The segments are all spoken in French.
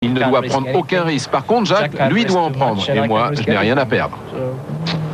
Il ne doit prendre aucun risque. Par contre, Jacques, lui, doit en prendre. Et moi, je n'ai rien à perdre.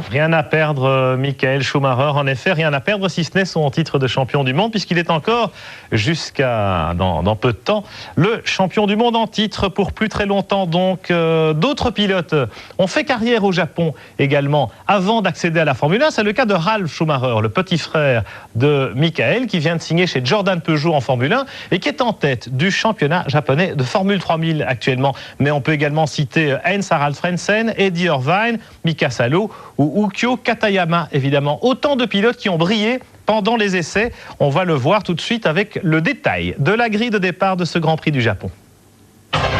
Rien à perdre, Michael Schumacher. En effet, rien à perdre, si ce n'est son titre de champion du monde, puisqu'il est encore, jusqu'à dans peu de temps, le champion du monde en titre pour plus très longtemps. Donc, d'autres pilotes ont fait carrière au Japon également avant d'accéder à la Formule 1. C'est le cas de Ralf Schumacher, le petit frère de Michael, qui vient de signer chez Jordan Peugeot en Formule 1 et qui est en tête du championnat japonais de Formule 3000 actuellement. Mais on peut également citer Heinz-Harald Frentzen, Eddie Irvine, Mika Salo ou Ukyo Katayama, évidemment. Autant de pilotes qui ont brillé pendant les essais. On va le voir tout de suite avec le détail de la grille de départ de ce Grand Prix du Japon.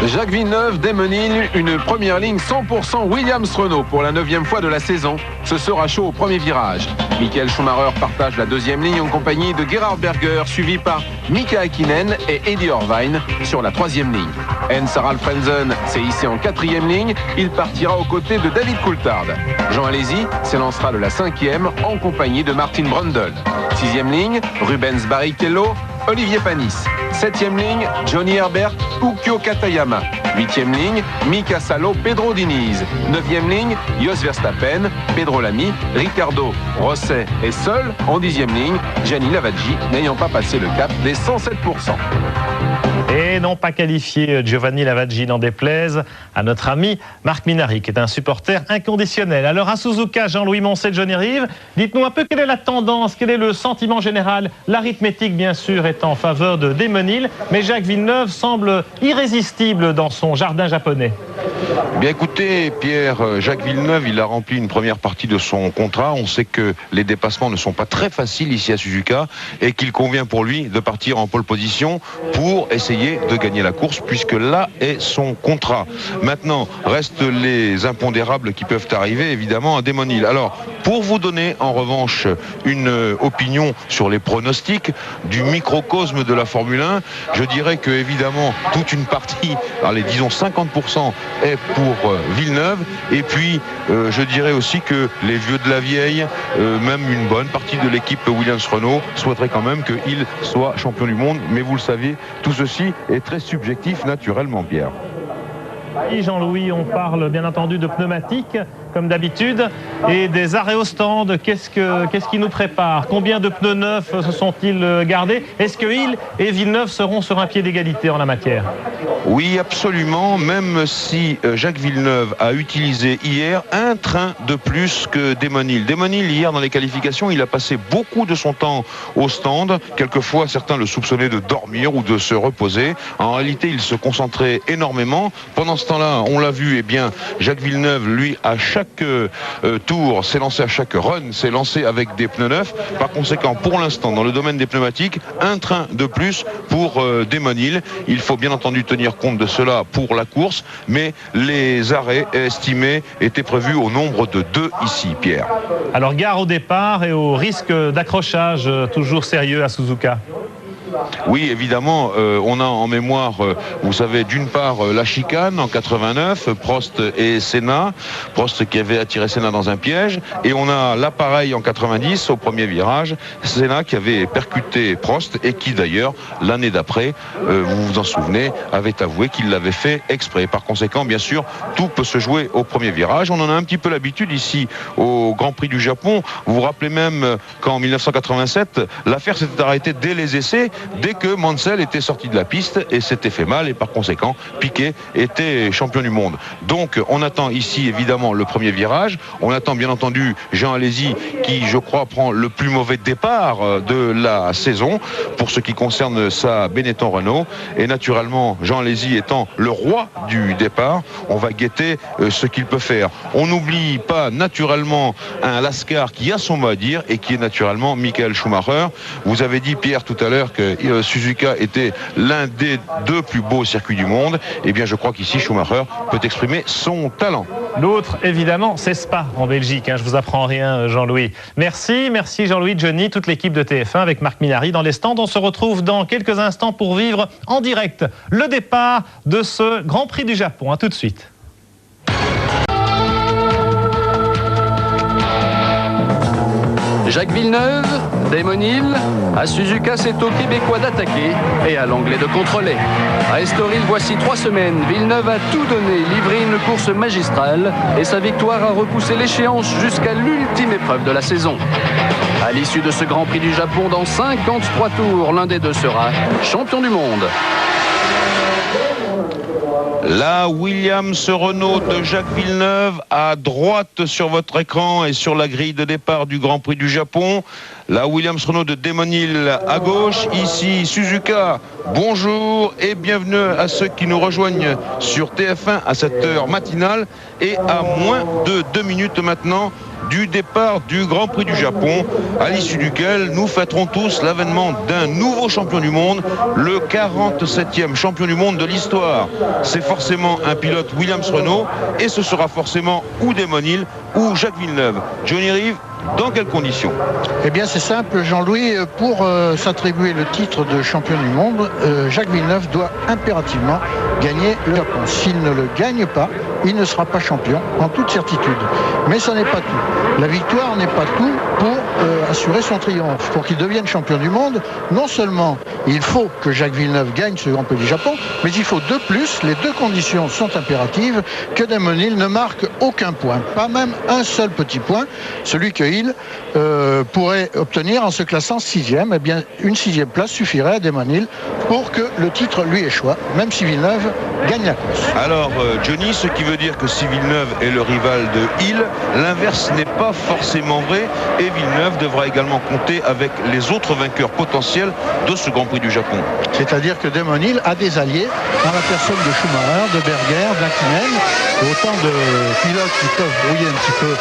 Jacques Villeneuve démenile une première ligne 100% Williams-Renault pour la 9e fois de la saison. Ce sera chaud au premier virage. Michael Schumacher partage la 2e ligne en compagnie de Gerhard Berger, suivi par Mika Häkkinen et Eddie Irvine sur la 3e ligne. Heinz-Harald Frentzen s'est hissé en 4e ligne. Il partira aux côtés de David Coulthard. Jean Alesi s'élancera de la 5e en compagnie de Martin Brundle. 6e ligne, Rubens Barrichello, Olivier Panis. 7e ligne, Johnny Herbert, Ukyo Katayama. 8e ligne, Mika Salo, Pedro Diniz. 9e ligne, Jos Verstappen, Pedro Lamy, Ricardo Rosset est seul. En 10e ligne, Gianni Lavaggi, n'ayant pas passé le cap des 107%. Et non pas qualifié Giovanni Lavaggi, n'en déplaise à notre ami Marc Minardi, qui est un supporter inconditionnel. Alors à Suzuka, Jean-Louis Moncet, Johnny Rive, dites-nous un peu quelle est la tendance, quel est le sentiment général. L'arithmétique, bien sûr, est en faveur de Démenil, mais Jacques Villeneuve semble irrésistible dans son jardin japonais. Bien écoutez, Pierre, Jacques Villeneuve, il a rempli une première partie de son contrat. On sait que les dépassements ne sont pas très faciles ici à Suzuka et qu'il convient pour lui de partir en pole position pour essayer de gagner la course, puisque là est son contrat. Maintenant, restent les impondérables qui peuvent arriver, évidemment, à Démenil. Alors, pour vous donner en revanche une opinion sur les pronostics du microcosme de la Formule 1, je dirais que, évidemment, toute une partie, allez, disons 50%, est pour Villeneuve, et puis je dirais aussi que les vieux de la vieille, même une bonne partie de l'équipe Williams-Renault souhaiterait quand même qu'il soit champion du monde, mais vous le savez, tout ceci est très subjectif naturellement, Pierre. Oui, Jean-Louis, on parle bien entendu de pneumatiques, comme d'habitude, et des arrêts au stand. Qu'est-ce qui nous prépare? Combien de pneus neufs se sont-ils gardés? Est-ce que Hill et Villeneuve seront sur un pied d'égalité en la matière? Oui, absolument, même si Jacques Villeneuve a utilisé hier un train de plus que Démenil. Démenil, hier, dans les qualifications, il a passé beaucoup de son temps au stand. Quelquefois, certains le soupçonnaient de dormir ou de se reposer. En réalité, il se concentrait énormément. Pendant ce temps-là, on l'a vu, eh bien, Jacques Villeneuve, lui, à chaque tour, s'est lancé à chaque run, s'est lancé avec des pneus neufs. Par conséquent, pour l'instant, dans le domaine des pneumatiques, un train de plus pour Démenil. Il faut bien entendu tenir compte de cela pour la course, mais les arrêts estimés étaient prévus au nombre de 2 ici, Pierre. Alors, gare au départ et au risque d'accrochage toujours sérieux à Suzuka. Oui, évidemment, on a en mémoire, vous savez, d'une part la chicane en 89, Prost et Senna, Prost qui avait attiré Senna dans un piège, et on a l'appareil en 90 au premier virage, Senna qui avait percuté Prost et qui d'ailleurs l'année d'après, vous vous en souvenez, avait avoué qu'il l'avait fait exprès. Par conséquent, bien sûr, tout peut se jouer au premier virage. On en a un petit peu l'habitude ici au Grand Prix du Japon. Vous vous rappelez même qu'en 1987, l'affaire s'était arrêtée dès les essais, dès que Mansell était sorti de la piste et s'était fait mal, et par conséquent Piquet était champion du monde. Donc on attend ici évidemment le premier virage, on attend bien entendu Jean Alesi qui, je crois, prend le plus mauvais départ de la saison pour ce qui concerne sa Benetton Renault, et naturellement Jean Alesi étant le roi du départ, on va guetter ce qu'il peut faire. On n'oublie pas naturellement un Lascar qui a son mot à dire et qui est naturellement Michael Schumacher. Vous avez dit, Pierre, tout à l'heure que Suzuka était l'un des 2 plus beaux circuits du monde. Eh bien, je crois qu'ici, Schumacher peut exprimer son talent. L'autre, évidemment, c'est Spa en Belgique. Je vous apprends rien, Jean-Louis. Merci Jean-Louis, Johnny, toute l'équipe de TF1 avec Marc Minardi dans les stands. On se retrouve dans quelques instants pour vivre en direct le départ de ce Grand Prix du Japon. À tout de suite. Jacques Villeneuve Damon Hill, à Suzuka, c'est au Québécois d'attaquer et à l'Anglais de contrôler. À Estoril, voici 3 semaines, Villeneuve a tout donné, livré une course magistrale et sa victoire a repoussé l'échéance jusqu'à l'ultime épreuve de la saison. À l'issue de ce Grand Prix du Japon, dans 53 tours, l'un des deux sera champion du monde. La Williams Renault de Jacques Villeneuve à droite sur votre écran et sur la grille de départ du Grand Prix du Japon. La Williams Renault de Damon Hill à gauche. Ici Suzuka. Bonjour et bienvenue à ceux qui nous rejoignent sur TF1 à cette heure matinale et à moins de 2 minutes maintenant du départ du Grand Prix du Japon, à l'issue duquel nous fêterons tous l'avènement d'un nouveau champion du monde, le 47e champion du monde de l'histoire. C'est forcément un pilote Williams Renault et ce sera forcément ou Damon Hill ou Jacques Villeneuve. Johnny Rive, dans quelles conditions? Eh bien c'est simple Jean-Louis, pour s'attribuer le titre de champion du monde, Jacques Villeneuve doit impérativement gagner le Japon. S'il ne le gagne pas, il ne sera pas champion en toute certitude. Mais ce n'est pas tout. La victoire n'est pas tout pour assurer son triomphe. Pour qu'il devienne champion du monde, non seulement il faut que Jacques Villeneuve gagne ce Grand Prix du Japon, mais il faut de plus, les deux conditions sont impératives, que Damon Hill ne marque aucun point, pas même un seul petit point, celui que Hill pourrait obtenir en se classant 6e. Eh bien, une 6e place suffirait à Damon Hill pour que le titre lui échoue, même si Villeneuve gagne la course. Alors Johnny, ce qui veut dire que si Villeneuve est le rival de Hill, l'inverse n'est pas forcément vrai et Villeneuve devra également compter avec les autres vainqueurs potentiels de ce Grand Prix du Japon. C'est-à-dire que Damon Hill a des alliés dans la personne de Schumacher, de Berger, d'Hakkinen, autant de pilotes qui peuvent brouiller un petit peu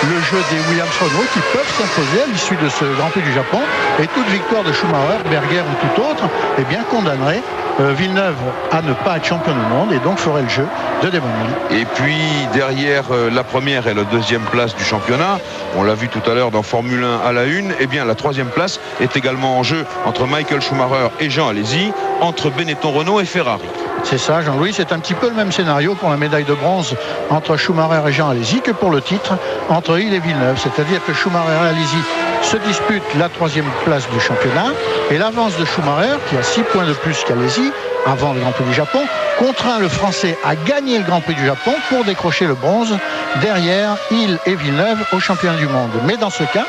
le jeu des Williams Renault, qui peuvent s'imposer à l'issue de ce Grand Prix du Japon, et toute victoire de Schumacher, Berger ou tout autre, eh bien condamnerait Villeneuve à ne pas être champion du monde et donc ferait le jeu de Damon Hill. Et puis derrière la première et la deuxième place du championnat, on l'a vu tout à l'heure dans Formule 1 à la une, eh bien la troisième place est également en jeu entre Michael Schumacher et Jean Alesi, entre Benetton Renault et Ferrari. C'est ça Jean-Louis, c'est un petit peu le même scénario pour la médaille de bronze entre Schumacher et Jean Alesi que pour le titre entre Hill et Villeneuve. C'est-à-dire que Schumacher et Alesi se disputent la troisième place du championnat et l'avance de Schumacher, qui a 6 points de plus qu'Alesi avant le Grand Prix du Japon, contraint le Français à gagner le Grand Prix du Japon pour décrocher le bronze derrière Hill et Villeneuve au championnat du monde. Mais dans ce cas,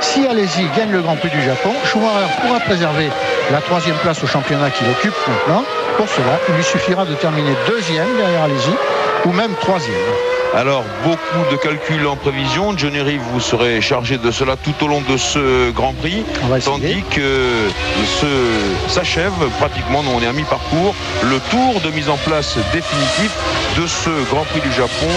si Alesi gagne le Grand Prix du Japon, Schumacher pourra préserver la troisième place au championnat qu'il occupe maintenant. Pour cela, il lui suffira de terminer deuxième derrière Alesi ou même troisième. Alors, beaucoup de calculs en prévision. Johnny Rive, vous serez chargé de cela tout au long de ce Grand Prix. Tandis que s'achève pratiquement, on est à mi-parcours, le tour de mise en place définitif de ce Grand Prix du Japon.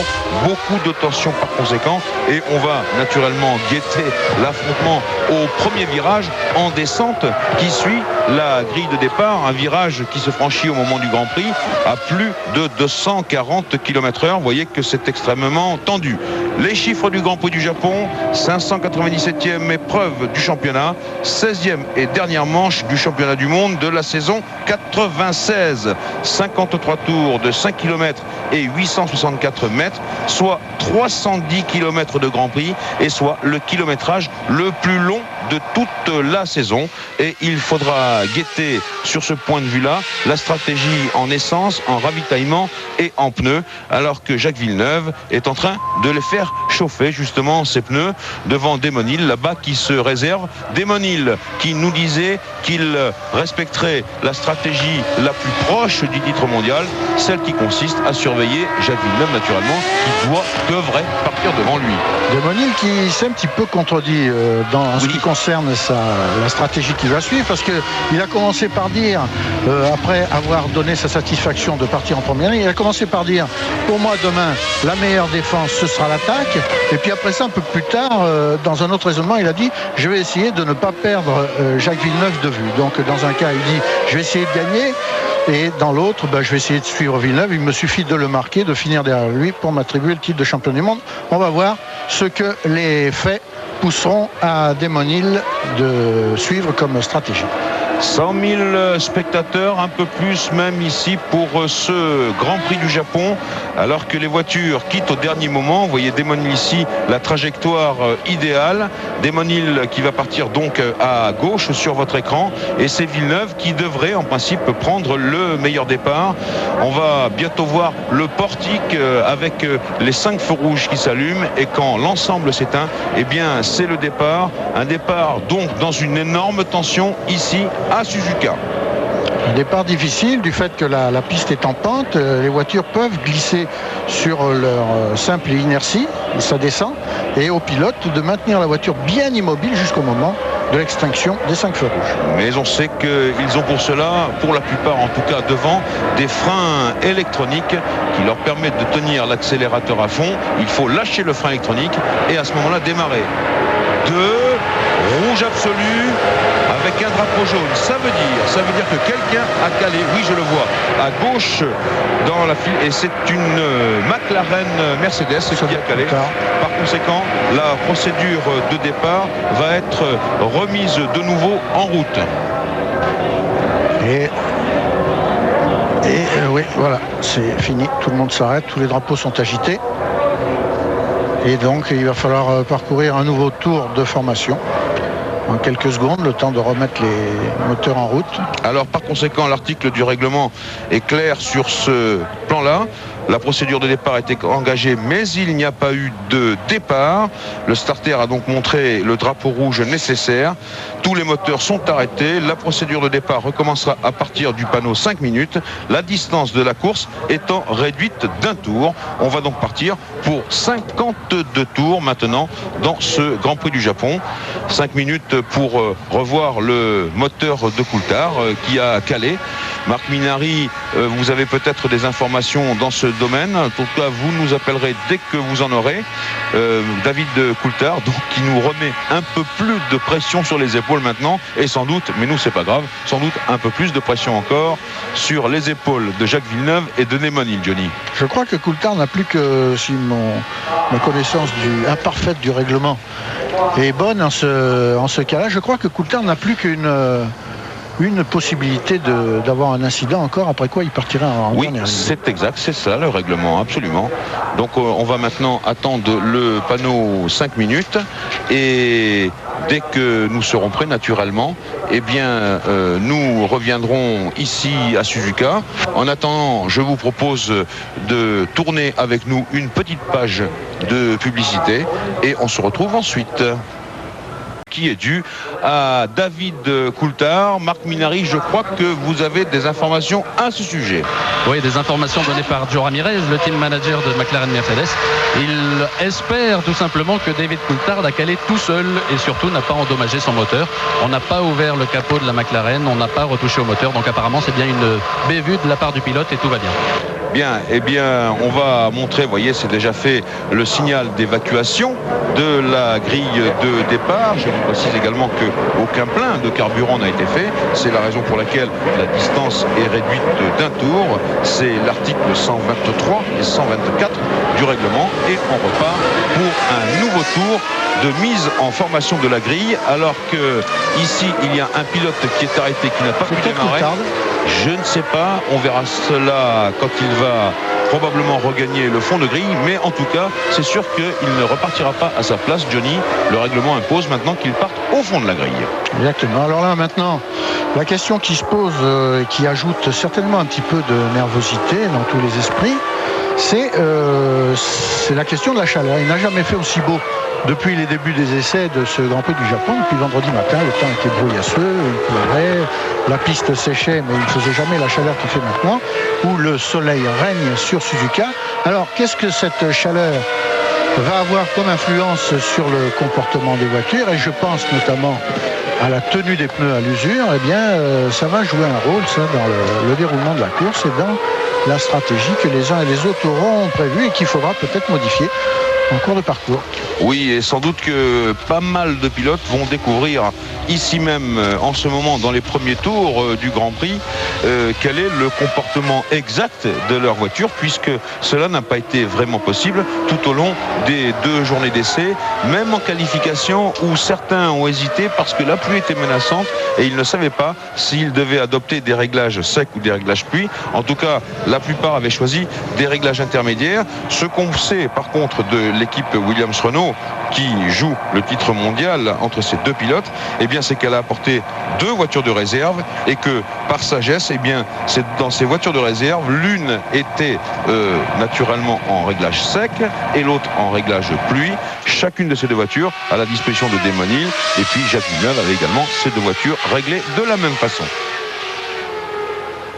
Beaucoup de tensions par conséquent. Et on va naturellement guetter l'affrontement au premier virage en descente qui suit la grille de départ. Un virage qui se franchit au moment du Grand Prix à plus de 240 km/h. Vous voyez que c'est extrêmement tendu. Les chiffres du Grand Prix du Japon: 597e épreuve du championnat, 16e et dernière manche du championnat du monde de la saison 96. 53 tours de 5 km et 864 mètres, soit 310 km de Grand Prix et soit le kilométrage le plus long de toute la saison. Et il faudra guetter sur ce point de vue-là la stratégie en essence, en ravitaillement et en pneus, alors que Jacques Villeneuve est en train de les faire chauffer justement ces pneus devant Damon Hill là-bas qui se réserve. Damon Hill qui nous disait qu'il respecterait la stratégie la plus proche du titre mondial, celle qui consiste à surveiller Jacques Villeneuve naturellement, qui devrait partir devant lui. Damon Hill qui s'est un petit peu contredit dans ce qui concerne la stratégie qu'il va suivre, parce qu'il a commencé par dire, après avoir donné sa satisfaction de partir en première ligne, il a commencé par dire: pour moi demain la meilleure défense ce sera l'attaque. Et puis après ça, un peu plus tard, dans un autre raisonnement, il a dit: je vais essayer de ne pas perdre Jacques Villeneuve de vue. Donc dans un cas il dit: je vais essayer de gagner, et dans l'autre, je vais essayer de suivre Villeneuve, il me suffit de le marquer, de finir derrière lui pour m'attribuer le titre de champion du monde. On va voir ce que les faits pousseront à Damon Hill de suivre comme stratégie. 100 000 spectateurs, un peu plus même ici pour ce Grand Prix du Japon, alors que les voitures quittent au dernier moment. Vous voyez Damon Hill ici, la trajectoire idéale. Damon Hill qui va partir donc à gauche sur votre écran, et c'est Villeneuve qui devrait en principe prendre le meilleur départ. On va bientôt voir le portique avec les 5 feux rouges qui s'allument, et quand l'ensemble s'éteint, eh bien c'est le départ. Un départ donc dans une énorme tension ici à Suzuka. Un départ difficile du fait que la piste est en pente, les voitures peuvent glisser sur leur simple inertie, ça descend, et au pilote de maintenir la voiture bien immobile jusqu'au moment de l'extinction des 5 feux rouges. Mais on sait qu'ils ont pour cela, pour la plupart en tout cas devant, des freins électroniques qui leur permettent de tenir l'accélérateur à fond. Il faut lâcher le frein électronique et à ce moment-là démarrer. Rouge absolu avec un drapeau jaune. Ça veut dire que quelqu'un a calé, oui je le vois, à gauche dans la file, et c'est une McLaren Mercedes qui a calé. Par conséquent, la procédure de départ va être remise de nouveau en route. Et oui, voilà, c'est fini, tout le monde s'arrête, tous les drapeaux sont agités. Et donc il va falloir parcourir un nouveau tour de formation en quelques secondes, le temps de remettre les moteurs en route. Alors par conséquent, l'article du règlement est clair sur ce plan-là. La procédure de départ a été engagée, mais il n'y a pas eu de départ. Le starter a donc montré le drapeau rouge nécessaire. Tous les moteurs sont arrêtés. La procédure de départ recommencera à partir du panneau 5 minutes. La distance de la course étant réduite d'un tour. On va donc partir pour 52 tours maintenant dans ce Grand Prix du Japon. 5 minutes pour revoir le moteur de Coulthard qui a calé. Marc Minary, vous avez peut-être des informations dans ce domaine. En tout cas, vous nous appellerez dès que vous en aurez. David Coulthard, donc, qui nous remet un peu plus de pression sur les épaules maintenant, et sans doute, mais nous c'est pas grave, sans doute un peu plus de pression encore sur les épaules de Jacques Villeneuve et de Damon Hill, Johnny. Je crois que Coulthard n'a plus que, si ma connaissance imparfaite du règlement est bonne en ce cas-là, je crois que Coulthard n'a plus qu'une possibilité d'avoir un incident encore, après quoi il partirait en oui, dernière ligne. C'est exact, c'est ça le règlement, absolument. Donc on va maintenant attendre le panneau 5 minutes, et dès que nous serons prêts naturellement, eh bien nous reviendrons ici à Suzuka. En attendant, je vous propose de tourner avec nous une petite page de publicité, et on se retrouve ensuite. Qui est dû à David Coulthard. Marc Minary, je crois que vous avez des informations à ce sujet. Oui, des informations données par Joe Ramirez, le team manager de McLaren Mercedes. Il espère tout simplement que David Coulthard a calé tout seul et surtout n'a pas endommagé son moteur. On n'a pas ouvert le capot de la McLaren, on n'a pas retouché au moteur, donc apparemment c'est bien une bévue de la part du pilote et tout va bien. Bien, eh bien, on va montrer, vous voyez, c'est déjà fait le signal d'évacuation de la grille de départ. Je vous précise également qu'aucun plein de carburant n'a été fait. C'est la raison pour laquelle la distance est réduite d'un tour. C'est l'article 123 et 124 du règlement. Et on repart pour un nouveau tour de mise en formation de la grille. Alors que ici, il y a un pilote qui est arrêté, qui n'a pas pu démarrer. Je ne sais pas, on verra cela quand il va probablement regagner le fond de grille, mais en tout cas, c'est sûr qu'il ne repartira pas à sa place, Johnny. Le règlement impose maintenant qu'il parte au fond de la grille. Exactement. Alors là, maintenant, la question qui se pose, et qui ajoute certainement un petit peu de nervosité dans tous les esprits, c'est la question de la chaleur. Il n'a jamais fait aussi beau depuis les débuts des essais de ce Grand Prix du Japon. Depuis vendredi matin, le temps était brouillasseux, il pleurait, la piste séchait, mais il ne faisait jamais la chaleur qu'il fait maintenant, où le soleil règne sur Suzuka. Alors, qu'est-ce que cette chaleur va avoir comme influence sur le comportement des voitures? Et je pense notamment à la tenue des pneus à l'usure. Eh bien, ça va jouer un rôle, ça, dans le déroulement de la course et dans la stratégie que les uns et les autres auront prévue et qu'il faudra peut-être modifier en cours de parcours. Oui, et sans doute que pas mal de pilotes vont découvrir ici même en ce moment dans les premiers tours du Grand Prix quel est le comportement exact de leur voiture, puisque cela n'a pas été vraiment possible tout au long des 2 journées d'essai, même en qualification où certains ont hésité parce que la pluie était menaçante et ils ne savaient pas s'ils devaient adopter des réglages secs ou des réglages pluie. En tout cas, la plupart avaient choisi des réglages intermédiaires. Ce qu'on sait par contre de l'équipe Williams-Renault qui joue le titre mondial entre ces 2 pilotes, eh bien c'est qu'elle a apporté 2 voitures de réserve et que par sagesse, eh bien c'est dans ces voitures de réserve, l'une était naturellement en réglage sec et l'autre en réglage pluie. Chacune de ces 2 voitures à la disposition de Damon Hill, et puis Jacques Villeneuve avait également ces 2 voitures réglées de la même façon.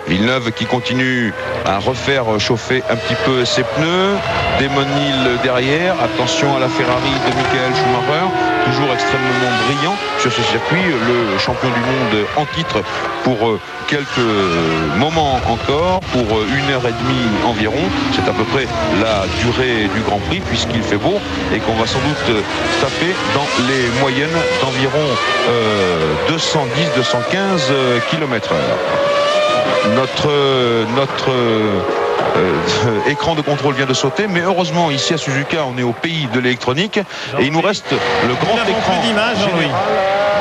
Villeneuve qui continue à refaire chauffer un petit peu ses pneus. Damon Hill derrière. Attention à la Ferrari de Michael Schumacher, toujours extrêmement brillant sur ce circuit. Le champion du monde en titre pour quelques moments encore, pour 1h30 environ. C'est à peu près la durée du Grand Prix puisqu'il fait beau et qu'on va sans doute taper dans les moyennes d'environ 210-215 km/h. Notre écran de contrôle vient de sauter, mais heureusement ici à Suzuka on est au pays de l'électronique et il nous reste le grand écran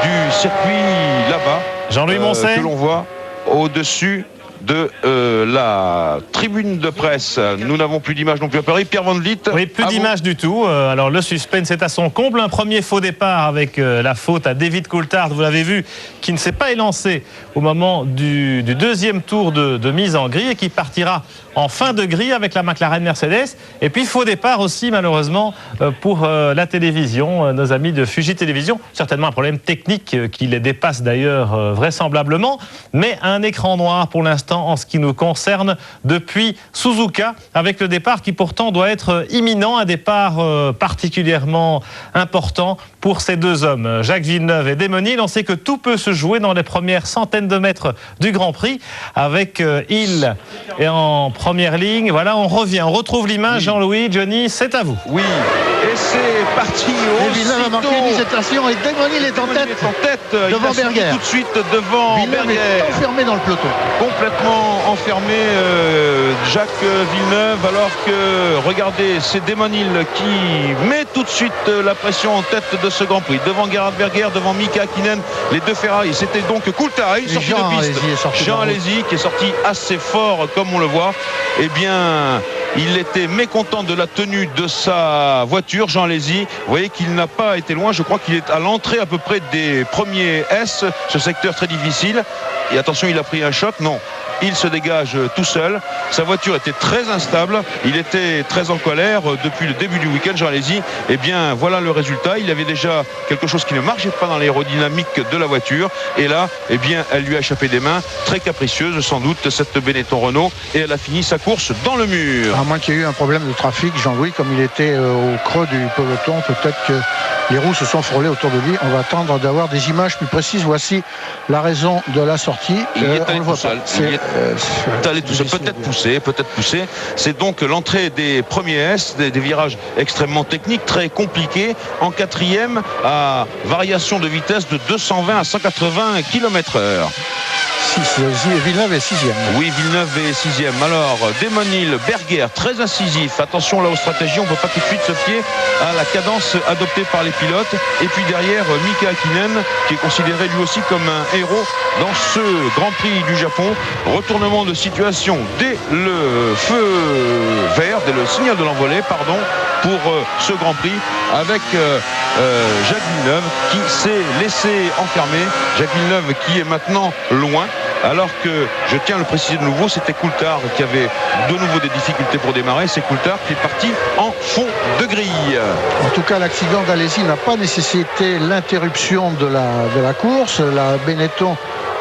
du circuit là-bas, Jean-Louis Moncey, que l'on voit au-dessus de la tribune de presse. Nous n'avons plus d'image non plus à Paris. Pierre Van Vliet. Oui, plus d'image du tout. Alors le suspense est à son comble. Un premier faux départ avec la faute à David Coulthard, vous l'avez vu, qui ne s'est pas élancé au moment du 2e tour de mise en grille et qui partira en fin de grille avec la McLaren Mercedes. Et puis faux départ aussi malheureusement pour la télévision, nos amis de Fuji Télévision. Certainement un problème technique qui les dépasse d'ailleurs vraisemblablement, mais un écran noir pour l'instant en ce qui nous concerne depuis Suzuka, avec le départ qui pourtant doit être imminent, un départ particulièrement important pour ces 2 hommes, Jacques Villeneuve et Damon Hill. On sait que tout peut se jouer dans les premières centaines de mètres du Grand Prix, avec Hill et en première ligne. Voilà, on revient, on retrouve l'image. Jean-Louis, Johnny, c'est à vous. Oui, et c'est parti. Villeneuve a marqué une hésitation et Damon Hill est en tête devant Berger. Tout de suite devant Villeneuve Berger. est enfermé dans le peloton. Complètement enfermé, Jacques Villeneuve, alors que regardez, c'est Damon Hill qui met tout de suite la pression en tête de ce Grand Prix, devant Gerhard Berger, devant Mika Hakkinen, les 2 Ferrari. C'était donc Coulthard, une sortie de piste. Jean Alesi qui est sorti assez fort comme on le voit. Eh bien, il était mécontent de la tenue de sa voiture, Jean Alesi. Vous voyez qu'il n'a pas été loin. Je crois qu'il est à l'entrée à peu près des premiers S, ce secteur très difficile. Et attention, il a pris un choc. Non, il se dégage tout seul. Sa voiture était très instable. Il était très en colère depuis le début du week-end, Jean Alesi. Eh bien, voilà le résultat. Il avait déjà quelque chose qui ne marchait pas dans l'aérodynamique de la voiture. Et là, eh bien, elle lui a échappé des mains. Très capricieuse, sans doute, cette Benetton Renault. Et elle a fini sa course dans le mur. À moins qu'il y ait eu un problème de trafic, Jean-Louis, comme il était au creux du peloton, peut-être que les roues se sont frôlées autour de lui. On va attendre d'avoir des images plus précises. Voici la raison de la sortie. Il est allé tout seul. Peut-être poussé. C'est donc l'entrée des premiers S, des virages extrêmement techniques, très compliqués, en 4e à variation de vitesse de 220 à 180 km/h. Villeneuve est 6e. Oui, Villeneuve est 6e. Alors, Damon Hill, Berger, très incisif. Attention là aux stratégies, on ne peut pas tout de suite se fier à la cadence adoptée par les pilotes. Et puis derrière, Mika Hakkinen, qui est considéré lui aussi comme un héros dans ce Grand Prix du Japon. Retournement de situation dès le feu vert, dès le signal de l'envolée, pardon, pour ce Grand Prix, avec Jacques Villeneuve qui s'est laissé enfermer. Jacques Villeneuve qui est maintenant loin. Alors que, je tiens à le préciser de nouveau, c'était Coulthard qui avait de nouveau des difficultés pour démarrer. C'est Coulthard qui est parti en fond de grille. En tout cas, l'accident d'Alesi n'a pas nécessité l'interruption de la course. La Benetton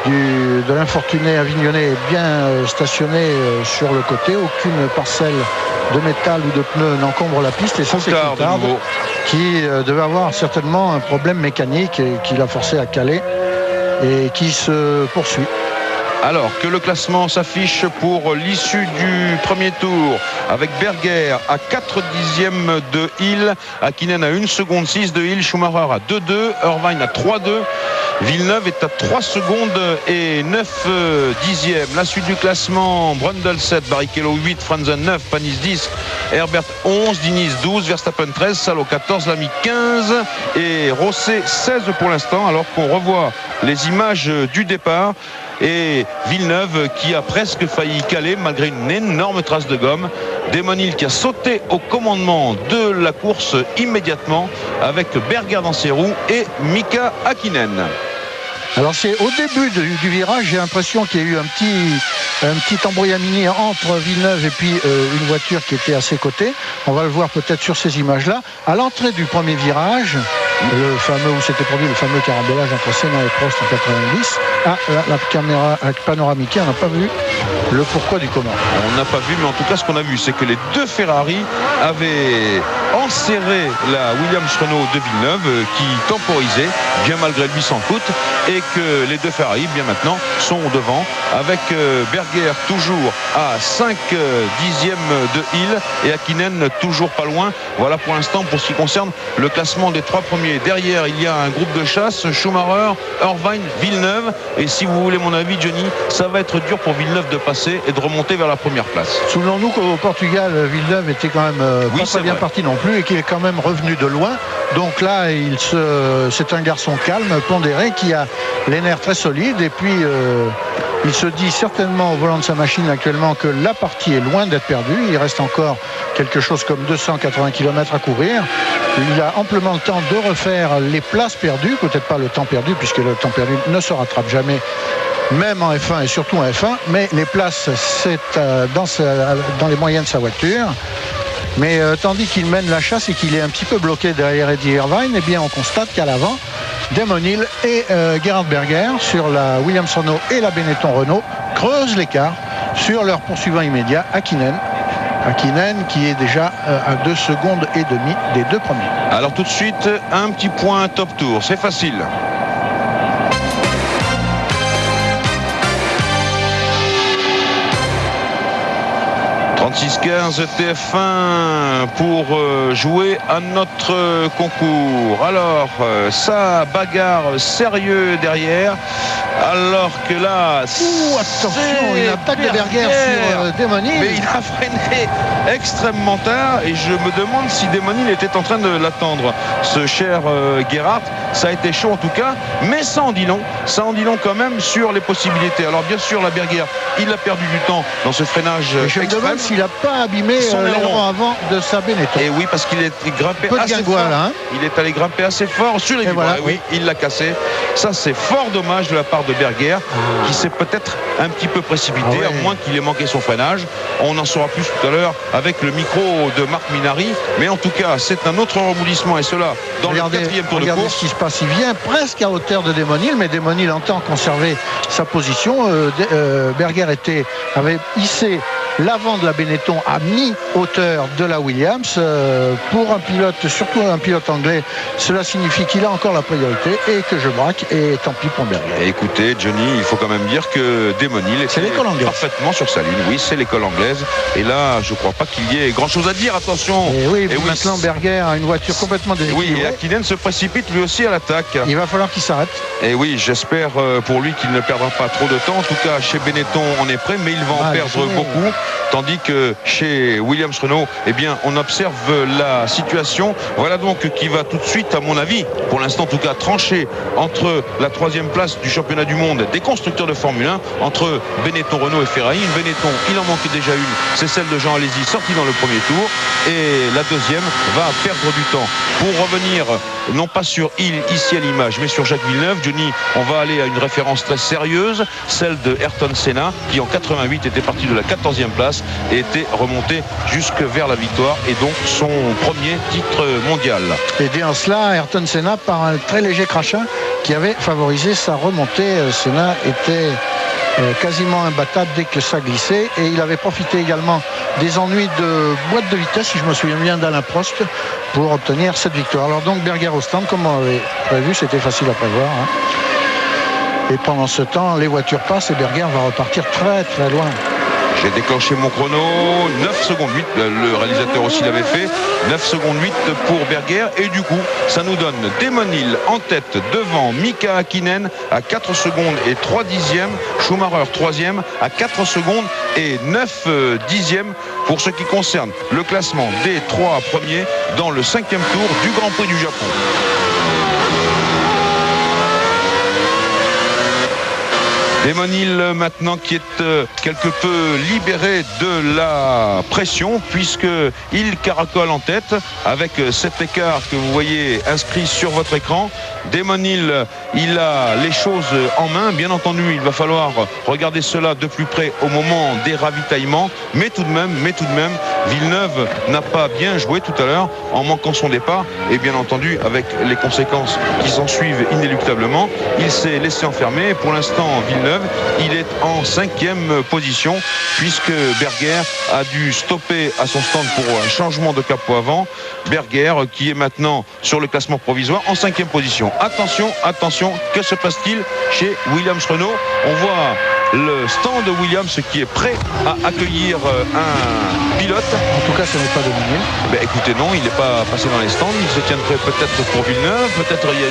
de l'infortuné Avignonnais est bien stationnée sur le côté. Aucune parcelle de métal ou de pneus n'encombre la piste. Et ça, c'est Coulthard qui devait avoir certainement un problème mécanique et qui l'a forcé à caler et qui se poursuit. Alors que le classement s'affiche pour l'issue du premier tour. avec Berger à 4 dixièmes de Hill, Hakkinen à 1 seconde 6 de Hill, Schumacher à 2,2, Irvine à 3,2. Villeneuve est à 3 secondes et 9 dixièmes. La suite du classement, Brundle 7, Barrichello 8, Franzen 9, Panis 10, Herbert 11, Diniz 12, Verstappen 13, Salo 14, Lamy 15 et Rosset 16 pour l'instant, alors qu'on revoit les images du départ. Et Villeneuve qui a presque failli caler malgré une énorme trace de gomme. Damon Hill qui a sauté au commandement de la course immédiatement avec Berger dans ses roues et Mika Hakkinen. Alors c'est au début du virage, j'ai l'impression qu'il y a eu un petit embrouillamini entre Villeneuve et puis une voiture qui était à ses côtés. On va le voir peut-être sur ces images-là. À l'entrée du premier virage, le fameux où s'était produit le fameux carambelage entre Senna et Prost en 90. La caméra panoramique, on n'a pas vu le pourquoi du comment. On n'a pas vu, mais en tout cas ce qu'on a vu, c'est que les deux Ferrari avaient enserré la Williams-Renault de Villeneuve qui temporisait bien malgré lui sans doute, et que les deux Ferrari bien maintenant sont devant avec Berger toujours à 5 dixièmes de Hill et Hakkinen toujours pas loin. Voilà pour l'instant pour ce qui concerne le classement des 3 premiers. Derrière il y a un groupe de chasse, Schumacher, Irvine, Villeneuve, et si vous voulez mon avis Johnny, ça va être dur pour Villeneuve de passer et de remonter vers la première place. Souvenons-nous qu'au Portugal Villeneuve était quand même pas très bien parti non plus et qu'il est quand même revenu de loin. Donc là c'est un garçon calme, pondéré, qui a les nerfs très solides, et puis il se dit certainement au volant de sa machine actuellement que la partie est loin d'être perdue. Il reste encore quelque chose comme 280 km à courir. Il a amplement le temps de refaire les places perdues, peut-être pas le temps perdu puisque le temps perdu ne se rattrape jamais, même en F1 et surtout en F1, mais les places c'est dans les moyens de sa voiture. Mais tandis qu'il mène la chasse et qu'il est un petit peu bloqué derrière Eddie Irvine, eh bien on constate qu'à l'avant, Damon Hill et Gerhard Berger sur la Williams-Renault et la Benetton-Renault creusent l'écart sur leur poursuivant immédiat, Hakkinen qui est déjà à 2 secondes et demie des deux premiers. Alors tout de suite, un petit point top tour, c'est facile. 36-15 TF1 pour jouer à notre concours. Alors, ça bagarre sérieux derrière. Alors que là, attention, une attaque de Berger sur Damon Hill. Mais il a freiné extrêmement tard et je me demande si Damon Hill était en train de l'attendre. Ce cher Gerhard, ça a été chaud en tout cas, mais ça en dit long quand même sur les possibilités. Alors bien sûr, la Berger, il a perdu du temps dans ce freinage je me demande s'il n'a pas abîmé l'aileron avant de sa Benetton. Et oui, parce qu'il est grimpé assez fort. Là, hein. Il est allé grimper assez fort sur les voilà, oui, il l'a cassé. Ça, c'est fort dommage de la part de Berger, qui s'est peut-être un petit peu précipité, à moins qu'il ait manqué son freinage. On en saura plus tout à l'heure avec le micro de Marc Minardi. Mais en tout cas, c'est un autre rebondissement, et cela dans le 4e tour de course. Ce qui se passe, il vient presque à hauteur de Damon Hill, mais Damon Hill entend conserver sa position. Berger avait hissé l'avant de la Benetton à mi-hauteur de la Williams. Pour un pilote, surtout un pilote anglais, cela signifie qu'il a encore la priorité et que je braque, et tant pis pour Berger. Et écoutez Johnny, il faut quand même dire que Damon Hill était parfaitement sur sa ligne. Oui, c'est l'école anglaise, et là je crois pas qu'il y ait grand chose à dire. Attention. Et oui, maintenant Berger a une voiture complètement déséquilibrée. Oui, et Hakkinen se précipite lui aussi à l'attaque. Il va falloir qu'il s'arrête. Et oui, j'espère pour lui qu'il ne perdra pas trop de temps. En tout cas, chez Benetton on est prêt, mais il va en perdre beaucoup. Tandis que chez Williams-Renault, eh bien, on observe la situation. Voilà donc qui va tout de suite, à mon avis, pour l'instant en tout cas, trancher entre la 3e place du championnat du monde des constructeurs de Formule 1, entre Benetton, Renault et Ferrari. Une Benetton, il en manquait déjà une, c'est celle de Jean Alesi, sortie dans le premier tour. Et la 2e va perdre du temps. Pour revenir, non pas sur Hill, ici à l'image, mais sur Jacques Villeneuve, Johnny, on va aller à une référence très sérieuse, celle de Ayrton Senna, qui en 88 était parti de la 14e place et était remonté jusque vers la victoire, et donc son premier titre mondial. Et en cela, Ayrton Senna, par un très léger crachin qui avait favorisé sa remontée. Senna était quasiment imbattable dès que ça glissait, et il avait profité également des ennuis de boîte de vitesse, si je me souviens bien, d'Alain Prost, pour obtenir cette victoire. Alors donc Berger au stand, comme on avait prévu, c'était facile à prévoir, hein. Et pendant ce temps, les voitures passent et Berger va repartir très très loin. J'ai déclenché mon chrono, 9 secondes 8, le réalisateur aussi l'avait fait, 9 secondes 8 pour Berger, et du coup ça nous donne Damon Hill en tête devant Mika Häkkinen à 4 secondes et 3 dixièmes, Schumacher 3e à 4 secondes et 9 dixièmes pour ce qui concerne le classement des 3 premiers dans le 5e tour du Grand Prix du Japon. Damon Hill maintenant qui est quelque peu libéré de la pression puisqu'il caracole en tête avec cet écart que vous voyez inscrit sur votre écran. Damon Hill, il a les choses en main. Bien entendu, il va falloir regarder cela de plus près au moment des ravitaillements. Mais tout de même, Villeneuve n'a pas bien joué tout à l'heure en manquant son départ. Et bien entendu, avec les conséquences qui s'en suivent inéluctablement, il s'est laissé enfermer. Et pour l'instant, Villeneuve, il est en 5e position puisque Berger a dû stopper à son stand pour un changement de capot avant. Berger qui est maintenant sur le classement provisoire en 5e position. Attention, que se passe-t-il chez Williams-Renault? On voit le stand de Williams qui est prêt à accueillir un pilote. En tout cas, ce n'est pas Damon Hill. Écoutez, non, il n'est pas passé dans les stands. Il se tiendrait peut-être pour Villeneuve. Peut-être y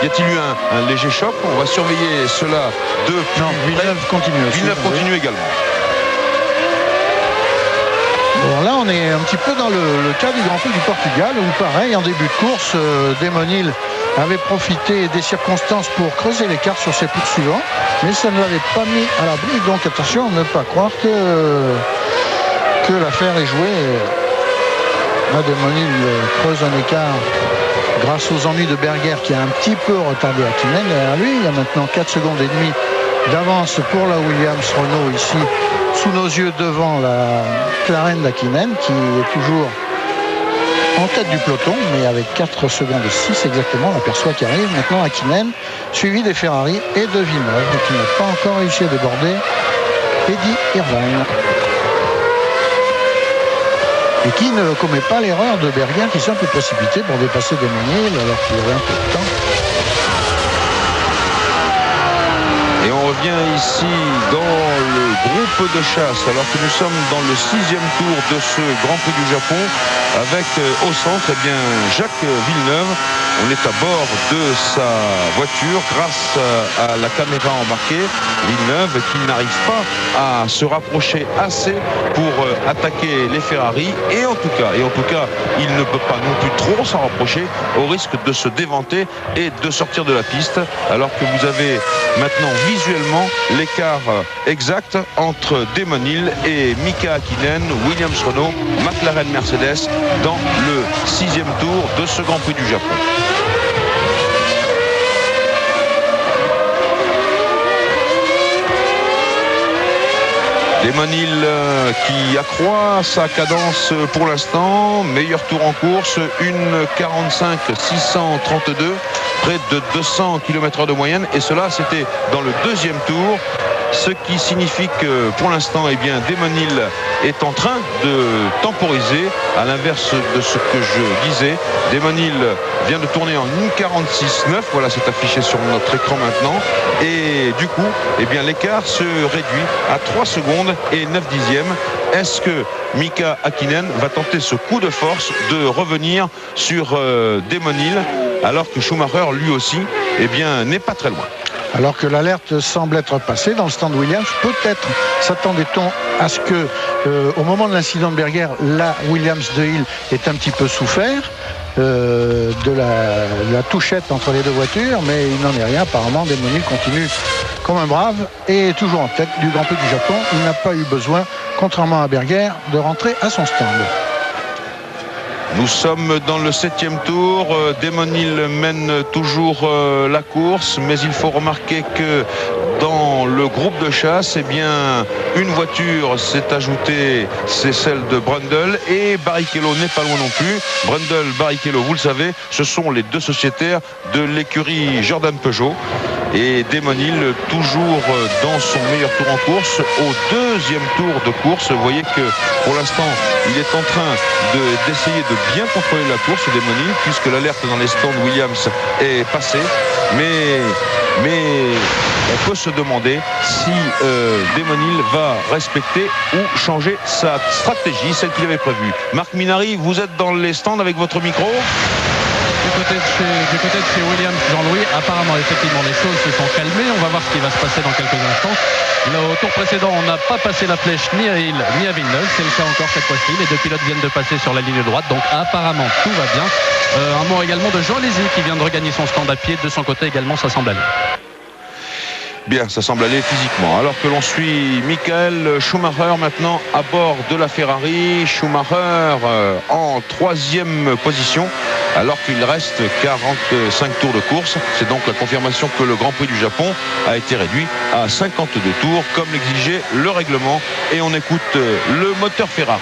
a-t-il eu un léger choc. On va surveiller cela de plus Non, Villeneuve continue aussi. Villeneuve continue également. Bon, là, on est un petit peu dans le cas du Grand Prix du Portugal où, pareil, en début de course, Damon Hill avait profité des circonstances pour creuser l'écart sur ses poursuivants, mais ça ne l'avait pas mis à l'abri. Donc attention à ne pas croire que l'affaire est jouée. Damon Hill creuse un écart grâce aux ennuis de Berger qui a un petit peu retardé Häkkinen. Derrière lui, il y a maintenant 4 secondes et demie d'avance pour la Williams-Renault ici sous nos yeux devant la McLaren d'Häkkinen qui est toujours en tête du peloton, mais avec 4 secondes et 6 exactement. On aperçoit qui arrive maintenant Häkkinen, suivi des Ferrari et de Villeneuve, qui n'a pas encore réussi à déborder Eddie Irvine. Et qui ne commet pas l'erreur de Berger qui s'est un peu précipité pour dépasser Damon Hill alors qu'il avait un peu de temps. Et on revient ici dans le groupe de chasse alors que nous sommes dans le 6e tour de ce Grand Prix du Japon avec au centre Jacques Villeneuve. On est à bord de sa voiture grâce à la caméra embarquée. Villeneuve qui n'arrive pas à se rapprocher assez pour attaquer les Ferrari et en tout cas il ne peut pas non plus trop s'en rapprocher au risque de se déventer et de sortir de la piste alors que vous avez maintenant visuellement l'écart exact entre Damon Hill et Mika Häkkinen, Williams-Renault, McLaren-Mercedes dans le 6e tour de ce Grand Prix du Japon. Damon Hill qui accroît sa cadence pour l'instant, meilleur tour en course, 1:45.632, près de 200 km/h de moyenne, et cela c'était dans le 2e tour, ce qui signifie que pour l'instant Damon Hill est en train de temporiser, à l'inverse de ce que je disais. Damon Hill vient de tourner en 1:46.9, voilà, c'est affiché sur notre écran maintenant, et du coup l'écart se réduit à 3 secondes et 9 dixièmes. Est-ce que Mika Häkkinen va tenter ce coup de force de revenir sur Damon Hill alors que Schumacher lui aussi n'est pas très loin? Alors que l'alerte semble être passée dans le stand Williams, peut-être s'attendait-on à ce que, au moment de l'incident de Berger, la Williams de Hill ait un petit peu souffert de la touchette entre les deux voitures, mais il n'en est rien. Apparemment, Damon Hill continue comme un brave et est toujours en tête du Grand Prix du Japon. Il n'a pas eu besoin, contrairement à Berger, de rentrer à son stand. Nous sommes dans le 7e tour. Damon Hill mène toujours la course, mais il faut remarquer que dans le groupe de chasse, une voiture s'est ajoutée, c'est celle de Brundle, et Barrichello n'est pas loin non plus. Brundle, Barrichello, vous le savez, ce sont les deux sociétaires de l'écurie Jordan Peugeot. Et Damon Hill toujours dans son meilleur tour en course, au 2e tour de course. Vous voyez que pour l'instant il est en train d'essayer de bien contrôler la course, Damon Hill, puisque l'alerte dans les stands Williams est passée, mais mais on peut se demander si Damon Hill va respecter ou changer sa stratégie, celle qu'il avait prévue. Marc Minary, vous êtes dans les stands avec votre micro. Du côté de chez Williams, Jean-Louis, apparemment, effectivement, les choses se sont calmées. On va voir ce qui va se passer dans quelques instants. Là, au tour précédent, on n'a pas passé la flèche ni à Hill ni à Villeneuve. C'est le cas encore cette fois-ci. Les deux pilotes viennent de passer sur la ligne droite. Donc, apparemment, tout va bien. Un mot également de Jean Lézy qui vient de regagner son stand à pied. De son côté également, ça semble aller. Bien, ça semble aller physiquement. Alors que l'on suit Michael Schumacher maintenant à bord de la Ferrari. Schumacher en 3e position alors qu'il reste 45 tours de course. C'est donc la confirmation que le Grand Prix du Japon a été réduit à 52 tours comme l'exigeait le règlement. Et on écoute le moteur Ferrari.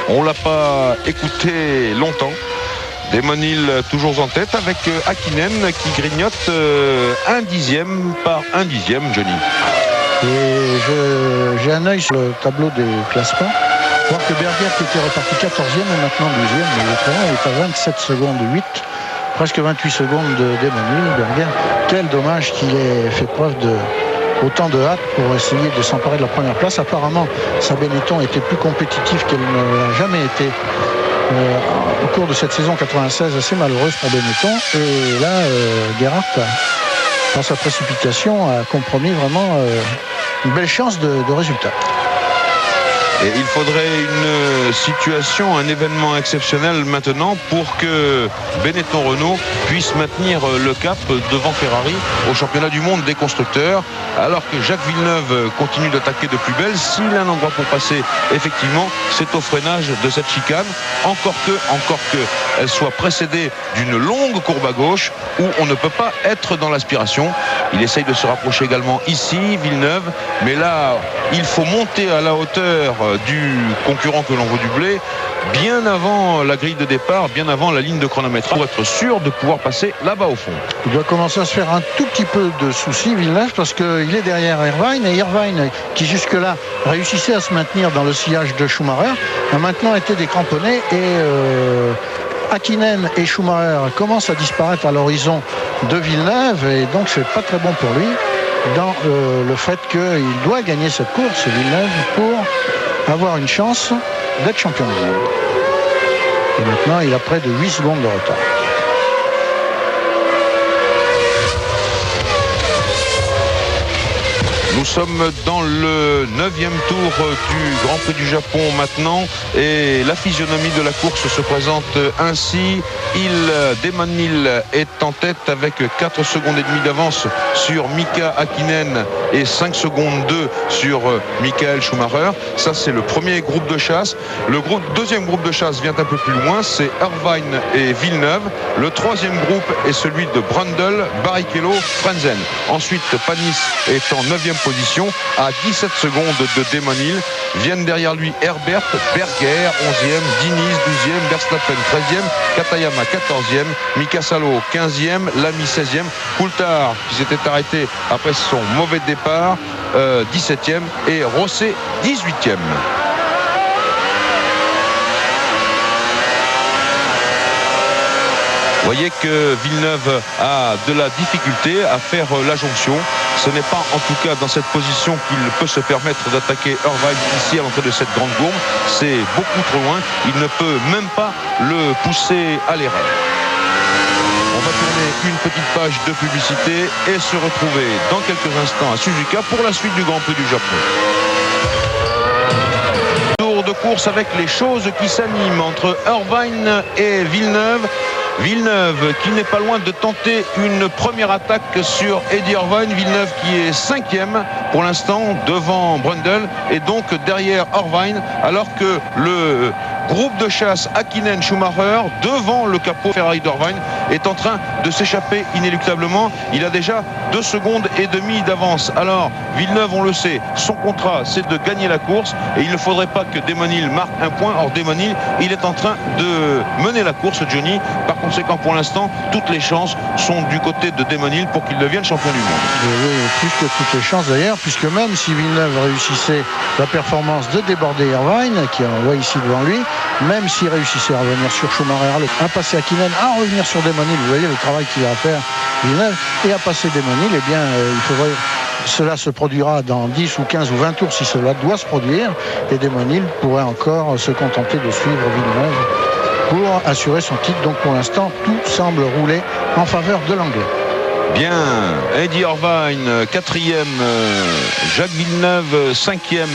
On l'a pas écouté longtemps. Damon Hill toujours en tête avec Hakkinen qui grignote 1/10 par 1/10, Johnny. Et j'ai un œil sur le tableau des classements. Voir que Berger qui était reparti 14e est maintenant 12e. Mais le train est à 27 secondes 8. Presque 28 secondes de Damon Hill. Berger, quel dommage qu'il ait fait preuve de autant de hâte pour essayer de s'emparer de la première place. Apparemment, sa Benetton était plus compétitive qu'elle ne l'a jamais été. Au cours de cette saison 96 assez malheureuse pour Benetton, et là Gerhardt dans sa précipitation a compromis vraiment une belle chance de résultat. Et il faudrait une situation, un événement exceptionnel maintenant pour que Benetton Renault puisse maintenir le cap devant Ferrari au championnat du monde des constructeurs, alors que Jacques Villeneuve continue d'attaquer de plus belle. S'il a un endroit pour passer, effectivement, c'est au freinage de cette chicane, encore que elle soit précédée d'une longue courbe à gauche où on ne peut pas être dans l'aspiration. Il essaye de se rapprocher également ici, Villeneuve, mais là, il faut monter à la hauteur du concurrent que l'on veut doubler bien avant la grille de départ, bien avant la ligne de chronomètre pour être sûr de pouvoir passer là-bas au fond. Il doit commencer à se faire un tout petit peu de soucis, Villeneuve, parce qu'il est derrière Irvine, et Irvine qui jusque-là réussissait à se maintenir dans le sillage de Schumacher a maintenant été décramponné, et Hakkinen et Schumacher commencent à disparaître à l'horizon de Villeneuve, et donc c'est pas très bon pour lui dans le fait qu'il doit gagner cette course, Villeneuve, pour avoir une chance d'être champion du monde. Et maintenant, il a près de 8 secondes de retard. Nous sommes dans le 9e tour du Grand Prix du Japon maintenant, et la physionomie de la course se présente ainsi. Damon Hill est en tête avec 4 secondes et demie d'avance sur Mika Hakkinen et 5 secondes 2 sur Michael Schumacher. Ça, c'est le premier groupe de chasse. Le deuxième groupe de chasse vient un peu plus loin, c'est Irvine et Villeneuve. Le troisième groupe est celui de Brundle, Barrichello, Frentzen. Ensuite, Panis est en 9e position à 17 secondes de Damon Hill. Viennent derrière lui Herbert, Berger 11e, Diniz 12e, Verstappen 13e, Katayama 14e, Mika Salo 15e, Lamy 16e, Coulthard qui s'était arrêté après son mauvais départ 17e, et Rosset 18e. Vous voyez que Villeneuve a de la difficulté à faire la jonction. Ce n'est pas en tout cas dans cette position qu'il peut se permettre d'attaquer Irvine ici à l'entrée de cette grande gourme. C'est beaucoup trop loin. Il ne peut même pas le pousser à l'erreur. On va tourner une petite page de publicité et se retrouver dans quelques instants à Suzuka pour la suite du Grand Prix du Japon. Tour de course avec les choses qui s'animent entre Irvine et Villeneuve. Villeneuve qui n'est pas loin de tenter une première attaque sur Eddie Irvine. Villeneuve qui est 5e pour l'instant devant Brundle et donc derrière Irvine, alors que le groupe de chasse Hakkinen-Schumacher devant le capot Ferrari d'Irvine est en train de s'échapper inéluctablement. Il a déjà 2 secondes et demie d'avance. Alors Villeneuve, on le sait, son contrat c'est de gagner la course et il ne faudrait pas que Damon Hill marque un point. Or Damon Hill, il est en train de mener la course, Johnny. Par conséquent, pour l'instant, toutes les chances sont du côté de Damon Hill pour qu'il devienne champion du monde. Oui, plus que toutes les chances d'ailleurs, puisque même si Villeneuve réussissait la performance de déborder Irvine, qui on voit ici devant lui, même s'il réussissait à revenir sur Schumacher, à passer Hakkinen, à revenir sur Demonil, vous voyez le travail qu'il va faire Villeneuve, et à passer Demonil, eh bien il faudrait... Cela se produira dans 10 ou 15 ou 20 tours si cela doit se produire, et Demonil pourrait encore se contenter de suivre Villeneuve pour assurer son titre. Donc pour l'instant tout semble rouler en faveur de l'Anglais. Bien, Eddie Irvine, 4e, Jacques Villeneuve, 5e.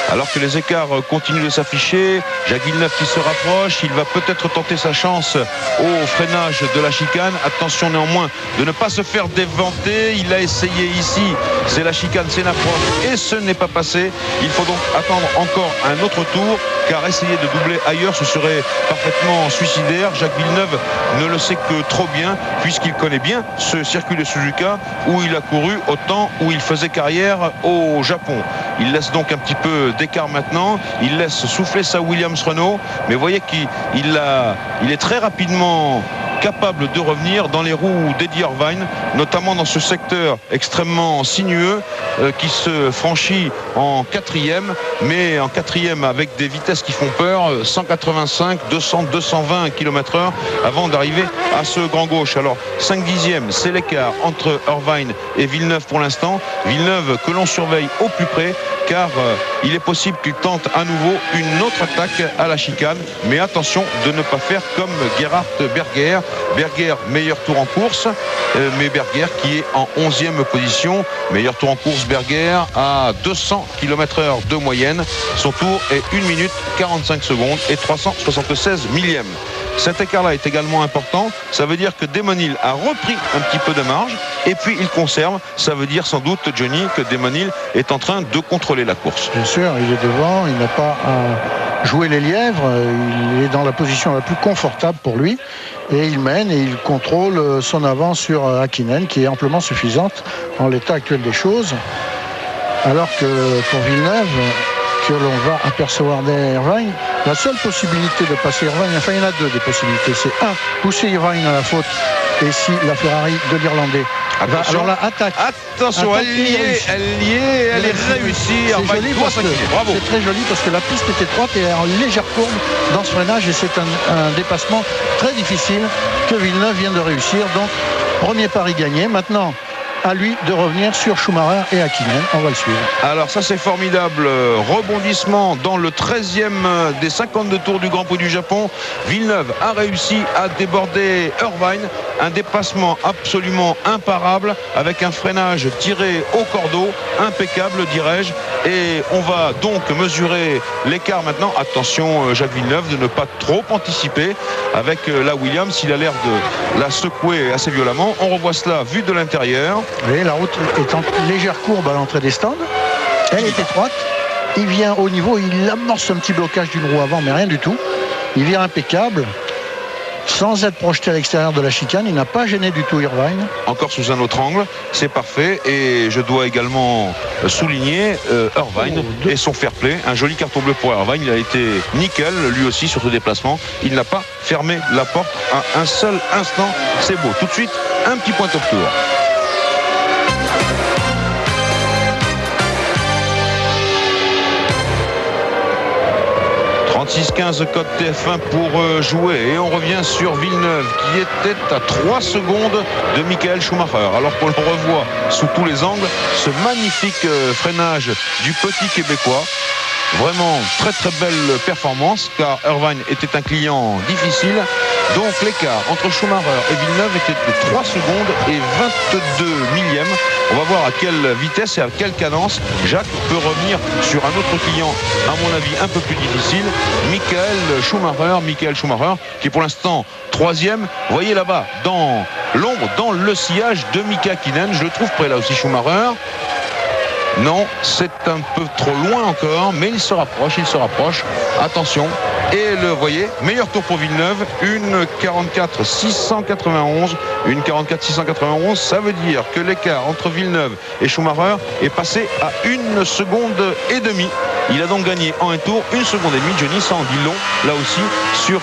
Alors que les écarts continuent de s'afficher, Jacques Villeneuve qui se rapproche, il va peut-être tenter sa chance au freinage de la chicane. Attention néanmoins de ne pas se faire déventer. Il a essayé ici, c'est la chicane, c'est l'approche et ce n'est pas passé. Il faut donc attendre encore un autre tour, car essayer de doubler ailleurs, ce serait parfaitement suicidaire. Jacques Villeneuve ne le sait que trop bien, puisqu'il connaît bien ce circuit de Suzuka où il a couru au temps où il faisait carrière au Japon. Il laisse donc un petit peu d'écart maintenant, il laisse souffler sa Williams Renault, mais vous voyez qu'il est très rapidement capable de revenir dans les roues d'Eddie Irvine, notamment dans ce secteur extrêmement sinueux qui se franchit en 4e, mais en 4e avec des vitesses qui font peur, 185, 200, 220 km/h avant d'arriver à ce grand gauche. Alors 5 dixièmes, c'est l'écart entre Irvine et Villeneuve pour l'instant. Villeneuve que l'on surveille au plus près, car il est possible qu'il tente à nouveau une autre attaque à la chicane, mais attention de ne pas faire comme Gerhard Berger. Berger, meilleur tour en course, mais Berger qui est en 11e position. Meilleur tour en course, Berger à 200 km/h de moyenne. Son tour est 1 minute 45 secondes et 376 millièmes. Cet écart-là est également important. Ça veut dire que Demonil a repris un petit peu de marge et puis il conserve. Ça veut dire sans doute, Johnny, que Demonil est en train de contrôler la course. Bien sûr, il est devant, il n'a pas à jouer les lièvres. Il est dans la position la plus confortable pour lui. Et il mène et il contrôle son avance sur Hakkinen, qui est amplement suffisante en l'état actuel des choses. Alors que pour Villeneuve, que l'on va apercevoir derrière Irvine, la seule possibilité de passer Irvine, enfin il y en a deux des possibilités, c'est pousser Irvine à la faute, et si la Ferrari de l'Irlandais va, alors là, attaque. Attention, attaque, elle est réussie. Bravo. C'est très joli parce que la piste est étroite et en légère courbe dans ce freinage, et c'est un dépassement très difficile que Villeneuve vient de réussir. Donc premier pari gagné. Maintenant à lui de revenir sur Schumacher et Hakkinen. On va le suivre. Alors ça c'est formidable. Rebondissement dans le 13e des 52 tours du Grand Prix du Japon. Villeneuve a réussi à déborder Irvine. Un dépassement absolument imparable avec un freinage tiré au cordeau. Impeccable, dirais-je. Et on va donc mesurer l'écart maintenant. Attention, Jacques Villeneuve, de ne pas trop anticiper avec la Williams. Il a l'air de la secouer assez violemment. On revoit cela vu de l'intérieur. Oui, la route est en légère courbe à l'entrée des stands. Elle est étroite. Il vient au niveau, il amorce un petit blocage d'une roue avant, mais rien du tout. Il vient impeccable, sans être projeté à l'extérieur de la chicane. Il n'a pas gêné du tout Irvine. Encore sous un autre angle, c'est parfait. Et je dois également souligner Irvine et son fair play. Un joli carton bleu pour Irvine. Il a été nickel, lui aussi, sur ce déplacement. Il n'a pas fermé la porte à un seul instant. C'est beau. Tout de suite, un petit point top tour. 36-15 code TF1 pour jouer, et on revient sur Villeneuve qui était à 3 secondes de Michael Schumacher, alors qu'on le revoit sous tous les angles, ce magnifique freinage du petit Québécois. Vraiment très très belle performance, car Irvine était un client difficile. Donc l'écart entre Schumacher et Villeneuve était de 3 secondes et 22 millièmes. On va voir à quelle vitesse et à quelle cadence Jacques peut revenir sur un autre client, à mon avis un peu plus difficile, Michael Schumacher, qui est pour l'instant 3e. Vous voyez là-bas, dans l'ombre, dans le sillage de Mika Hakkinen, je le trouve près là aussi, Schumacher. Non, c'est un peu trop loin encore, mais il se rapproche. Attention. Et le voyez, meilleur tour pour Villeneuve, une 44-691. Une 44-691, ça veut dire que l'écart entre Villeneuve et Schumacher est passé à 1 seconde et demie. Il a donc gagné en un tour 1 seconde et demie. Johnny, ça en dit long, là aussi, sur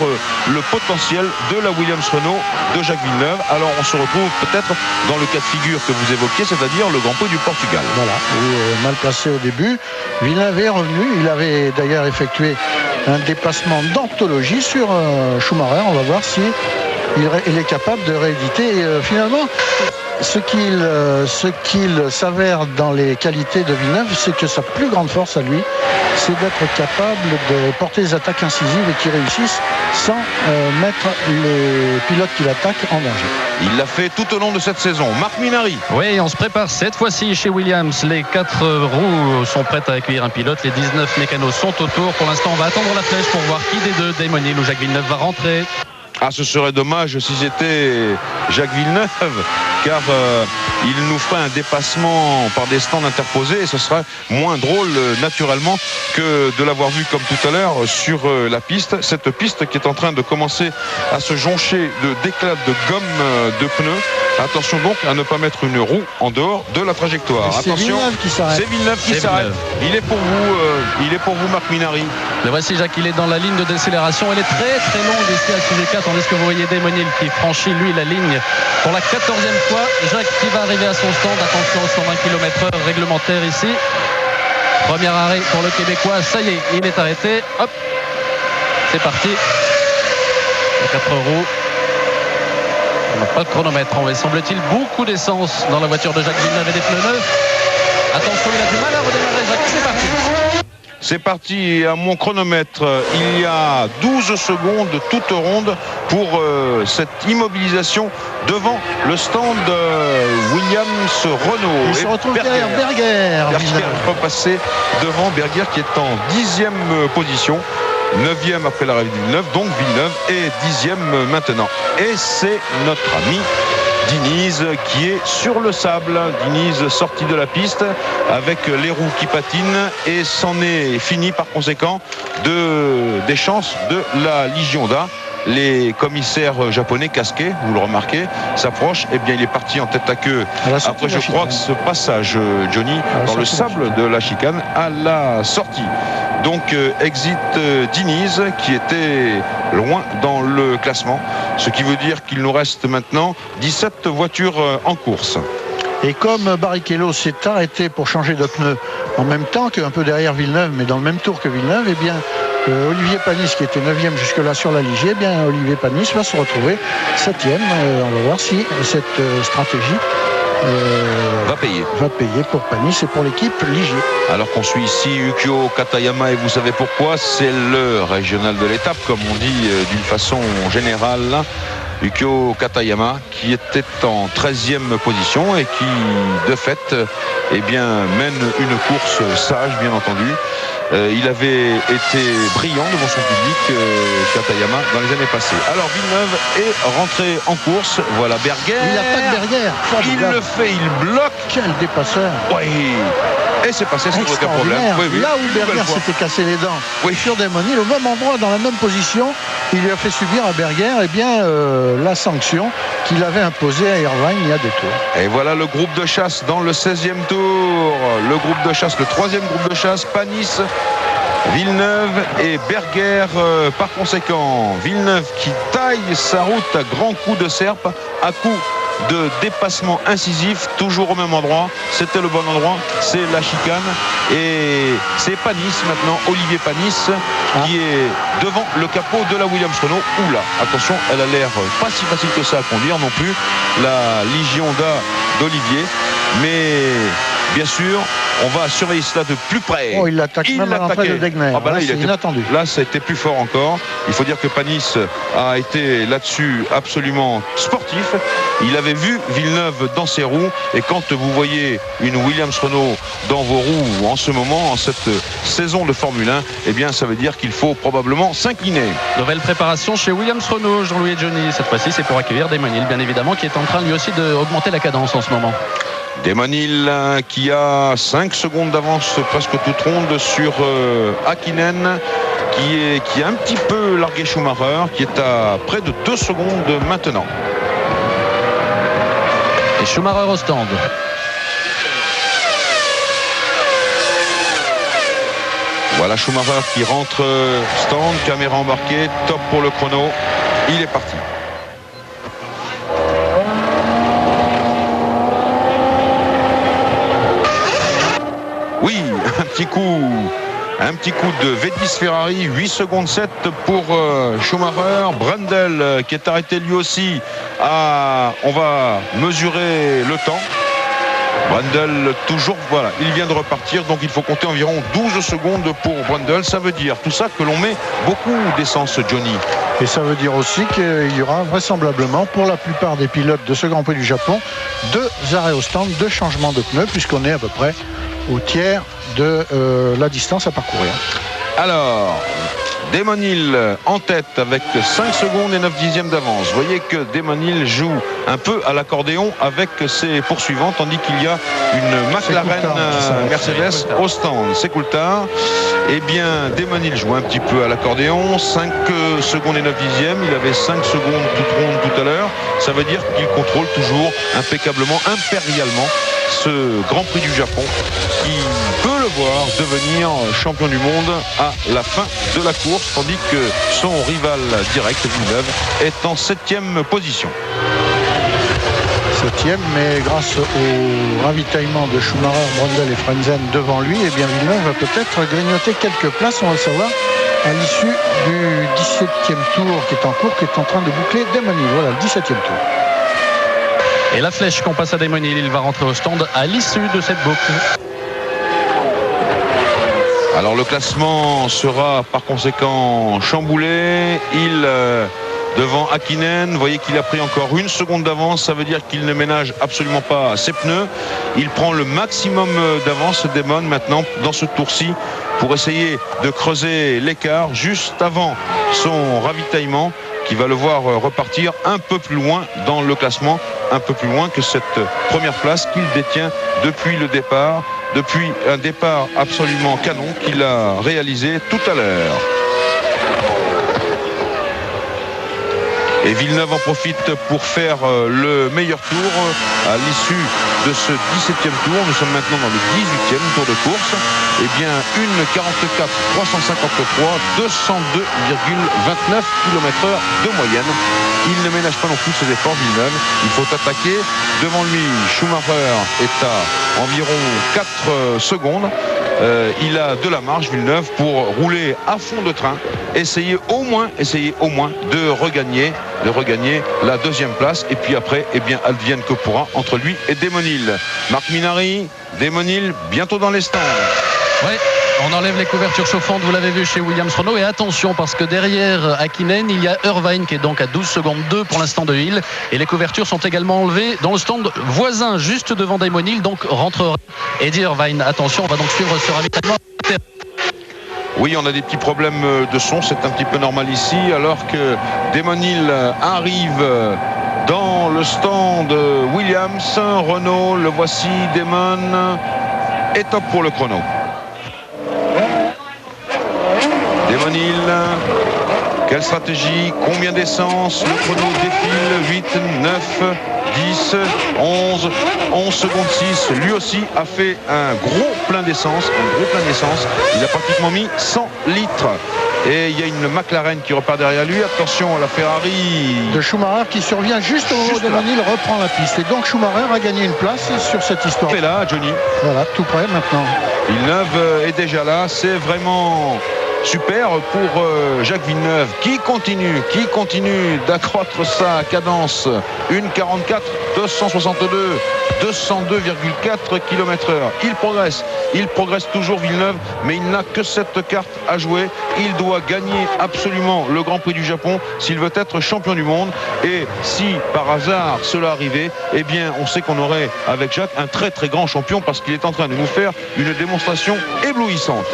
le potentiel de la Williams Renault de Jacques Villeneuve. Alors on se retrouve peut-être dans le cas de figure que vous évoquiez, c'est-à-dire le Grand Prix du Portugal. Voilà, mal placé au début. Villeneuve est revenu, il avait d'ailleurs effectué un dépassement d'anthologie sur Schumacher. On va voir si il est capable de rééditer. Et, finalement, ce qu'il s'avère dans les qualités de Villeneuve, c'est que sa plus grande force à lui, c'est d'être capable de porter des attaques incisives et qui réussissent sans mettre les pilotes qui l'attaquent en danger. Il l'a fait tout au long de cette saison. Marc Minardi. Oui, on se prépare cette fois-ci chez Williams. Les 4 roues sont prêtes à accueillir un pilote. Les 19 mécanos sont autour. Pour l'instant, on va attendre la flèche pour voir qui des deux, Damon Hill ou Jacques Villeneuve, va rentrer. Ah, ce serait dommage si c'était Jacques Villeneuve, car il nous ferait un dépassement par des stands interposés et ce serait moins drôle naturellement que de l'avoir vu comme tout à l'heure sur la piste. Cette piste qui est en train de commencer à se joncher d'éclats de gomme de pneus. Attention donc à ne pas mettre une roue en dehors de la trajectoire. C'est Villeneuve qui s'arrête. C'est Villeneuve qui s'arrête. Il est pour vous Marc Minardi. Le voici Jacques, il est dans la ligne de décélération. Elle est très très longue ici à Suzuka, tandis que vous voyez Damon Hill qui franchit lui la ligne pour la 14e fois. Jacques qui va arriver à son stand. Attention aux 120 km/h réglementaire ici. Premier arrêt pour le Québécois. Ça y est, il est arrêté. Hop, c'est parti. Les 4 roues. On n'a pas de chronomètre. On va, semble-t-il, beaucoup d'essence dans la voiture de Jacques Villeneuve et des pneus neufs. Attention, il a du mal à redémarrer. Jacques, c'est parti. C'est parti. À mon chronomètre, il y a 12 secondes toutes rondes pour cette immobilisation devant le stand Williams Renault. Il se retrouve derrière Berger. Berger repassé devant Berger qui est en 10e position. 9e après l'arrivée de Villeneuve, donc Villeneuve est 10e maintenant. Et c'est notre ami Diniz qui est sur le sable. Diniz sorti de la piste avec les roues qui patinent et c'en est fini par conséquent des chances de la Légion d'A. Les commissaires japonais casqués, vous le remarquez, s'approchent. Eh bien, il est parti en tête à queue après, je crois, que ce passage, Johnny, dans le sable de la chicane à la sortie. Donc, exit Diniz qui était loin dans le classement. Ce qui veut dire qu'il nous reste maintenant 17 voitures en course. Et comme Barrichello s'est arrêté pour changer de pneu en même temps qu'un peu derrière Villeneuve, mais dans le même tour que Villeneuve, eh bien, Olivier Panis, qui était 9e jusque-là sur la Ligier, eh bien, Olivier Panis va se retrouver 7e. On va voir si cette stratégie va payer pour Panis et pour l'équipe Ligier. Alors qu'on suit ici Yukio Katayama, et vous savez pourquoi, c'est le régional de l'étape, comme on dit d'une façon générale. Yukio Katayama qui était en 13e position et qui de fait mène une course sage, bien entendu. Il avait été brillant devant son public, Katayama, dans les années passées. Alors Villeneuve est rentré en course. Voilà Berger. Il attaque Berger. Il le fait, il bloque. Quel dépasseur. Oui. Et c'est passé sans aucun problème. Oui. Là où Berger s'était cassé les dents, sur Damon Hill, au même endroit, dans la même position, il lui a fait subir à Berger la sanction qu'il avait imposée à Irvine il y a 2 tours. Et voilà le groupe de chasse dans le 16e tour. Le groupe de chasse, le 3e groupe de chasse, Panis, Villeneuve et Berger. Par conséquent, Villeneuve qui taille sa route à grands coups de serpe, à coups de dépassement incisif, toujours au même endroit. C'était le bon endroit, c'est la chicane. Et c'est Panis maintenant, Olivier Panis, qui est devant le capot de la Williams Renault. Oula, attention, elle a l'air pas si facile que ça à conduire non plus, la Légion d'A d'Olivier. Mais bien sûr, on va surveiller cela de plus près. Oh, il l'attaque même à l'entrée de Degner. Là, c'est inattendu. Là, ça a été plus fort encore. Il faut dire que Panis a été là-dessus absolument sportif. Il avait vu Villeneuve dans ses roues. Et quand vous voyez une Williams Renault dans vos roues en ce moment, en cette saison de Formule 1, eh bien, ça veut dire qu'il faut probablement s'incliner. Nouvelle préparation chez Williams Renault, Jean-Louis et Johnny. Cette fois-ci, c'est pour accueillir Damon Hill, bien évidemment, qui est en train lui aussi d'augmenter la cadence en ce moment. Damon Hill qui a 5 secondes d'avance presque toute ronde sur Hakkinen qui a un petit peu largué Schumacher, qui est à près de 2 secondes maintenant. Et Schumacher au stand. Voilà Schumacher qui rentre stand, caméra embarquée, top pour le chrono. Il est parti. Oui, un Un petit coup de V10 Ferrari, 8 secondes 7 pour Schumacher. Brundle qui est arrêté lui aussi. On va mesurer le temps. Brundle toujours, voilà, il vient de repartir, donc il faut compter environ 12 secondes pour Brundle. Ça veut dire tout ça que l'on met beaucoup d'essence, Johnny. Et ça veut dire aussi qu'il y aura vraisemblablement pour la plupart des pilotes de ce Grand Prix du Japon 2 arrêts au stand, 2 changements de pneus, puisqu'on est à peu près au tiers de la distance à parcourir. Alors, Damon Hill en tête avec 5 secondes et 9 dixièmes d'avance. Vous voyez que Damon Hill joue un peu à l'accordéon avec ses poursuivants, tandis qu'il y a une McLaren Mercedes au stand. C'est Coulthard. Eh bien, Damon Hill joue un petit peu à l'accordéon, 5 secondes et 9 dixièmes. Il avait 5 secondes toute ronde tout à l'heure. Ça veut dire qu'il contrôle toujours impeccablement, impérialement ce Grand Prix du Japon qui peut le voir devenir champion du monde à la fin de la course, tandis que son rival direct, Villeneuve, est en 7e position. 7e, mais grâce au ravitaillement de Schumacher, Brundle et Frentzen devant lui, eh bien Villeneuve va peut-être grignoter quelques places, on va le savoir à l'issue du 17e tour qui est en cours, qui est en train de boucler Damon Hill. Voilà, le 17e tour. Et la flèche qu'on passe à Damon Hill, il va rentrer au stand à l'issue de cette boucle. Alors le classement sera par conséquent chamboulé. Il devant Häkkinen, vous voyez qu'il a pris encore 1 seconde d'avance, ça veut dire qu'il ne ménage absolument pas ses pneus. Il prend le maximum d'avance, Damon, maintenant dans ce tour-ci, pour essayer de creuser l'écart juste avant son ravitaillement, qui va le voir repartir un peu plus loin dans le classement, un peu plus loin que cette première place qu'il détient depuis le départ, depuis un départ absolument canon qu'il a réalisé tout à l'heure. Et Villeneuve en profite pour faire le meilleur tour à l'issue de ce 17e tour. Nous sommes maintenant dans le 18e tour de course. Eh bien, 1,44 353, 202,29 km/h de moyenne. Il ne ménage pas non plus ses efforts, Villeneuve. Il faut attaquer. Devant lui, Schumacher est à environ 4 secondes. Il a de la marge, Villeneuve, pour rouler à fond de train, essayer au moins de regagner la 2e place, et puis après, eh bien, advienne que pourra entre lui et Damon Hill. Marc Minardi, Damon Hill bientôt dans les stands. Ouais. On enlève les couvertures chauffantes, vous l'avez vu chez Williams Renault, et attention parce que derrière Häkkinen il y a Irvine qui est donc à 12 secondes 2 pour l'instant de Hill, et les couvertures sont également enlevées dans le stand voisin juste devant Damon Hill, donc rentrera Eddie Irvine. Attention, on va donc suivre ce ravitaillement. Oui, on a des petits problèmes de son, c'est un petit peu normal ici, alors que Damon Hill arrive dans le stand Williams Renault. Le voici, Damon est top pour le chrono. Damon Hill, quelle stratégie, combien d'essence, le chrono défile, 8, 9, 10, 11 secondes 6, lui aussi a fait un gros plein d'essence, il a pratiquement mis 100 litres. Et il y a une McLaren qui repart derrière lui. Attention à la Ferrari de Schumacher qui survient juste au moment où Damon Hill reprend la piste. Et donc Schumacher a gagné une place sur cette histoire. Et là, Johnny. Voilà, tout près maintenant. Villeneuve est déjà là. C'est vraiment super pour Jacques Villeneuve qui continue d'accroître sa cadence. 1,44, 262, 202,4 km/h. Il progresse toujours, Villeneuve, mais il n'a que cette carte à jouer. Il doit gagner absolument le Grand Prix du Japon s'il veut être champion du monde. Et si par hasard cela arrivait, eh bien on sait qu'on aurait avec Jacques un très très grand champion, parce qu'il est en train de nous faire une démonstration éblouissante.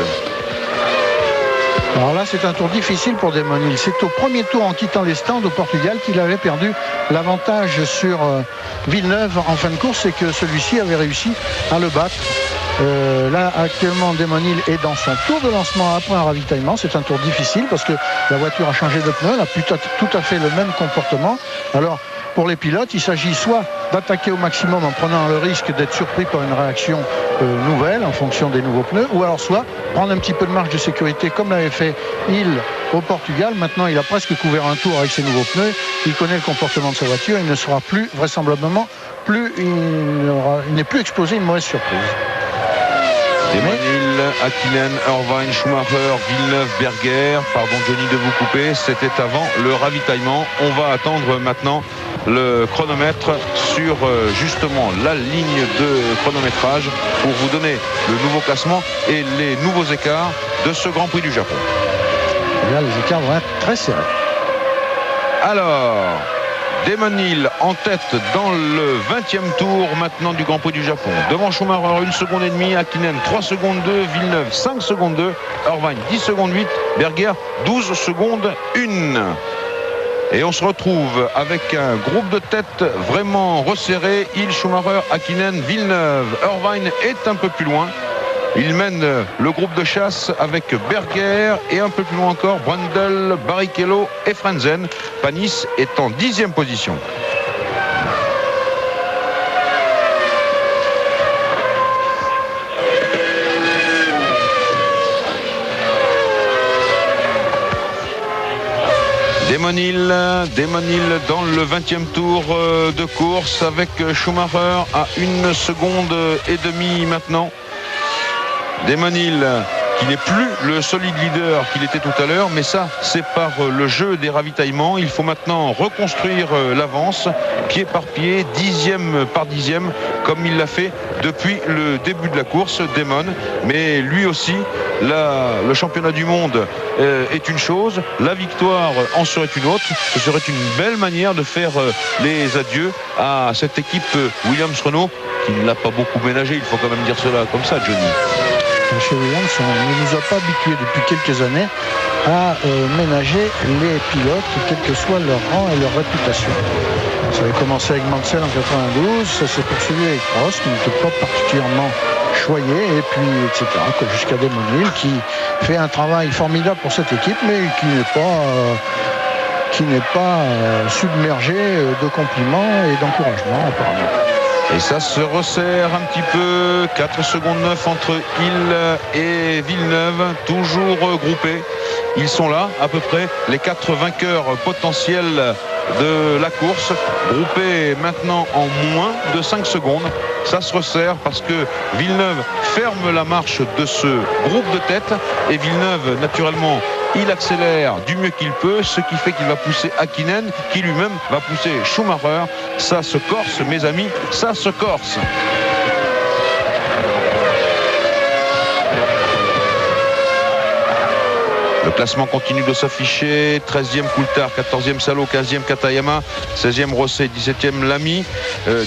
Alors là, c'est un tour difficile pour Damon Hill. C'est au premier tour, en quittant les stands au Portugal, qu'il avait perdu l'avantage sur Villeneuve en fin de course, et que celui-ci avait réussi à le battre. Là, actuellement, Damon Hill est dans son tour de lancement après un ravitaillement. C'est un tour difficile parce que la voiture a changé de pneu. Elle a tout à fait le même comportement. Alors, pour les pilotes, il s'agit soit d'attaquer au maximum en prenant le risque d'être surpris par une réaction nouvelle en fonction des nouveaux pneus, ou alors soit prendre un petit peu de marge de sécurité comme l'avait fait Hill au Portugal. Maintenant, il a presque couvert un tour avec ses nouveaux pneus. Il connaît le comportement de sa voiture. Il ne sera plus, vraisemblablement, il n'est plus exposé à une mauvaise surprise. Desmonil, Hakkinen, Irvine, Schumacher, Villeneuve, Berger. Pardon Johnny de vous couper, c'était avant le ravitaillement. On va attendre maintenant le chronomètre sur justement la ligne de chronométrage pour vous donner le nouveau classement et les nouveaux écarts de ce Grand Prix du Japon. Et là, les écarts vont être très serrés. Alors, Desmonil en tête dans le 20e tour maintenant du Grand Prix du Japon. Devant Schumacher, 1 seconde et demie. Hakkinen, 3 secondes 2. Villeneuve, 5 secondes 2. Irvine, 10 secondes 8. Berger, 12 secondes 1. Et on se retrouve avec un groupe de tête vraiment resserré. Hill, Schumacher, Hakkinen, Villeneuve. Irvine est un peu plus loin. Il mène le groupe de chasse avec Berger et un peu plus loin encore Brundle, Barrichello et Frenzen. Panis est en 10e position. Desmonil dans le 20e tour de course avec Schumacher à 1 seconde et demie maintenant. Desmonil qui n'est plus le solide leader qu'il était tout à l'heure, mais ça c'est par le jeu des ravitaillements. Il faut maintenant reconstruire l'avance pied par pied, 10e par 10e, comme il l'a fait depuis le début de la course, Damon. Mais lui aussi, le championnat du monde est une chose, la victoire en serait une autre. Ce serait une belle manière de faire les adieux à cette équipe Williams-Renault qui ne l'a pas beaucoup ménagé, il faut quand même dire cela comme ça, Johnny. Chez Williams, on ne nous a pas habitués depuis quelques années à ménager les pilotes, quel que soit leur rang et leur réputation. Ça avait commencé avec Mansell en 92, ça s'est poursuivi avec Prost, qui n'était pas particulièrement choyé, et puis etc. Jusqu'à Desmonil, qui fait un travail formidable pour cette équipe, mais qui n'est pas submergé de compliments et d'encouragements apparemment. Et ça se resserre un petit peu, 4 secondes 9 entre Hill et Villeneuve, toujours groupés. Ils sont là, à peu près, les 4 vainqueurs potentiels de la course, groupés maintenant en moins de 5 secondes. Ça se resserre parce que Villeneuve ferme la marche de ce groupe de tête et Villeneuve, naturellement, il accélère du mieux qu'il peut, ce qui fait qu'il va pousser Hakkinen, qui lui-même va pousser Schumacher. Ça se corse, mes amis, ça se corse. Le classement continue de s'afficher. 13e Coulthard, 14e Salo, 15e Katayama, 16e Rosset, 17e Lamy.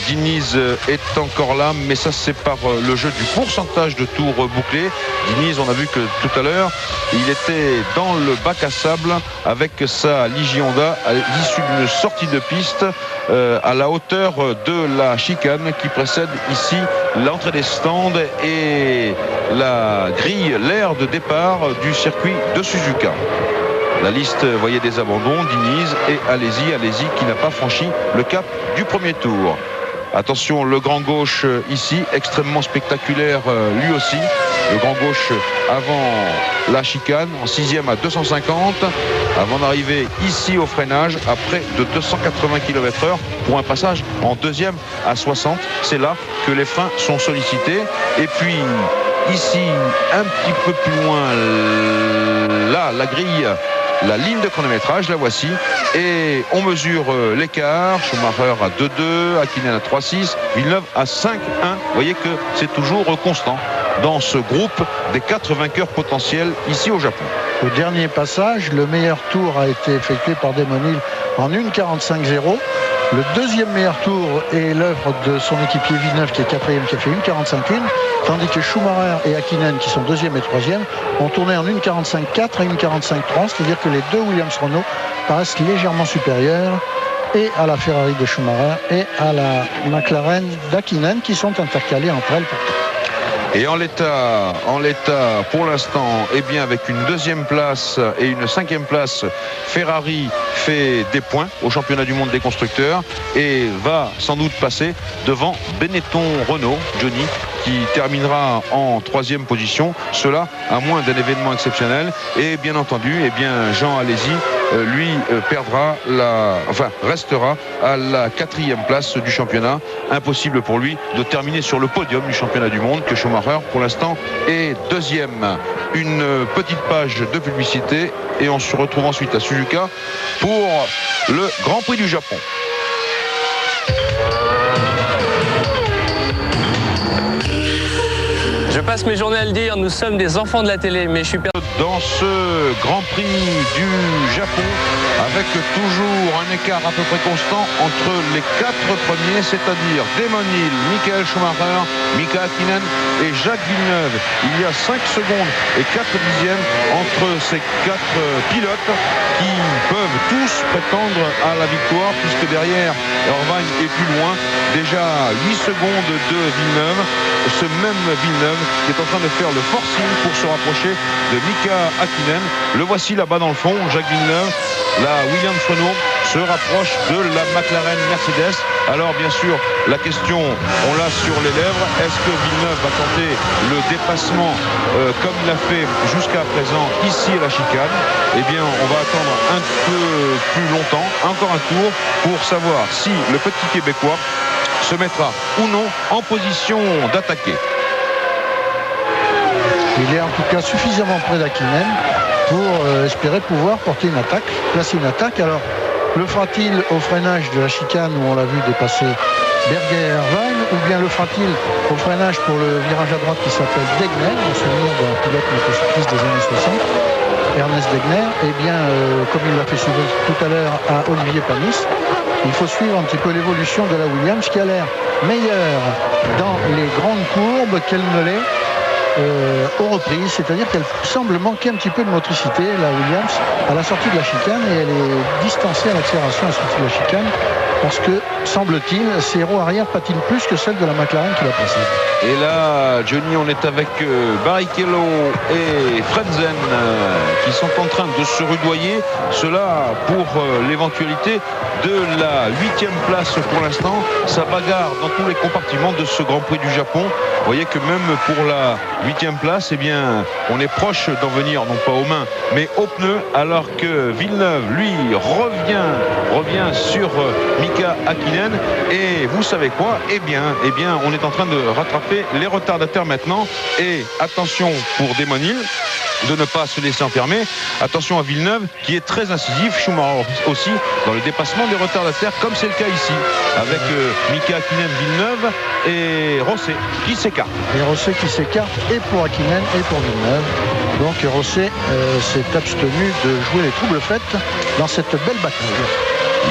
Diniz est encore là, mais ça c'est par le jeu du pourcentage de tours bouclés. Diniz, on a vu que tout à l'heure, il était dans le bac à sable avec sa Ligier Honda à l'issue d'une sortie de piste à la hauteur de la chicane qui précède ici l'entrée des stands et la grille, l'aire de départ du circuit de Suzuka. La liste, voyez, des abandons, Diniz et Alesi qui n'a pas franchi le cap du premier tour. Attention, le grand gauche ici, extrêmement spectaculaire lui aussi. Le grand gauche avant la chicane, en 6e à 250, avant d'arriver ici au freinage à près de 280 km/h pour un passage en 2e à 60. C'est là que les freins sont sollicités. Et puis ici, un petit peu plus loin, là, la grille, la ligne de chronométrage, la voici, et on mesure l'écart. Schumacher à 2,2, Hakkinen à 3,6, Villeneuve à 5,1. Vous voyez que c'est toujours constant dans ce groupe des 4 vainqueurs potentiels ici au Japon. Au dernier passage, le meilleur tour a été effectué par Desmonil en 1,45,0. Le deuxième meilleur tour est l'œuvre de son équipier Villeneuve qui est 4e, qui a fait 1,45,1, tandis que Schumacher et Hakkinen, qui sont 2e et 3e, ont tourné en 1,45,4 et 1,45,3, c'est-à-dire que les deux Williams-Renault paraissent légèrement supérieurs et à la Ferrari de Schumacher et à la McLaren d'Hakkinen qui sont intercalées entre elles pourtant. Et en l'état, pour l'instant, eh bien, avec une 2e place et une 5e place, Ferrari fait des points au championnat du monde des constructeurs et va sans doute passer devant Benetton Renault, Johnny, qui terminera en 3e position. Cela à moins d'un événement exceptionnel. Et bien entendu, eh bien, Jean Alesi restera à la 4e place du championnat. Impossible pour lui de terminer sur le podium du championnat du monde, que Schumacher pour l'instant est 2e. Une petite page de publicité et on se retrouve ensuite à Suzuka pour le Grand Prix du Japon. Je passe mes journées à le dire, nous sommes des enfants de la télé, mais je suis perdu. Dans ce Grand Prix du Japon, avec toujours un écart à peu près constant entre les 4 premiers, c'est-à-dire Damon Hill, Michael Schumacher, Mika Hakkinen et Jacques Villeneuve. Il y a 5 secondes et 4 dixièmes entre ces 4 pilotes qui peuvent tous prétendre à la victoire, puisque derrière Irvine est plus loin, déjà 8 secondes de Villeneuve, ce même Villeneuve qui est en train de faire le forcing pour se rapprocher de Mika Hakkinen. Le voici là-bas dans le fond, Jacques Villeneuve. La Williams Renault se rapproche de la McLaren Mercedes. Alors bien sûr, la question, on l'a sur les lèvres, est-ce que Villeneuve va tenter le dépassement comme il a fait jusqu'à présent ici à la chicane? Eh bien, on va attendre un peu plus longtemps, encore un tour, pour savoir si le petit Québécois se mettra ou non en position d'attaquer. Il est en tout cas suffisamment près d'Hakkinen pour espérer pouvoir porter une attaque, placer une attaque. Alors, le fera-t-il au freinage de la chicane où on l'a vu dépasser Berger et Irvine, ou bien le fera-t-il au freinage pour le virage à droite qui s'appelle Degner, en souvenir d'un pilote motocycliste des années 60, Ernest Degner? Eh bien, comme il l'a fait suivre tout à l'heure à Olivier Panis, il faut suivre un petit peu l'évolution de la Williams qui a l'air meilleure dans les grandes courbes qu'elle ne l'est aux reprises, c'est-à-dire qu'elle semble manquer un petit peu de motricité, la Williams, à la sortie de la chicane, et elle est distancée à l'accélération à la sortie de la chicane parce que, semble-t-il, ses roues arrière patinent plus que celles de la McLaren qui la précède. Et là, Johnny, on est avec Barrichello et Frentzen qui sont en train de se rudoyer. Cela pour l'éventualité de la 8e place pour l'instant. Ça bagarre dans tous les compartiments de ce Grand Prix du Japon. Vous voyez que même pour la 8e place, eh bien, on est proche d'en venir, non pas aux mains, mais aux pneus, alors que Villeneuve, lui, revient sur Mika Hakkinen. Et vous savez quoi? Eh bien, on est en train de rattraper les retardataires maintenant. Et attention pour Damon Hill de ne pas se laisser enfermer. Attention à Villeneuve qui est très incisif, Schumacher aussi dans le dépassement des retardataires, comme c'est le cas ici avec Mika Hakkinen, Villeneuve et Rosset qui s'écarte. Et Rosset qui s'écarte et pour Hakkinen et pour Villeneuve. Donc Rosset s'est abstenu de jouer les troubles faites dans cette belle bataille.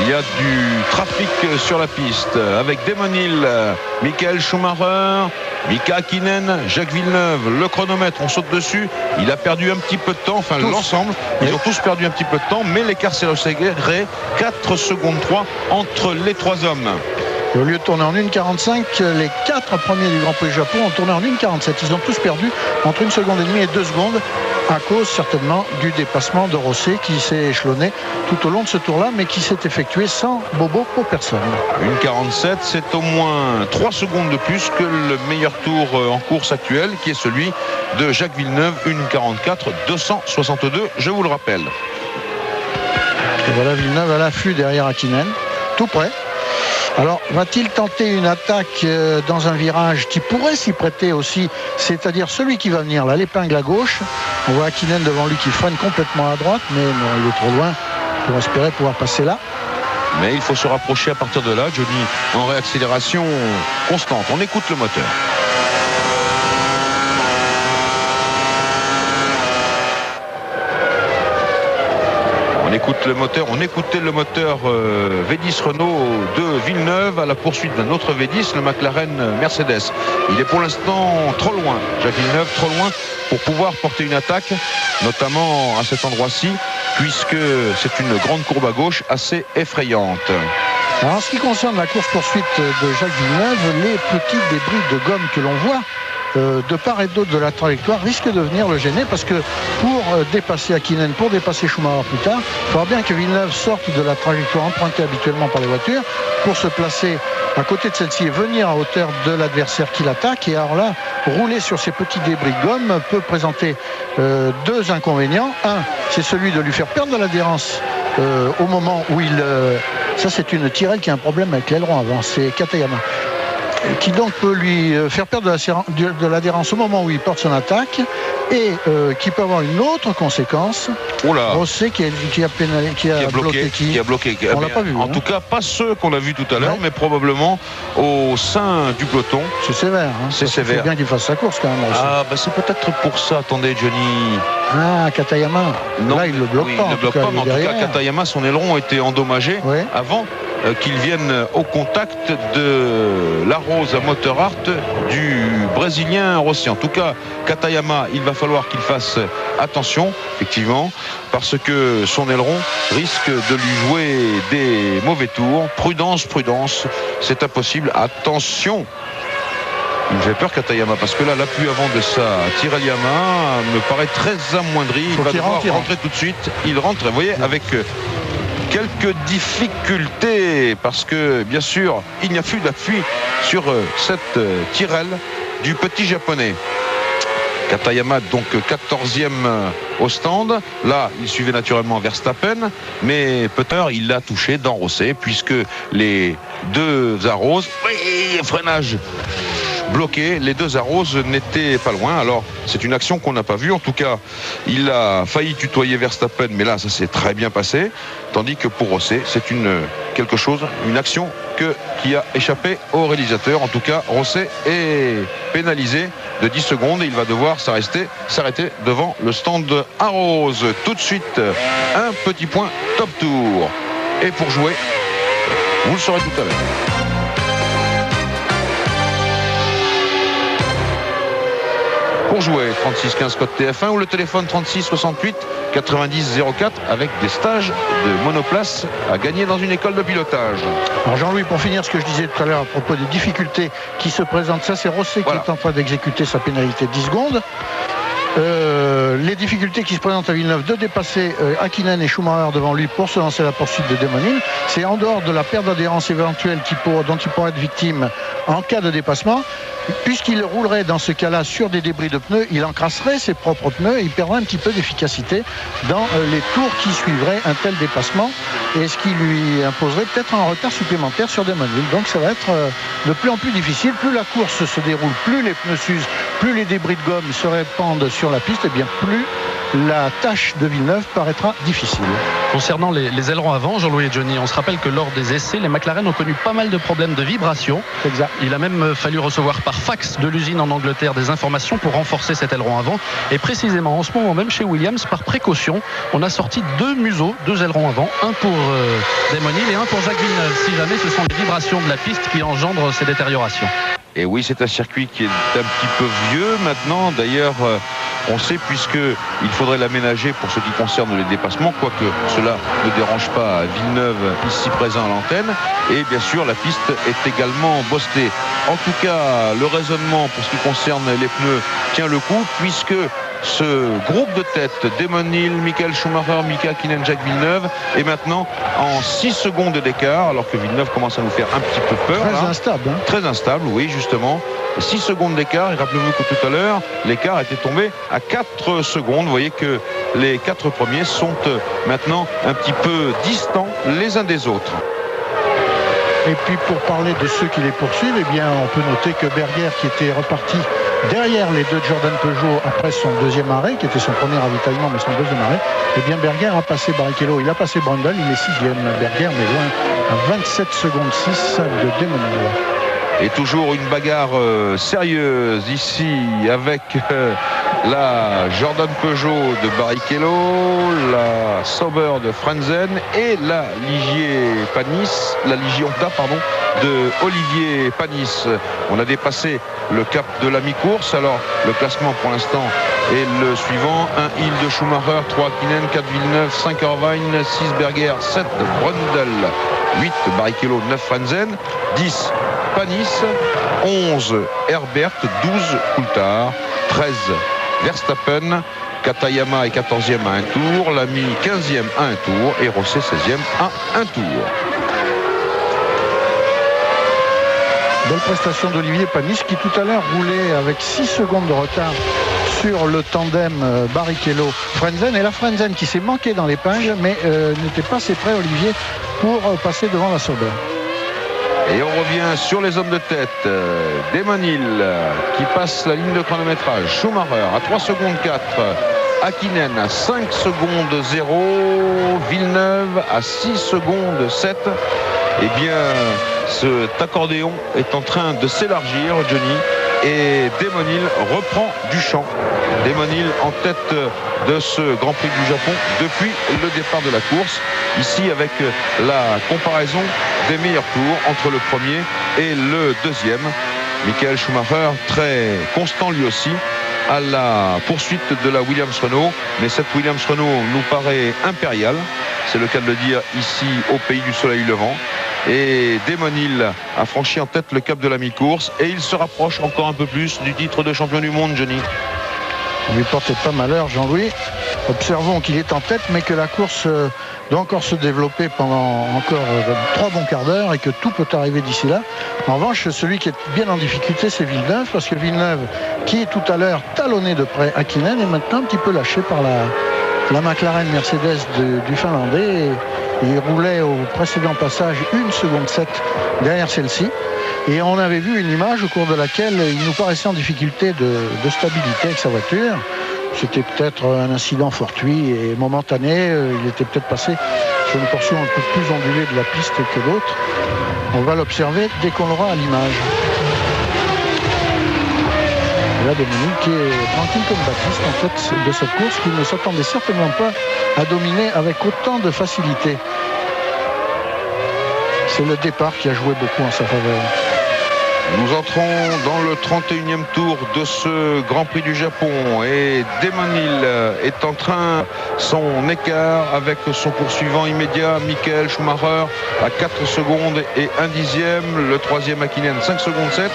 Il y a du trafic sur la piste avec Damon Hill, Michael Schumacher, Mika Hakkinen, Jacques Villeneuve. Le chronomètre, on saute dessus. Il a perdu un petit peu de temps, enfin l'ensemble. Ils ont tous perdu un petit peu de temps, mais l'écart s'est resserré. 4 secondes 3 entre les 3 hommes. Et au lieu de tourner en 1,45, les 4 premiers du Grand Prix du Japon ont tourné en 1,47. Ils ont tous perdu entre 1 seconde et demie et 2 secondes à cause certainement du dépassement de Rosset qui s'est échelonné tout au long de ce tour-là, mais qui s'est effectué sans bobo pour personne. 1,47, c'est au moins 3 secondes de plus que le meilleur tour en course actuelle, qui est celui de Jacques Villeneuve, 1,44, 262, je vous le rappelle. Et voilà Villeneuve à l'affût derrière Hakkinen, tout près. Alors, va-t-il tenter une attaque dans un virage qui pourrait s'y prêter aussi, c'est-à-dire celui qui va venir là, l'épingle à gauche? On voit Hakkinen devant lui qui freine complètement à droite, mais non, il est trop loin pour espérer pouvoir passer là. Mais il faut se rapprocher à partir de là, Johnny, en réaccélération constante. On écoute le moteur. On écoute le moteur, on écoutait le moteur V10 Renault de Villeneuve à la poursuite d'un autre V10, le McLaren Mercedes. Il est pour l'instant trop loin, Jacques Villeneuve, trop loin pour pouvoir porter une attaque, notamment à cet endroit-ci, puisque c'est une grande courbe à gauche assez effrayante. Alors, en ce qui concerne la course-poursuite de Jacques Villeneuve, les petits débris de gomme que l'on voit de part et d'autre de la trajectoire risque de venir le gêner, parce que pour dépasser Hakkinen, pour dépasser Schumacher plus tard, il faudra bien que Villeneuve sorte de la trajectoire empruntée habituellement par les voitures pour se placer à côté de celle-ci et venir à hauteur de l'adversaire qui l'attaque. Et alors là, rouler sur ces petits débris de gomme peut présenter deux inconvénients. Un, c'est celui de lui faire perdre de l'adhérence au moment où il... ça, c'est une Tyrrell qui a un problème avec l'aileron avant, c'est Katayama. Qui donc peut lui faire perdre de l'adhérence au moment où il porte son attaque et qui peut avoir une autre conséquence. Rosset qui a bloqué. On l'a pas vu. En tout cas, pas ceux qu'on a vus tout à l'heure, mais probablement au sein du peloton. C'est sévère. C'est sévère. Il faut bien qu'il fasse sa course quand même. Aussi. Ah, c'est peut-être pour ça. Attendez, Johnny. Ah, Katayama. Non, là, il ne le bloque pas. Il ne bloque pas, mais en tout cas, Katayama, son aileron a été endommagé avant qu'il vienne au contact de la Rose à Motor Art du Brésilien Rossi. En tout cas, Katayama, il va falloir qu'il fasse attention, effectivement, parce que son aileron risque de lui jouer des mauvais tours. Prudence, c'est impossible. Attention! Il me fait peur Katayama parce que là l'appui avant de sa Tyrrell Yamaha me paraît très amoindri. Il va devoir rentrer tout de suite. Il rentre, vous voyez, avec quelques difficultés parce que bien sûr il n'y a plus d'appui sur cette Tyrrell du petit japonais. Katayama donc 14e au stand. Là il suivait naturellement Verstappen, mais peut-être il l'a touché dans Rosset puisque les deux arroses, freinage bloqué, les deux arroses n'étaient pas loin. Alors c'est une action qu'on n'a pas vue. En tout cas il a failli tutoyer Verstappen, mais là ça s'est très bien passé, tandis que pour Rosset c'est une action qui a échappé au réalisateur. En tout cas Rosset est pénalisé de 10 secondes et il va devoir s'arrêter devant le stand Arrose. Tout de suite un petit point top tour, et pour jouer vous le saurez tout à l'heure. Pour jouer, 36 15 code TF1 ou le téléphone 36 68 90 04 avec des stages de monoplace à gagner dans une école de pilotage. Alors Jean-Louis, pour finir ce que je disais tout à l'heure à propos des difficultés qui se présentent, ça c'est Rosset qui est en train d'exécuter sa pénalité de 10 secondes. Les difficultés qui se présentent à Villeneuve de dépasser Hakkinen et Schumacher devant lui pour se lancer à la poursuite de Demonil, c'est en dehors de la perte d'adhérence éventuelle dont il pourrait être victime en cas de dépassement, puisqu'il roulerait dans ce cas-là sur des débris de pneus, il encrasserait ses propres pneus et il perdrait un petit peu d'efficacité dans les tours qui suivraient un tel dépassement, et ce qui lui imposerait peut-être un retard supplémentaire sur Demonil. Donc ça va être de plus en plus difficile. Plus la course se déroule, plus les pneus s'usent, plus les débris de gomme se répandent sur la piste, et bien plus la tâche de Villeneuve paraîtra difficile. Concernant les ailerons avant, Jean-Louis et Johnny, on se rappelle que lors des essais, les McLaren ont connu pas mal de problèmes de vibration. Exact. Il a même fallu recevoir par fax de l'usine en Angleterre des informations pour renforcer cet aileron avant. Et précisément en ce moment même chez Williams, par précaution, on a sorti deux museaux, deux ailerons avant, un pour Demonil et un pour Jacques Villeneuve, si jamais ce sont les vibrations de la piste qui engendrent ces détériorations. Et oui, c'est un circuit qui est un petit peu vieux maintenant. D'ailleurs, on sait, puisqu'il faudrait l'aménager pour ce qui concerne les dépassements, quoique cela ne dérange pas Villeneuve ici présent à l'antenne. Et bien sûr, la piste est également bossée. En tout cas, le raisonnement pour ce qui concerne les pneus tient le coup, puisque ce groupe de tête, Demonil, Michael Schumacher, Mika Hakkinen, Jacques Villeneuve, est maintenant en 6 secondes d'écart, alors que Villeneuve commence à nous faire un petit peu peur. Très instable. Très instable, oui, justement. 6 secondes d'écart, et rappelez-vous que tout à l'heure, l'écart était tombé à 4 secondes. Vous voyez que les 4 premiers sont maintenant un petit peu distants les uns des autres. Et puis pour parler de ceux qui les poursuivent, eh bien on peut noter que Berger, qui était reparti derrière les deux Jordan Peugeot après son deuxième arrêt, qui était son premier ravitaillement mais son deuxième arrêt, eh bien Berger a passé Barrichello, il a passé Brundle, il est 6e. Berger mais loin à 27 secondes 6 de Demonil. Et toujours une bagarre sérieuse ici avec la Jordan Peugeot de Barrichello, la Sauber de Frenzen et la Ligier Honda de Olivier Panis. On a dépassé le cap de la mi-course. Alors le classement pour l'instant est le suivant: 1 Hill de Schumacher, 3 Hakkinen, 4 Villeneuve, 5 Irvine, 6 Berger, 7 Brundle, 8 Barrichello, 9 Frenzen, 10 Panis, 11 Herbert, 12 Coulthard, 13 Verstappen, Katayama est 14e à un tour, Lamy 15e à un tour et Rosset 16e à un tour. Belle prestation d'Olivier Panis qui tout à l'heure roulait avec 6 secondes de retard sur le tandem Barrichello-Frenzen. Et la Frenzen qui s'est manqué dans l'épingle, mais n'était pas assez près, Olivier, pour passer devant la Sauber. Et on revient sur les hommes de tête. Damon Hill qui passe la ligne de chronométrage. Schumacher à 3 secondes 4. Hakkinen à 5 secondes 0. Villeneuve à 6 secondes 7. Eh bien, cet accordéon est en train de s'élargir, Johnny. Et Damon Hill reprend du champ. Damon Hill en tête de ce Grand Prix du Japon depuis le départ de la course. Ici avec la comparaison des meilleurs tours entre le premier et le deuxième. Michael Schumacher très constant lui aussi à la poursuite de la Williams-Renault. Mais cette Williams-Renault nous paraît impériale. C'est le cas de le dire ici au pays du soleil levant. Et Damon Hill a franchi en tête le cap de la mi-course et il se rapproche encore un peu plus du titre de champion du monde, Johnny. Ne lui portez pas malheur, Jean-Louis. Observons qu'il est en tête, mais que la course doit encore se développer pendant encore 3 bons quarts d'heure et que tout peut arriver d'ici là. En revanche, celui qui est bien en difficulté, c'est Villeneuve, parce que Villeneuve, qui tout à l'heure talonnait de près Hakkinen, est maintenant un petit peu lâché par la McLaren Mercedes du Finlandais. Et il roulait au précédent passage 1 seconde 7 derrière celle-ci. Et on avait vu une image au cours de laquelle il nous paraissait en difficulté de stabilité avec sa voiture. C'était peut-être un incident fortuit et momentané. Il était peut-être passé sur une portion un peu plus ondulée de la piste que d'autres. On va l'observer dès qu'on l'aura à l'image. Et là, Dominique qui est tranquille comme Baptiste en fait de cette course, qui ne s'attendait certainement pas à dominer avec autant de facilité. C'est le départ qui a joué beaucoup en sa faveur. Nous entrons dans le 31e tour de ce Grand Prix du Japon et Damon Hill est en train, son écart avec son poursuivant immédiat Michael Schumacher à 4 secondes et 1 dixième, le troisième Hakkinen 5 secondes 7,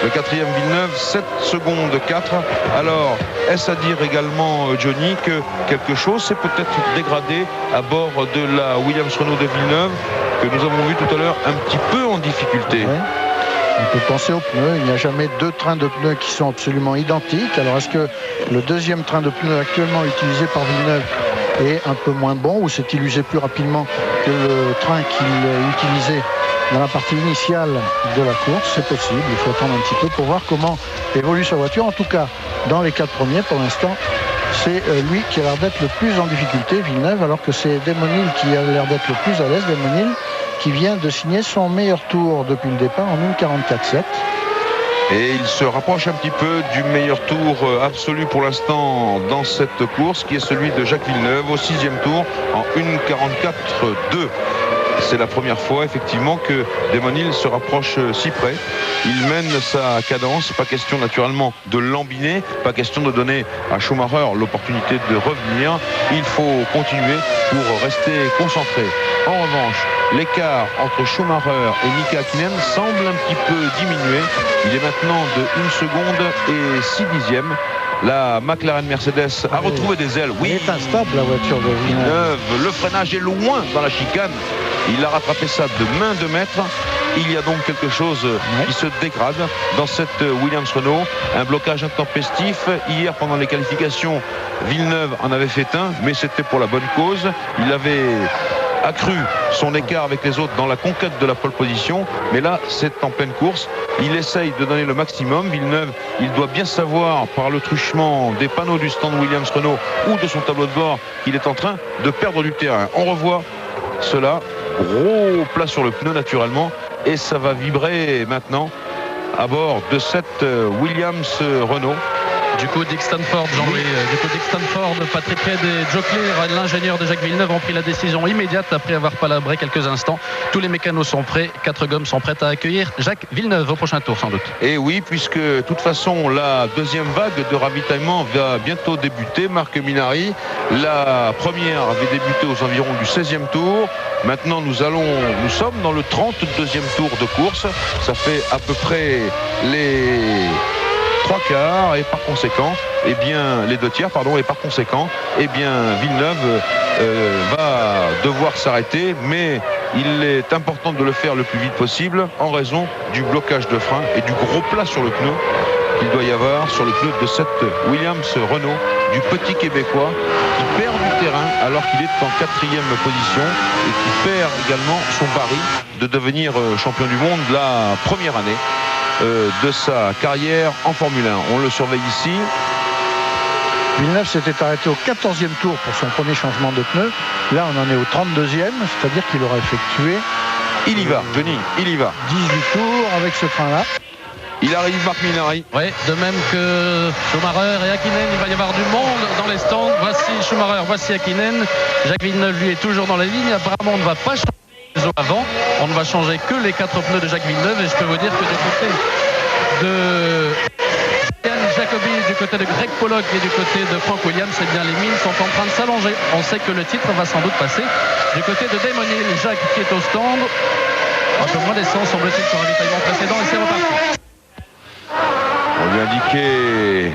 le quatrième Villeneuve 7 secondes 4. Alors est-ce à dire également, Johnny, que quelque chose s'est peut-être dégradé à bord de la Williams-Renault de Villeneuve que nous avons vu tout à l'heure un petit peu en difficulté? Ouais. On peut penser aux pneus. Il n'y a jamais 2 trains de pneus qui sont absolument identiques. Alors est-ce que le deuxième train de pneus actuellement utilisé par Villeneuve est un peu moins bon ou s'est-il usé plus rapidement que le train qu'il utilisait dans la partie initiale de la course? C'est possible. Il faut attendre un petit peu pour voir comment évolue sa voiture. En tout cas, dans les 4 premiers, pour l'instant, c'est lui qui a l'air d'être le plus en difficulté, Villeneuve, alors que c'est Damon Hill qui a l'air d'être le plus à l'aise. Damon Hill qui vient de signer son meilleur tour depuis le départ en 1,44,7. Et il se rapproche un petit peu du meilleur tour absolu pour l'instant dans cette course, qui est celui de Jacques Villeneuve au 6e tour en 1,44,2. C'est la première fois effectivement que Damon Hill se rapproche si près. Il mène sa cadence, pas question naturellement de l'embiner, pas question de donner à Schumacher l'opportunité de revenir. Il faut continuer pour rester concentré. En revanche, l'écart entre Schumacher et Mika Hakkinen semble un petit peu diminuer. Il est maintenant de 1 seconde et 6 dixièmes. La McLaren Mercedes a retrouvé des ailes. Oui, elle est instable la voiture de Villeneuve. Le freinage est loin dans la chicane. Il a rattrapé ça de main de maître. Il y a donc quelque chose qui se dégrade dans cette Williams-Renault. Un blocage intempestif. Hier, pendant les qualifications, Villeneuve en avait fait un, mais c'était pour la bonne cause. Il avait accru son écart avec les autres dans la conquête de la pole position, mais là c'est en pleine course. Il essaye de donner le maximum. Villeneuve, il doit bien savoir par le truchement des panneaux du stand Williams-Renault ou de son tableau de bord qu'il est en train de perdre du terrain. On revoit cela, gros plat sur le pneu naturellement, et ça va vibrer maintenant à bord de cette Williams-Renault. Du coup, Dick Stanford, Jean-Louis, Patrick Head et Joe Clear, l'ingénieur de Jacques Villeneuve, ont pris la décision immédiate après avoir palabré quelques instants. Tous les mécanos sont prêts, 4 gommes sont prêtes à accueillir Jacques Villeneuve au prochain tour sans doute. Et oui, puisque de toute façon la deuxième vague de ravitaillement va bientôt débuter. Marc Minardi, la première avait débuté aux environs du 16e tour. Maintenant nous sommes dans le 32e tour de course. Ça fait à peu près les 3 quarts et par conséquent, les 2 tiers, et par conséquent, Villeneuve va devoir s'arrêter, mais il est important de le faire le plus vite possible en raison du blocage de frein et du gros plat sur le pneu qu'il doit y avoir sur le pneu de cette Williams Renault du petit Québécois qui perd du terrain alors qu'il est en 4e position et qui perd également son pari de devenir champion du monde la première année de sa carrière en Formule 1. On le surveille ici. Villeneuve s'était arrêté au 14e tour pour son premier changement de pneu. Là, on en est au 32e, c'est-à-dire qu'il aura effectué... Il y va, Johnny, il y va. 18 tours avec ce train-là. Il arrive, Marc Minari. Oui, de même que Schumacher et Häkkinen, il va y avoir du monde dans les stands. Voici Schumacher, voici Häkkinen. Jacques Villeneuve, lui, est toujours dans la ligne. Apparemment, on ne va pas changer les eaux avant. On ne va changer que les 4 pneus de Jacques Villeneuve. Et je peux vous dire que du côté de Yann Jacobi, du côté de Greg Pollock et du côté de Frank Williams, eh bien, les mines sont en train de s'allonger. On sait que le titre va sans doute passer du côté de Damon Hill. Jacques qui est au stand. Un peu moins d'essence, semble-t-il, sur le ravitaillement précédent. Et c'est reparti. On lui a indiqué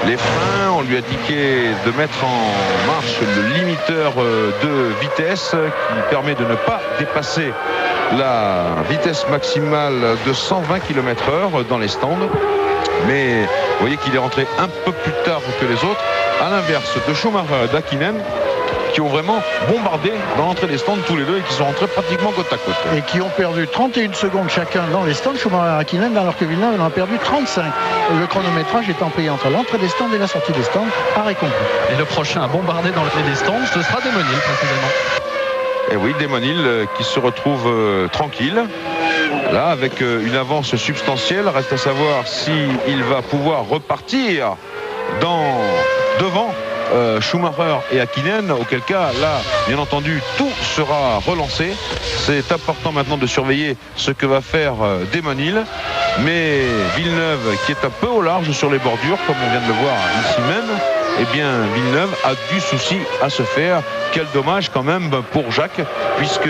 les freins, on lui a indiqué de mettre en marche le limiteur de vitesse qui permet de ne pas dépasser la vitesse maximale de 120 km/h dans les stands. Mais vous voyez qu'il est rentré un peu plus tard que les autres, à l'inverse de Schumacher et d'Hakkinen, qui ont vraiment bombardé dans l'entrée des stands tous les deux et qui sont rentrés pratiquement côte à côte. Et qui ont perdu 31 secondes chacun dans les stands, Schumacher et Häkkinen, alors que Villeneuve en a perdu 35. Le chronométrage étant pris entre l'entrée des stands et la sortie des stands, arrêt complet. Et le prochain à bombarder dans l'entrée des stands, ce sera Damon Hill précisément. Et oui, Damon Hill qui se retrouve tranquille. Là, avec une avance substantielle, reste à savoir s'il va pouvoir repartir devant Schumacher et Häkkinen, auquel cas, là, bien entendu, tout sera relancé. C'est important maintenant de surveiller ce que va faire Damon Hill. Mais Villeneuve, qui est un peu au large sur les bordures, comme on vient de le voir ici même, eh bien, Villeneuve a du souci à se faire. Quel dommage quand même pour Jacques, puisque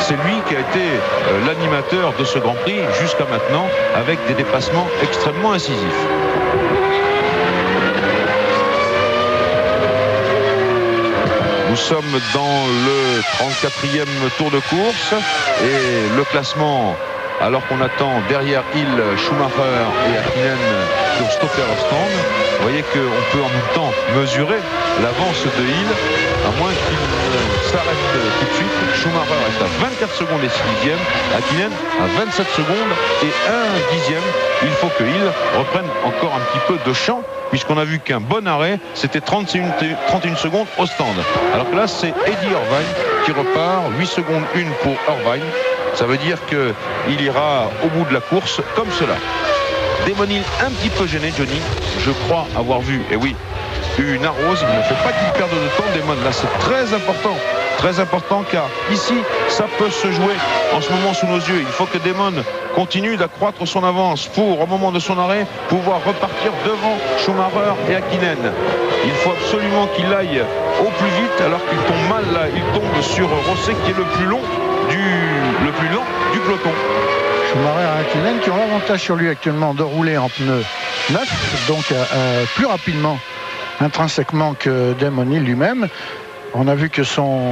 c'est lui qui a été l'animateur de ce Grand Prix jusqu'à maintenant, avec des dépassements extrêmement incisifs. Nous sommes dans le 34e tour de course et le classement, alors qu'on attend derrière Hill, Schumacher et Häkkinen qui ont stoppé au stand. Vous voyez qu'on peut en même temps mesurer l'avance de Hill, à moins qu'il s'arrête tout de suite. Schumacher reste à 24 secondes et 6 dixièmes, Häkkinen à 27 secondes et 1 dixième. Il faut que Hill reprenne encore un petit peu de champ, puisqu'on a vu qu'un bon arrêt, c'était 31 secondes au stand. Alors que là, c'est Eddie Irvine qui repart, 8 secondes 1 pour Irvine. Ça veut dire qu'il ira au bout de la course comme cela. Damon Hill un petit peu gêné, Johnny. Je crois avoir vu, et oui, une arrose. Il ne faut pas qu'il perde de temps, Damon. Là, c'est très important. Très important, car ici, ça peut se jouer en ce moment sous nos yeux. Il faut que Damon continue d'accroître son avance pour, au moment de son arrêt, pouvoir repartir devant Schumacher et Häkkinen. Il faut absolument qu'il aille au plus vite, alors qu'il tombe mal là. Il tombe sur Rosset, qui est le plus lent du peloton. Schumacher et Häkkinen qui ont l'avantage sur lui actuellement de rouler en pneus neufs, donc plus rapidement intrinsèquement que Damon Hill lui-même. On a vu que son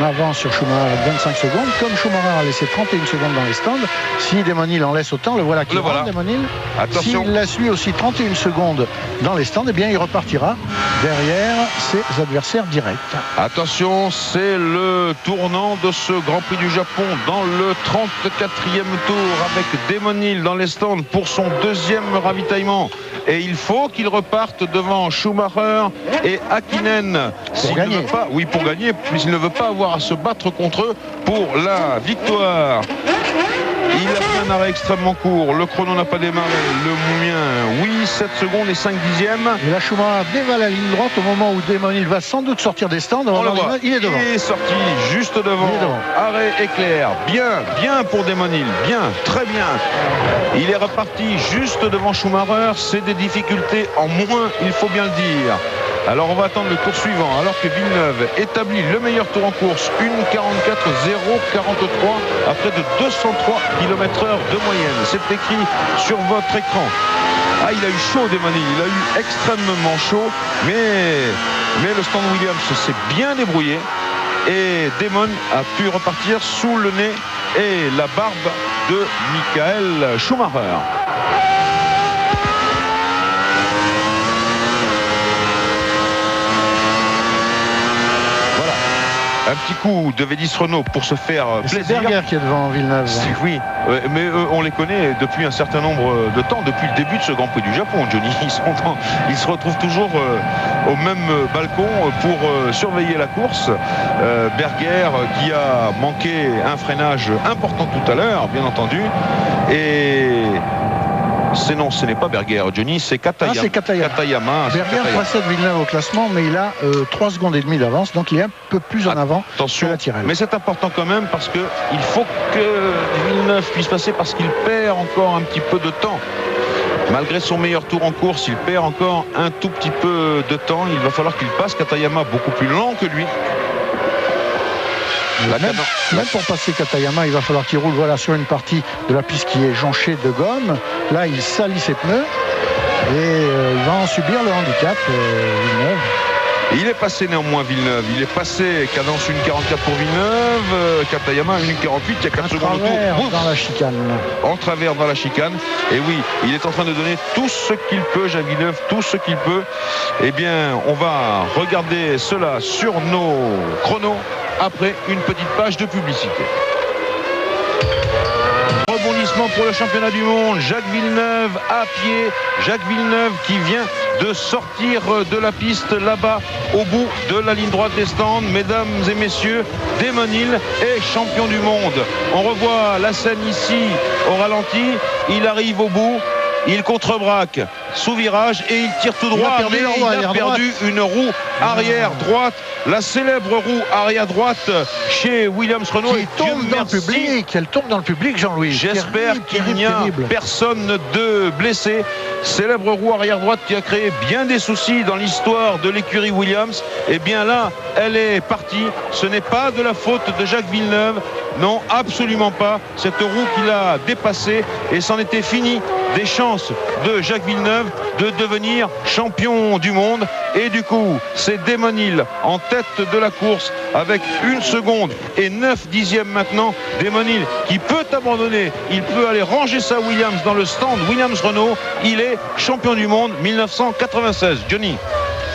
avance sur Schumacher est 25 secondes. Comme Schumacher a laissé 31 secondes dans les stands, si Damon Hill en laisse autant, le voilà qui rentre, Damon Hill. Attention. S'il laisse lui aussi 31 secondes dans les stands, eh bien il repartira derrière ses adversaires directs. Attention, c'est le tournant de ce Grand Prix du Japon dans le 34e tour, avec Damon Hill dans les stands pour son deuxième ravitaillement. Et il faut qu'il reparte devant Schumacher et Häkkinen. Pour gagner. Oui, pour gagner, mais il ne veut pas avoir à se battre contre eux pour la victoire. Il a fait un arrêt extrêmement court. Le chrono n'a pas démarré. Le mien, oui, 7 secondes et 5 dixièmes. Et là, Schumacher dévale la ligne droite au moment où Damon Hill va sans doute sortir des stands. On le voit. Il est devant. Il est sorti juste devant. Arrêt éclair. Bien pour Damon Hill. Bien, très bien. Il est reparti juste devant Schumacher. C'est des difficultés en moins, il faut bien le dire. Alors on va attendre le tour suivant, alors que Villeneuve établit le meilleur tour en course, 1,44,043 à près de 203 km/h de moyenne. C'est écrit sur votre écran. Ah, il a eu chaud, Damon Hill, il a eu extrêmement chaud, mais le stand Williams s'est bien débrouillé et Damon a pu repartir sous le nez et la barbe de Michael Schumacher. Un petit coup de Védis Renault pour se faire plaisir. C'est Berger qui est devant Villeneuve. Oui, mais on les connaît depuis un certain nombre de temps, depuis le début de ce Grand Prix du Japon, Johnny. Ils se retrouvent toujours au même balcon pour surveiller la course. Berger qui a manqué un freinage important tout à l'heure, bien entendu. Et non, ce n'est pas Berger, Johnny, c'est Katayama. Ah, c'est Katayama. Berger précède Villeneuve au classement, mais il a 3 secondes et demie d'avance, donc il est un peu plus en avant. Attention, que la Tyrrell. Mais c'est important quand même parce qu'il faut que Villeneuve puisse passer parce qu'il perd encore un petit peu de temps. Malgré son meilleur tour en course, il perd encore un tout petit peu de temps. Il va falloir qu'il passe. Katayama beaucoup plus lent que lui. Même pour passer Katayama, il va falloir qu'il roule sur une partie de la piste qui est jonchée de gomme. Là, il salit ses pneus et il va en subir le handicap, Villeneuve. Il est passé néanmoins Villeneuve. Il est passé cadence 1,44 pour Villeneuve. Katayama 1,48. Il y a 4 secondes au tour. Dans la chicane. En travers dans la chicane. Et oui, il est en train de donner tout ce qu'il peut, Jacques Villeneuve, tout ce qu'il peut. Eh bien, on va regarder cela sur nos chronos après une petite page de publicité. Rebondissement pour le championnat du monde. Jacques Villeneuve à pied. Jacques Villeneuve qui vient de sortir de la piste là-bas au bout de la ligne droite des stands. Mesdames et messieurs, Damon Hill est champion du monde. On revoit la scène ici au ralenti. Il arrive au bout. Il contrebraque sous virage et il tire tout droit. Il a perdu une roue arrière droite. La célèbre roue arrière droite chez Williams Renault. Elle tombe dans le public, Jean-Louis. J'espère qu'il n'y a personne de blessé. Célèbre roue arrière droite qui a créé bien des soucis dans l'histoire de l'écurie Williams. Et bien là, elle est partie. Ce n'est pas de la faute de Jacques Villeneuve. Non, absolument pas. Cette roue qu'il a dépassée et c'en était fini des chances de Jacques Villeneuve de devenir champion du monde. Et du coup, c'est Damon Hill en tête de la course avec 1 seconde et 9 dixièmes maintenant. Damon Hill qui peut abandonner, il peut aller ranger sa Williams dans le stand Williams Renault. Il est champion du monde 1996. Johnny.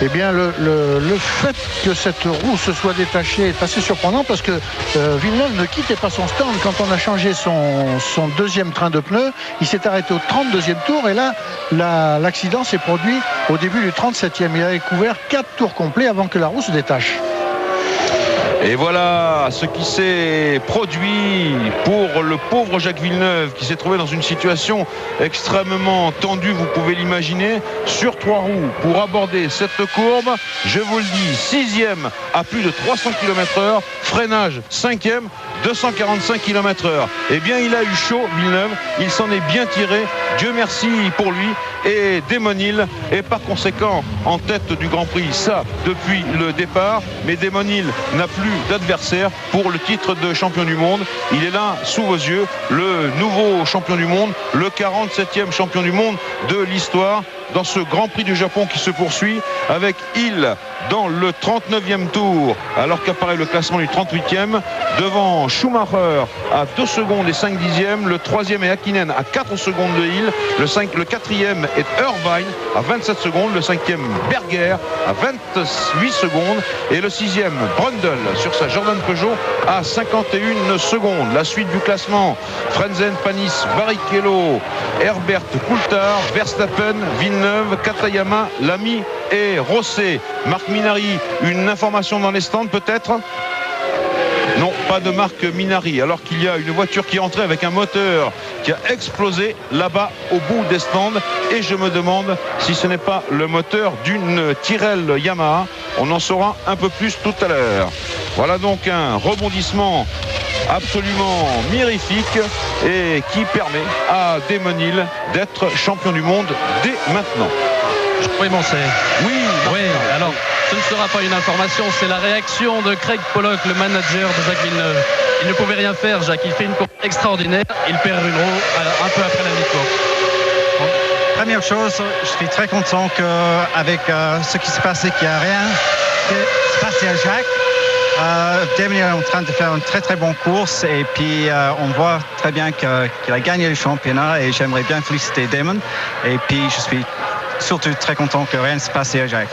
Eh bien, le fait que cette roue se soit détachée est assez surprenant parce que Villeneuve ne quittait pas son stand quand on a changé son deuxième train de pneus. Il s'est arrêté au 32e tour et là, l'accident s'est produit au début du 37e. Il avait couvert 4 tours complets avant que la roue se détache. Et voilà ce qui s'est produit pour le pauvre Jacques Villeneuve qui s'est trouvé dans une situation extrêmement tendue, vous pouvez l'imaginer, sur 3 roues pour aborder cette courbe. Je vous le dis, 6e à plus de 300 km/h, freinage 5e, 245 km/h. Eh bien, il a eu chaud, Villeneuve, il s'en est bien tiré, Dieu merci pour lui. Et Damon Hill est par conséquent en tête du Grand Prix, ça depuis le départ. Mais Damon Hill n'a plus d'adversaire pour le titre de champion du monde. Il est là sous vos yeux, le nouveau champion du monde, le 47e champion du monde de l'histoire dans ce Grand Prix du Japon qui se poursuit avec Hill dans le 39e tour alors qu'apparaît le classement du 38e devant Schumacher à 2 secondes et 5 dixièmes. Le 3e est Hakkinen à 4 secondes de Hill. Le 4e est Irvine à 27 secondes. Le 5e Berger à 28 secondes et le 6e Brundle sur sa Jordan Peugeot à 51 secondes. La suite du classement: Frentzen, Panis, Barrichello, Herbert, Coulthard, Verstappen, Villeneuve, Katayama, Lamy et Rosset. Marc Minardi, une information dans les stands peut-être? Non, pas de Marc Minardi, alors qu'il y a une voiture qui est entrée avec un moteur qui a explosé là-bas au bout des stands. Et je me demande si ce n'est pas le moteur d'une Tyrrell Yamaha. On en saura un peu plus tout à l'heure. Voilà donc un rebondissement absolument mirifique et qui permet à Damon Hill d'être champion du monde dès maintenant. Oui, bon, c'est... Oui, alors ce ne sera pas une information, c'est la réaction de Craig Pollock, le manager de Jacques Villeneuve. Il ne pouvait rien faire, Jacques, il fait une course extraordinaire, il perd une roue un peu après la mi-course. Première chose, je suis très content qu'avec ce qui s'est passé, qu'il n'y a rien qui s'est passé à Jacques. Damon est en train de faire une très très bonne course et puis on voit très bien qu'il a gagné le championnat et j'aimerais bien féliciter Damon et puis je suis surtout très content que rien ne s'est passé à Jacques.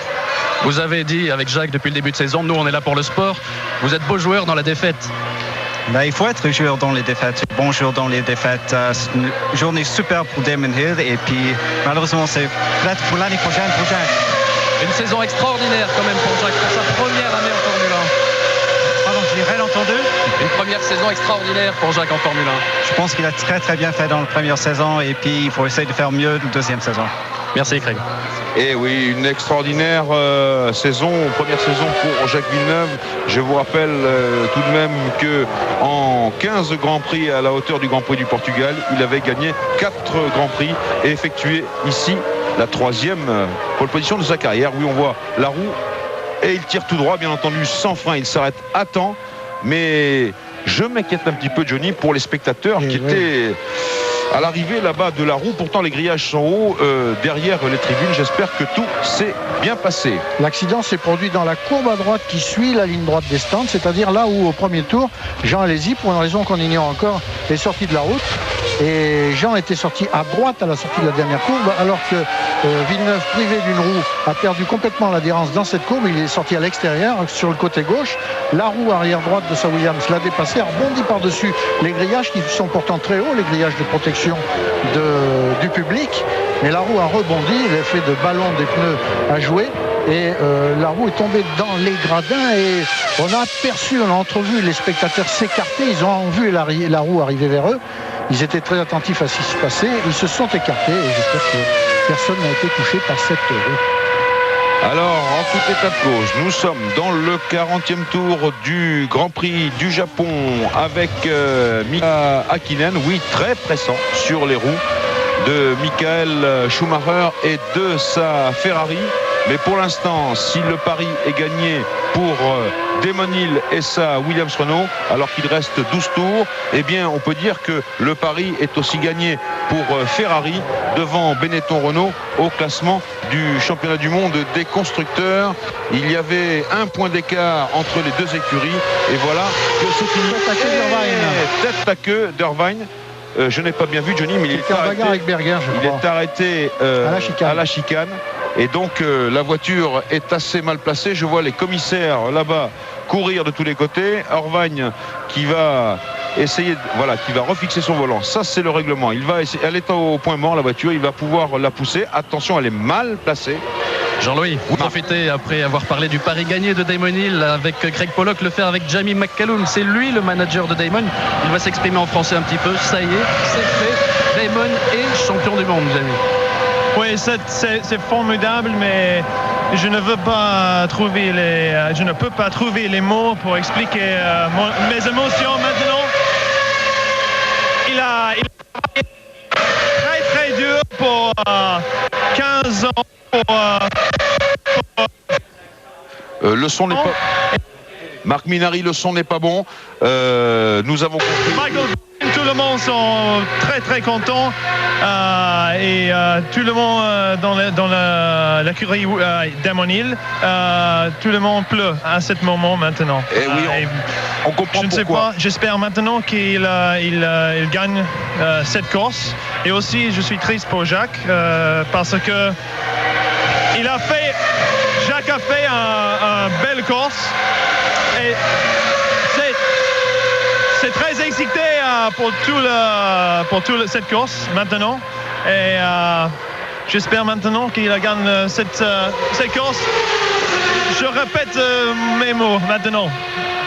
Vous avez dit avec Jacques depuis le début de saison, nous on est là pour le sport. Vous êtes beau joueur dans la défaite. Ben, il faut être joueur dans les défaites, bon joueur dans les défaites. C'est une journée super pour Damon Hill et puis malheureusement c'est peut-être pour l'année prochaine pour Jacques. Une saison extraordinaire quand même pour Jacques, pour sa première année en Formule 1. Pardon, je l'ai entendu. Une première saison extraordinaire pour Jacques en Formule 1. Je pense qu'il a très très bien fait dans la première saison et puis il faut essayer de faire mieux la deuxième saison. Merci Craig. Et oui, une extraordinaire saison, première saison pour Jacques Villeneuve. Je vous rappelle tout de même que en 15 Grands Prix à la hauteur du Grand Prix du Portugal, il avait gagné 4 Grands Prix et effectué ici la 3e pole position de sa carrière. Oui, on voit la roue et il tire tout droit, bien entendu, sans frein. Il s'arrête à temps, mais je m'inquiète un petit peu, Johnny, pour les spectateurs qui étaient à l'arrivée là-bas de la roue. Pourtant les grillages sont hauts derrière les tribunes. J'espère que tout s'est bien passé. L'accident s'est produit dans la courbe à droite qui suit la ligne droite des stands, c'est-à-dire là où au premier tour Jean Alesi, pour une raison qu'on ignore encore, est sorti de la route et Jean était sorti à droite à la sortie de la dernière courbe, alors que Villeneuve, privé d'une roue, a perdu complètement l'adhérence dans cette courbe. Il est sorti à l'extérieur sur le côté gauche. La roue arrière droite de sa Williams l'a dépassé, a rebondi par-dessus les grillages qui sont pourtant très hauts, les grillages de protection du public, mais la roue a rebondi, l'effet de ballon des pneus a joué et la roue est tombée dans les gradins et on a aperçu, on a entrevu les spectateurs s'écarter, ils ont vu la roue arriver vers eux, ils étaient très attentifs à ce qui se passait, ils se sont écartés et j'espère que personne n'a été touché par cette roue. Alors, en tout état de cause, nous sommes dans le 40e tour du Grand Prix du Japon avec Mika Häkkinen, oui, très pressant sur les roues de Michael Schumacher et de sa Ferrari. Mais pour l'instant, si le pari est gagné pour Damon Hill et sa Williams Renault, alors qu'il reste 12 tours, eh bien on peut dire que le pari est aussi gagné pour Ferrari devant Benetton Renault au classement du championnat du monde des constructeurs. Il y avait un point d'écart entre les deux écuries et voilà que c'est fini. Tête à queue d'Irvine. Je n'ai pas bien vu Johnny, mais il est arrêté, avec Berger, je crois. Il est arrêté à la chicane. Et donc la voiture est assez mal placée. Je vois les commissaires là-bas courir de tous les côtés. Irvine qui va essayer, qui va refixer son volant. Ça c'est le règlement. Elle est au point mort la voiture. Il va pouvoir la pousser. Attention, elle est mal placée. Jean-Louis, vous profitez après avoir parlé du pari gagné de Damon Hill avec Greg Pollock, le faire avec Jamie McCallum. C'est lui le manager de Damon. Il va s'exprimer en français un petit peu. Ça y est, c'est fait. Damon est champion du monde, Jamie. Oui, c'est formidable, mais je ne peux pas trouver les mots pour expliquer mes émotions maintenant. Il a travaillé très dur pour 15 ans. Le son n'est pas... Marc Minardi, le son n'est pas bon. Nous avons compris... Tout le monde sont très très contents et tout le monde dans l'écurie Damon Hill, tout le monde pleut à ce moment maintenant. Et oui, on comprend je ne sais pas, j'espère maintenant qu'il gagne cette course. Et aussi je suis triste pour Jacques parce que Jacques a fait une belle course et c'est très excité pour toute cette course maintenant et j'espère maintenant qu'il gagne cette course. Je répète mes mots maintenant.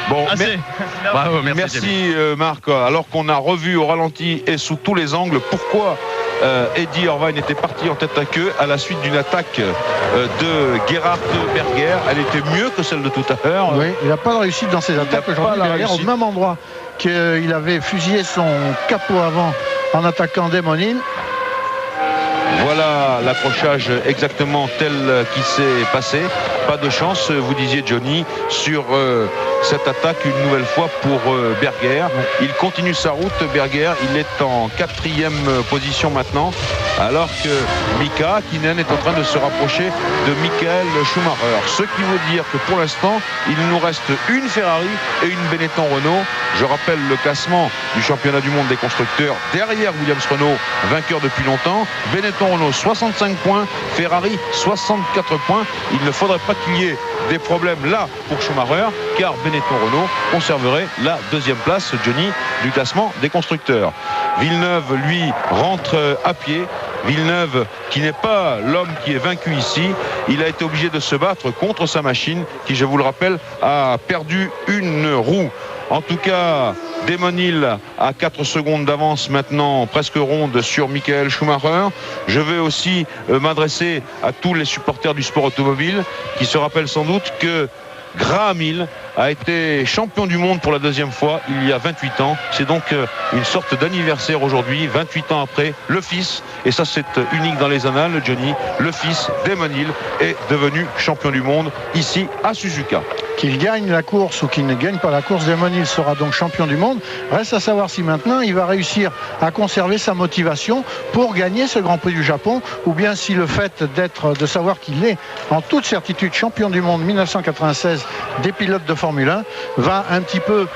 Bon, assez. Bravo, merci Marc. Alors qu'on a revu au ralenti et sous tous les angles pourquoi Eddie Irvine était parti en tête à queue à la suite d'une attaque de Gerhard Berger. Elle était mieux que celle de tout à l'heure. Oui, il n'a pas de réussite dans ses attaques aujourd'hui. Berger, au même endroit qu'il avait fusillé son capot avant en attaquant Damon Hill. Voilà l'accrochage exactement tel qu'il s'est passé. Pas de chance, vous disiez Johnny, sur cette attaque une nouvelle fois pour Berger. Il continue sa route, Berger. Il est en 4e position maintenant, alors que Mika Häkkinen est en train de se rapprocher de Michael Schumacher. Ce qui veut dire que pour l'instant, il nous reste une Ferrari et une Benetton Renault. Je rappelle le classement du championnat du monde des constructeurs derrière Williams Renault, vainqueur depuis longtemps. Benetton Renault 65 points, Ferrari 64 points. Il ne faudrait pas qu'il y ait des problèmes là pour Schumacher, car Benetton Renault conserverait la deuxième place, Johnny, du classement des constructeurs. Villeneuve, lui, rentre à pied. Villeneuve, qui n'est pas l'homme qui est vaincu ici, il a été obligé de se battre contre sa machine qui, je vous le rappelle, a perdu une roue. En tout cas, Damon Hill a 4 secondes d'avance maintenant, presque ronde, sur Michael Schumacher. Je vais aussi m'adresser à tous les supporters du sport automobile qui se rappellent sans doute que Graham Hill a été champion du monde pour la deuxième fois il y a 28 ans. C'est donc une sorte d'anniversaire aujourd'hui, 28 ans après. Le fils, et ça c'est unique dans les annales, Johnny, le fils Damon Hill est devenu champion du monde ici à Suzuka. Qu'il gagne la course ou qu'il ne gagne pas la course, Damon Hill sera donc champion du monde. Reste à savoir si maintenant il va réussir à conserver sa motivation pour gagner ce Grand Prix du Japon, ou bien si le fait de savoir qu'il est en toute certitude champion du monde 1996 des pilotes de Formule 1 va un petit peu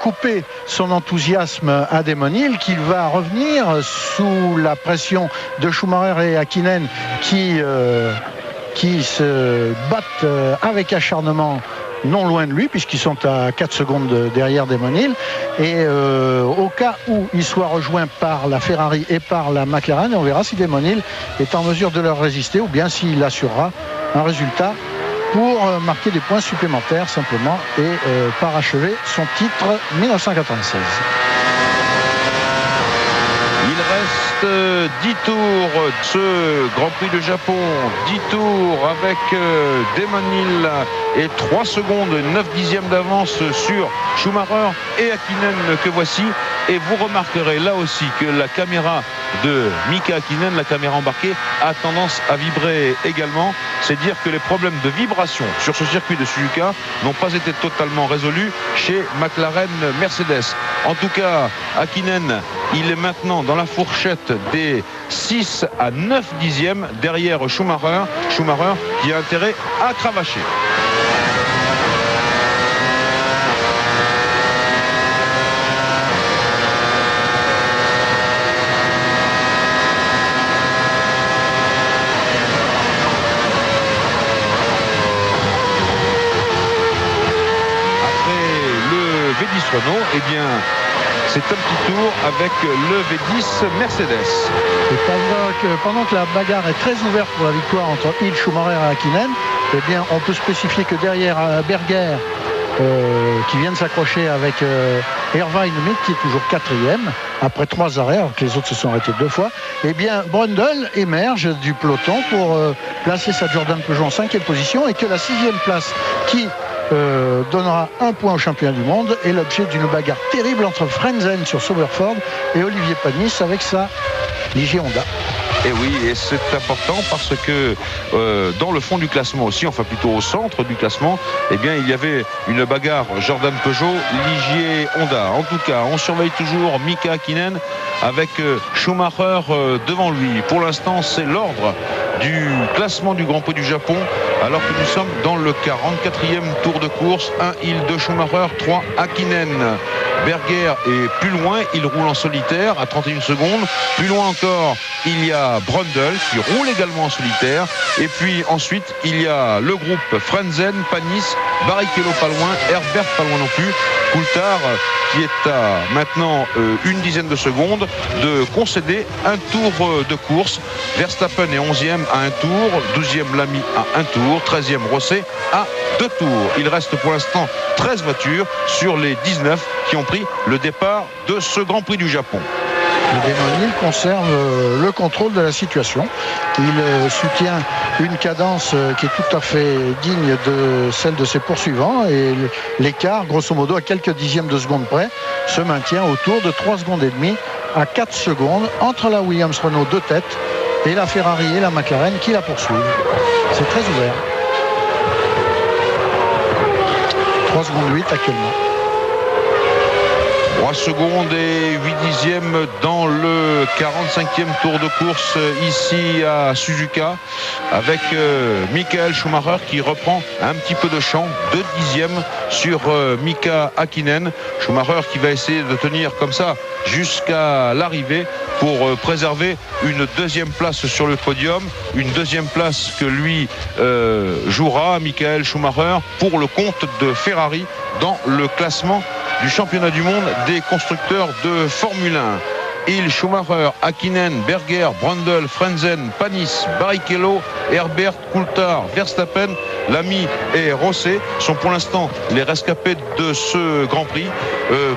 couper son enthousiasme à Damon Hill, qu'il va revenir sous la pression de Schumacher et Häkkinen qui se battent avec acharnement non loin de lui, puisqu'ils sont à 4 secondes derrière Damon Hill, et au cas où il soit rejoint par la Ferrari et par la McLaren, on verra si Damon Hill est en mesure de leur résister ou bien s'il assurera un résultat pour marquer des points supplémentaires simplement et parachever son titre 1996. Il reste 10 tours de ce Grand Prix de Japon, 10 tours avec Damon Hill et 3 secondes, 9 dixièmes d'avance sur Schumacher et Häkkinen que voici. Et vous remarquerez là aussi que la caméra de Mika Häkkinen, la caméra embarquée, a tendance à vibrer également. C'est dire que les problèmes de vibration sur ce circuit de Suzuka n'ont pas été totalement résolus chez McLaren Mercedes. En tout cas, Häkkinen, il est maintenant dans la fourchette des 6 à 9 dixièmes derrière Schumacher. Schumacher qui a intérêt à cravacher. Renault, eh bien, c'est un petit tour avec le V10 Mercedes. Et pendant que la bagarre est très ouverte pour la victoire entre Hill, Schumacher et Häkkinen, eh bien, on peut spécifier que derrière Berger, qui vient de s'accrocher avec Irvine qui est toujours 4e, après 3 arrêts, alors que les autres se sont arrêtés 2 fois, eh bien, Brundle émerge du peloton pour placer sa Jordan Peugeot en 5e position, et que la 6e place qui donnera 1 point au champion du monde est l'objet d'une bagarre terrible entre Frentzen sur Sauberford et Olivier Panis avec sa Ligier Honda. Et oui, et c'est important parce que dans le fond du classement aussi, enfin plutôt au centre du classement, eh bien il y avait une bagarre Jordan Peugeot, Ligier Honda. En tout cas, on surveille toujours Mika Häkkinen avec Schumacher devant lui. Pour l'instant, c'est l'ordre du classement du Grand Prix du Japon, alors que nous sommes dans le 44e tour de course. 1 Hill, 2 Schumacher, 3 Häkkinen. Berger est plus loin, il roule en solitaire à 31 secondes. Plus loin encore, il y a Brundle qui roule également en solitaire. Et puis ensuite, il y a le groupe Frentzen, Panis, Barrichello pas loin, Herbert pas loin non plus. Coulthard qui est à maintenant une dizaine de secondes de concéder un tour de course. Verstappen est 11e à 1 tour, 12e Lamy à 1 tour, 13e Rosset à 2 tours. Il reste pour l'instant 13 voitures sur les 19 qui ont pris le départ de ce Grand Prix du Japon. Damon Hill conserve le contrôle de la situation. Il soutient une cadence qui est tout à fait digne de celle de ses poursuivants, et l'écart, grosso modo, à quelques dixièmes de seconde près, se maintient autour de 3 secondes et demie à 4 secondes entre la Williams Renault de tête et la Ferrari et la McLaren qui la poursuivent. C'est très ouvert. 3 secondes 8 actuellement. 3 secondes et 8 dixièmes dans le 45e tour de course ici à Suzuka, avec Michael Schumacher qui reprend un petit peu de champ, 2 dixièmes sur Mika Häkkinen. Schumacher qui va essayer de tenir comme ça jusqu'à l'arrivée pour préserver une deuxième place sur le podium, une deuxième place que lui jouera, Michael Schumacher, pour le compte de Ferrari dans le classement du championnat du monde des constructeurs de Formule 1. Hill, Schumacher, Häkkinen, Berger, Brundle, Frentzen, Panis, Barrichello, Herbert, Coulthard, Verstappen, Lamy et Rosset sont pour l'instant les rescapés de ce Grand Prix.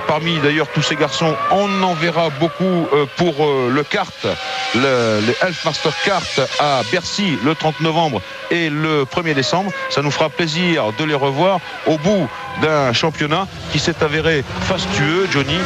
Parmi d'ailleurs tous ces garçons, on en verra beaucoup pour le kart, les Elfmaster Kart à Bercy le 30 novembre et le 1er décembre. Ça nous fera plaisir de les revoir au bout d'un championnat qui s'est avéré fastueux, Johnny,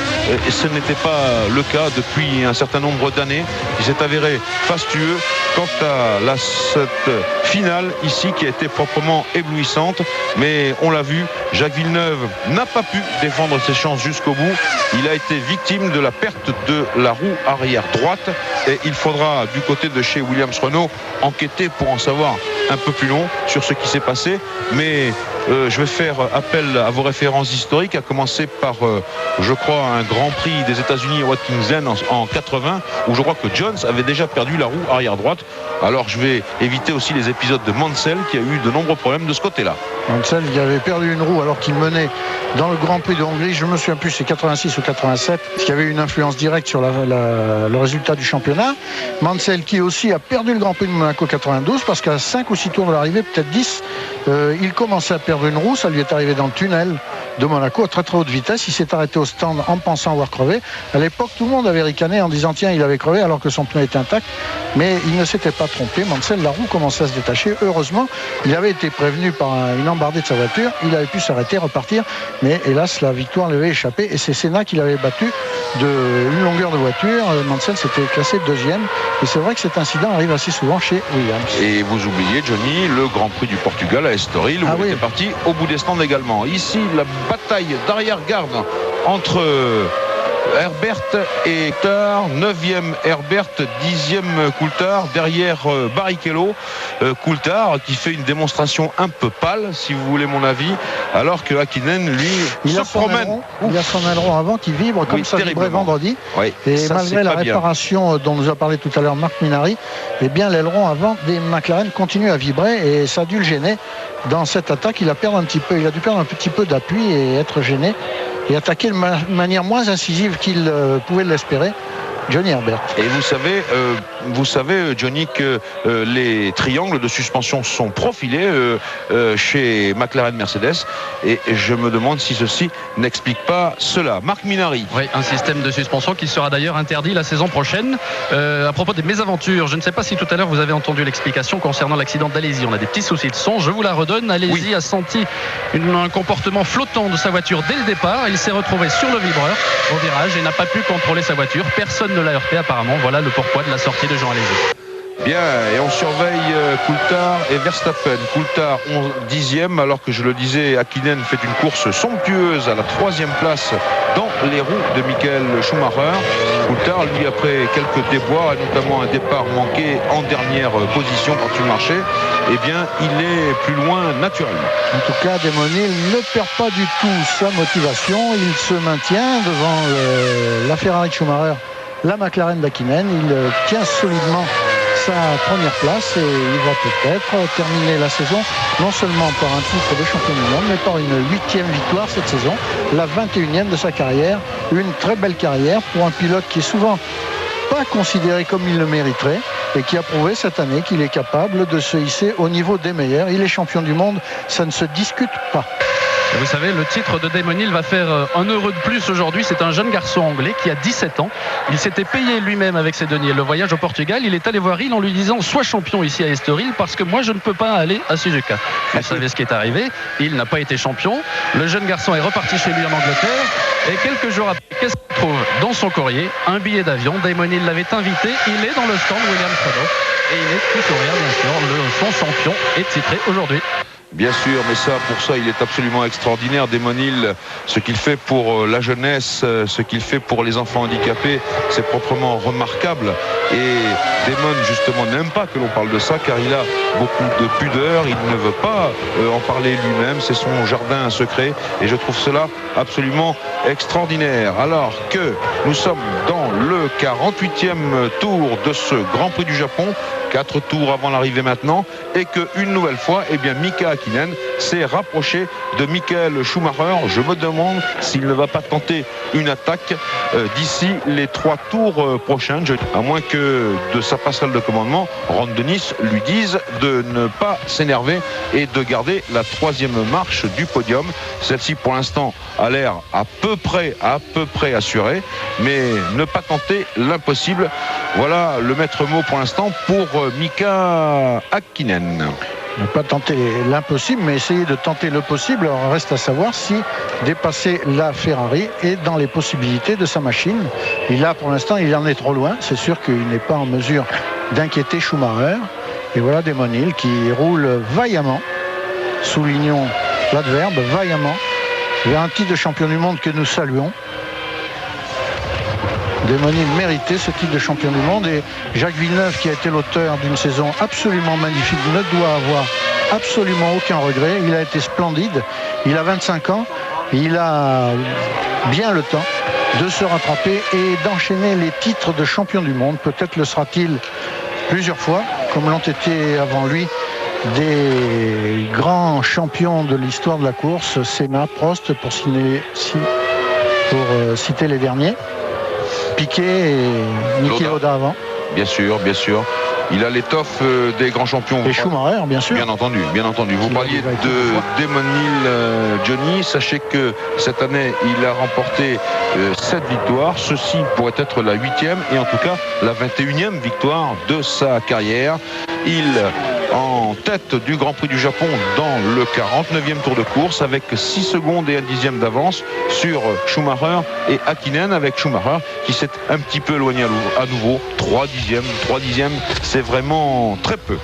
et ce n'était pas le cas depuis un certain nombre d'années. Il s'est avéré fastueux quant à cette finale ici qui a été proprement éblouissante, mais on l'a vu, Jacques Villeneuve n'a pas pu défendre ses chances jusqu'au bout. Il a été victime de la perte de la roue arrière droite et il faudra du côté de chez Williams Renault enquêter pour en savoir un peu plus long sur ce qui s'est passé, mais je vais faire appel à vos références historiques, à commencer par je crois un Grand Prix des États-Unis à Watkins Glen en 80 où je crois que Jones avait déjà perdu la roue arrière droite. Alors je vais éviter aussi les épisodes de Mansell qui a eu de nombreux problèmes de ce côté-là. Mansell qui avait perdu une roue alors qu'il menait dans le Grand Prix de Hongrie, je me souviens plus, c'est 86 ou 87, ce qui avait une influence directe sur le résultat du championnat. Mansell qui aussi a perdu le Grand Prix de Monaco 92 parce qu'à 5 ou 6 tours de l'arrivée, peut-être 10, il commençait à perdre une roue, ça lui est arrivé dans le tunnel de Monaco à très très haute vitesse. Il s'est arrêté au stand en pensant avoir crevé. À l'époque, tout le monde avait ricané en disant tiens, il avait crevé alors que son pneu était intact, mais il ne s'était pas trompé. Mansell, la roue commençait à se détacher. Heureusement, il avait été prévenu par une embardée de sa voiture, il avait pu s'arrêter, repartir, mais hélas la victoire lui avait échappé et c'est Senna qui l'avait battu d'une longueur de voiture. Mansell s'était classé deuxième et c'est vrai que cet incident arrive assez souvent chez Williams. Et vous oubliez, Johnny, le Grand Prix du Portugal à Estoril où il était parti au bout des stands également. Ici, la bataille d'arrière-garde entre Herbert et Coulthard, 9e Herbert, 10e Coulthard, derrière Barrichello. Coulthard qui fait une démonstration un peu pâle, si vous voulez mon avis, alors que Häkkinen, lui, se promène. Il a son aileron avant qui vibre comme ça vibrait vendredi. Oui, et ça, malgré la réparation dont nous a parlé tout à l'heure Marc Minardi, eh bien l'aileron avant des McLaren continue à vibrer et ça a dû le gêner dans cette attaque. Il a dû perdre un petit peu d'appui et être gêné et attaquer de manière moins incisive qu'il pouvait l'espérer, Johnny Herbert. Et vous savez, Johnny, que les triangles de suspension sont profilés chez McLaren Mercedes et je me demande si ceci n'explique pas cela. Marc Minardi. Oui, un système de suspension qui sera d'ailleurs interdit la saison prochaine. À propos des mésaventures, je ne sais pas si tout à l'heure vous avez entendu l'explication concernant l'accident d'Alesi. On a des petits soucis de son, je vous la redonne. Alesi a senti un comportement flottant de sa voiture dès le départ. Il s'est retrouvé sur le vibreur au virage et n'a pas pu contrôler sa voiture. Personne ne l'a heurté apparemment. Voilà le pourquoi de la sortie de Jean Alesi. Bien, et on surveille Coulthard et Verstappen. Coulthard 10e, alors que je le disais, Häkkinen fait une course somptueuse à la 3e place dans les roues de Michael Schumacher. Coulthard, lui, après quelques déboires, et notamment un départ manqué en dernière position par-dessus le marché, eh bien, il est plus loin naturellement. En tout cas, Demonil ne perd pas du tout sa motivation. Il se maintient devant la Ferrari de Schumacher, la McLaren d'Häkkinen. Il tient solidement sa première place et il va peut-être terminer la saison non seulement par un titre de champion du monde mais par une 8e victoire cette saison, la 21e de sa carrière. Une très belle carrière pour un pilote qui est souvent pas considéré comme il le mériterait et qui a prouvé cette année qu'il est capable de se hisser au niveau des meilleurs. Il est champion du monde, ça ne se discute pas. Et vous savez, le titre de Damon Hill va faire 1 euro de plus aujourd'hui. C'est un jeune garçon anglais qui a 17 ans. Il s'était payé lui-même avec ses deniers le voyage au Portugal. Il est allé voir Hill en lui disant sois champion ici à Estoril parce que moi je ne peux pas aller à Suzuka. Vous savez ce qui est arrivé, Hill n'a pas été champion. Le jeune garçon est reparti chez lui en Angleterre et quelques jours après, qu'est-ce qu'il trouve dans son courrier? Un billet d'avion. Damon Hill l'avait invité. Il est dans le stand Williams Renault et il est tout sourire bien sûr. Son champion est titré aujourd'hui. Bien sûr, mais pour ça, il est absolument extraordinaire. Damon Hill, ce qu'il fait pour la jeunesse, ce qu'il fait pour les enfants handicapés, c'est proprement remarquable. Et Damon, justement, n'aime pas que l'on parle de ça, car il a beaucoup de pudeur. Il ne veut pas en parler lui-même. C'est son jardin secret. Et je trouve cela absolument extraordinaire. Alors que nous sommes dans le 48e tour de ce Grand Prix du Japon, 4 tours avant l'arrivée maintenant, et qu'une nouvelle fois, eh bien, Mika Häkkinen s'est rapproché de Michael Schumacher. Je me demande s'il ne va pas tenter une attaque d'ici les 3 tours prochains, à moins que de sa passerelle de commandement, Ron Dennis lui dise de ne pas s'énerver et de garder la 3e marche du podium. Celle-ci, pour l'instant, a l'air à peu près assurée, mais ne pas tenter l'impossible. Voilà le maître mot pour l'instant pour Mika Häkkinen. Ne pas tenter l'impossible, mais essayer de tenter le possible. Alors, reste à savoir si dépasser la Ferrari est dans les possibilités de sa machine. Et là, pour l'instant, il en est trop loin. C'est sûr qu'il n'est pas en mesure d'inquiéter Schumacher. Et voilà Damon Hill qui roule vaillamment, soulignons l'adverbe, vaillamment, vers un titre de champion du monde que nous saluons. Damon Hill méritait ce titre de champion du monde, et Jacques Villeneuve, qui a été l'auteur d'une saison absolument magnifique, ne doit avoir absolument aucun regret. Il a été splendide, il a 25 ans, il a bien le temps de se rattraper et d'enchaîner les titres de champion du monde. Peut-être le sera-t-il plusieurs fois, comme l'ont été avant lui des grands champions de l'histoire de la course, Senna, Prost, pour citer les derniers. Piquet et Niki Lauda avant. Bien sûr. Il a l'étoffe des grands champions. Et Schumacher, bien sûr. Bien entendu. Vous parliez de Damon Hill, Johnny. Sachez que cette année, il a remporté 7 victoires. Ceci pourrait être la 8e et en tout cas la 21e victoire de sa carrière. Il en tête du Grand Prix du Japon dans le 49e tour de course, avec 6 secondes et 1/10 d'avance sur Schumacher et Häkkinen, avec Schumacher qui s'est un petit peu éloigné à nouveau. 3 dixièmes, c'est vraiment très peu.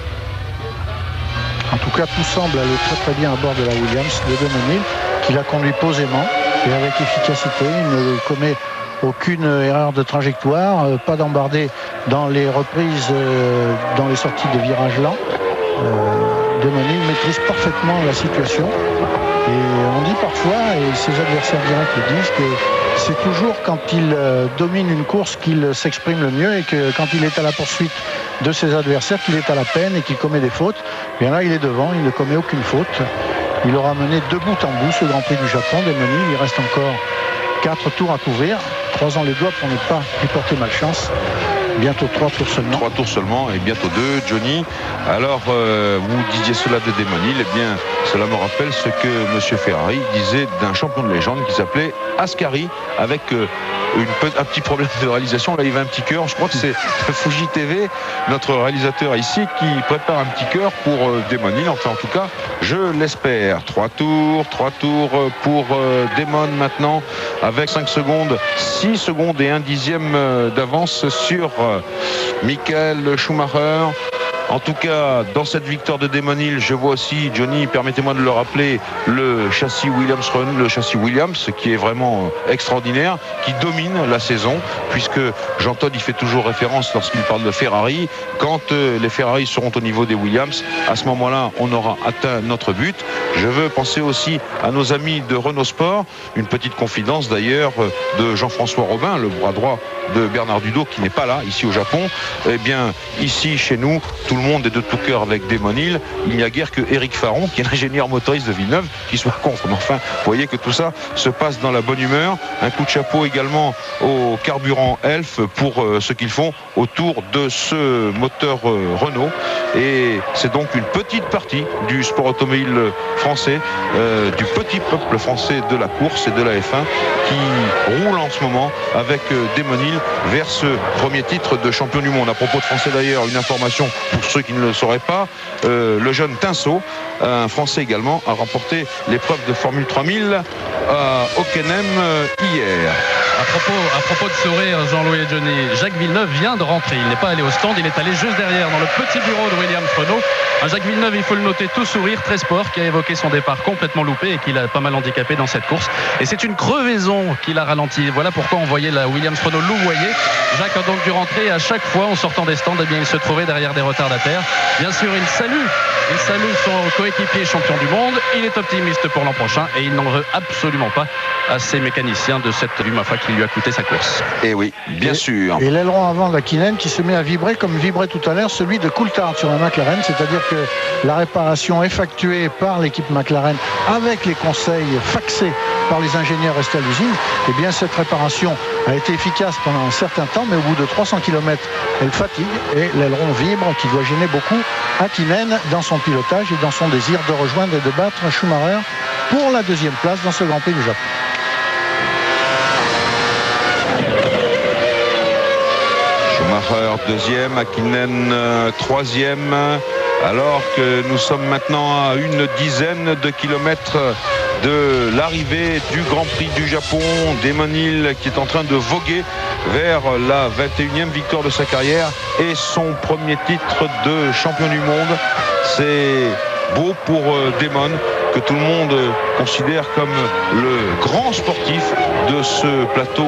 En tout cas, tout semble aller très très bien à bord de la Williams de Damon Hill, qui la conduit posément et avec efficacité. Il ne commet aucune erreur de trajectoire, pas d'embardé dans les reprises, dans les sorties de virages lents. Damon Hill maîtrise parfaitement la situation, et on dit parfois, et ses adversaires directs le disent, que c'est toujours quand il domine une course qu'il s'exprime le mieux, et que quand il est à la poursuite de ses adversaires qu'il est à la peine et qu'il commet des fautes. Bien là, il est devant, il ne commet aucune faute. Il aura mené de bout en bout ce Grand Prix du Japon. Damon Hill, il reste encore 4 tours à couvrir, croisant les doigts pour ne pas lui porter malchance. Bientôt 3 tours seulement. 3 tours seulement et bientôt 2, Johnny. Alors, vous disiez cela de Damon Hill, eh bien, cela me rappelle ce que M. Ferrari disait d'un champion de légende qui s'appelait Ascari, avec un petit problème de réalisation. Là, il va un petit cœur. Je crois que c'est Fuji TV, notre réalisateur ici, qui prépare un petit cœur pour Damon Hill. Enfin, en tout cas, je l'espère. 3 tours pour Damon maintenant, avec 6 secondes et 1/10 d'avance sur Michael Schumacher. En tout cas, dans cette victoire de Damon Hill, je vois aussi, Johnny, permettez-moi de le rappeler, le châssis Williams, qui est vraiment extraordinaire, qui domine la saison, puisque Jean-Todt, il fait toujours référence lorsqu'il parle de Ferrari. Quand les Ferrari seront au niveau des Williams, à ce moment-là, on aura atteint notre but. Je veux penser aussi à nos amis de Renault Sport, une petite confidence d'ailleurs de Jean-François Robin, le bras droit de Bernard Dudot, qui n'est pas là, ici au Japon. Eh bien, ici, chez nous, tout le monde est de tout cœur avec Damon Hill. Il n'y a guère que Éric Faron, qui est l'ingénieur motoriste de Villeneuve, qui soit contre. Mais enfin, vous voyez que tout ça se passe dans la bonne humeur. Un coup de chapeau également au carburant Elf pour ce qu'ils font autour de ce moteur Renault. Et c'est donc une petite partie du sport automobile français, du petit peuple français de la course et de la F1, qui roule en ce moment avec Damon Hill vers ce premier titre de champion du monde. À propos de français d'ailleurs, une information pour ceux qui ne le sauraient pas, le jeune Tinceau, un français également, a remporté l'épreuve de Formule 3000 à Hockenheim hier. À propos de sourire, Jean-Louis et Johnny, Jacques Villeneuve vient de rentrer. Il n'est pas allé au stand, il est allé juste derrière dans le petit bureau de Williams Renault. Un Jacques Villeneuve, il faut le noter, tout sourire, très sport, qui a évoqué son départ complètement loupé et qui l'a pas mal handicapé dans cette course. Et c'est une crevaison qui l'a ralenti. Voilà pourquoi on voyait la Williams Renault louvoyer. Jacques a donc dû rentrer et à chaque fois, en sortant des stands, eh bien, il se trouvait derrière des retardataires. Bien sûr, il salue son coéquipier champion du monde. Il est optimiste pour l'an prochain et il n'en veut absolument pas à ses mécaniciens de cette Lumafa qui lui a coûté sa course. Et oui, bien sûr. Et l'aileron avant d'Hakkinen qui se met à vibrer comme vibrait tout à l'heure celui de Coulthard sur la McLaren, c'est-à-dire que la réparation effectuée par l'équipe McLaren avec les conseils faxés par les ingénieurs restés à l'usine, eh bien cette réparation a été efficace pendant un certain temps, mais au bout de 300 km, elle fatigue et l'aileron vibre qui doit gêner beaucoup Hakkinen dans son pilotage et dans son désir de rejoindre et de battre Schumacher pour la deuxième place dans ce Grand Prix du Japon. Schumacher deuxième, Hakkinen troisième, alors que nous sommes maintenant à une dizaine de kilomètres de l'arrivée du Grand Prix du Japon. Damon Hill qui est en train de voguer vers la 21e victoire de sa carrière et son premier titre de champion du monde. C'est beau pour Damon, que tout le monde considère comme le grand sportif de ce plateau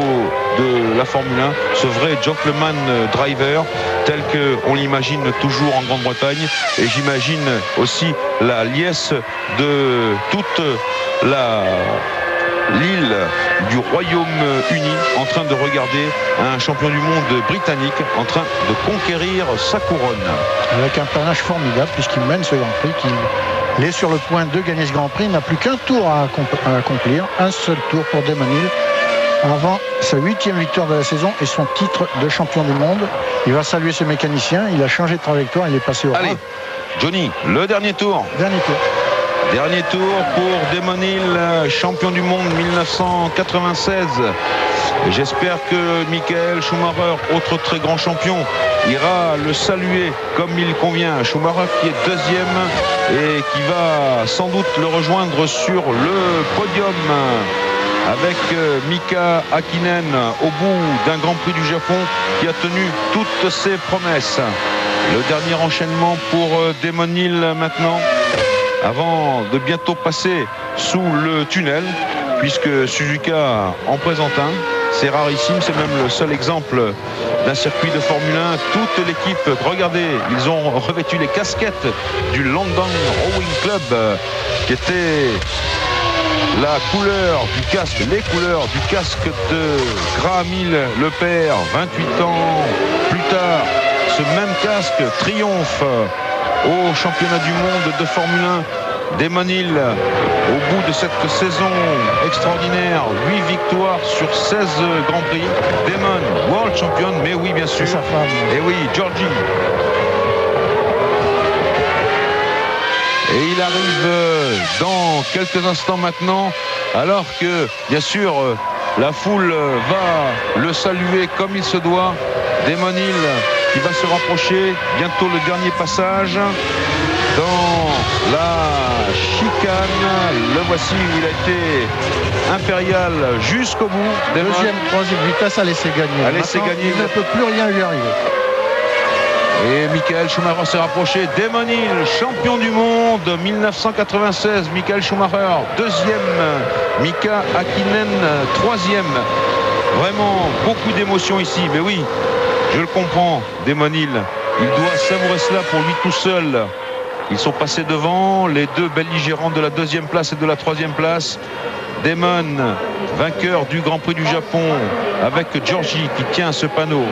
de la Formule 1, ce vrai gentleman driver tel qu'on l'imagine toujours en Grande-Bretagne. Et j'imagine aussi la liesse de toute l'île du Royaume-Uni en train de regarder un champion du monde britannique en train de conquérir sa couronne. Avec un panache formidable puisqu'il mène ce Grand Prix, qu'il est sur le point de gagner ce Grand Prix. Il n'a plus qu'un tour à accomplir, un seul tour pour Damon Hill avant sa 8e victoire de la saison et son titre de champion du monde. Il va saluer ce mécanicien, il a changé de trajectoire, il est passé au Allez, Johnny, le dernier tour. Dernier tour pour Damon Hill, champion du monde 1996. J'espère que Michael Schumacher, autre très grand champion, ira le saluer comme il convient. Schumacher qui est deuxième et qui va sans doute le rejoindre sur le podium avec Mika Hakkinen au bout d'un Grand Prix du Japon qui a tenu toutes ses promesses. Le dernier enchaînement pour Damon Hill maintenant, avant de bientôt passer sous le tunnel, puisque Suzuka en présente un. C'est rarissime, c'est même le seul exemple d'un circuit de Formule 1. Toute l'équipe, regardez, ils ont revêtu les casquettes du London Rowing Club, qui était la couleur du casque, les couleurs du casque de Graham Hill, le père. 28 ans plus tard, ce même casque triomphe au championnat du monde de Formule 1. Damon Hill, au bout de cette saison extraordinaire, 8 victoires sur 16 Grands Prix. Damon, World Champion, mais oui, bien sûr. Sa femme. Et oui, Georgie. Et il arrive dans quelques instants maintenant, alors que, bien sûr, la foule va le saluer comme il se doit. Damon Hill qui va se rapprocher, bientôt le dernier passage dans la chicane. Le voici, il a été impérial jusqu'au bout. Deuxième, troisième vitesse à laisser gagner. À laisser gagner. Il ne peut plus rien lui arriver. Et Michael Schumacher s'est rapproché. Damon Hill, champion du monde 1996. Michael Schumacher, deuxième. Mika Hakkinen, troisième. Vraiment beaucoup d'émotions ici. Mais oui, je le comprends, Damon Hill. Il doit savourer cela pour lui tout seul. Ils sont passés devant, les deux belligérants de la deuxième place et de la troisième place. Damon, vainqueur du Grand Prix du Japon, avec Georgie qui tient ce panneau.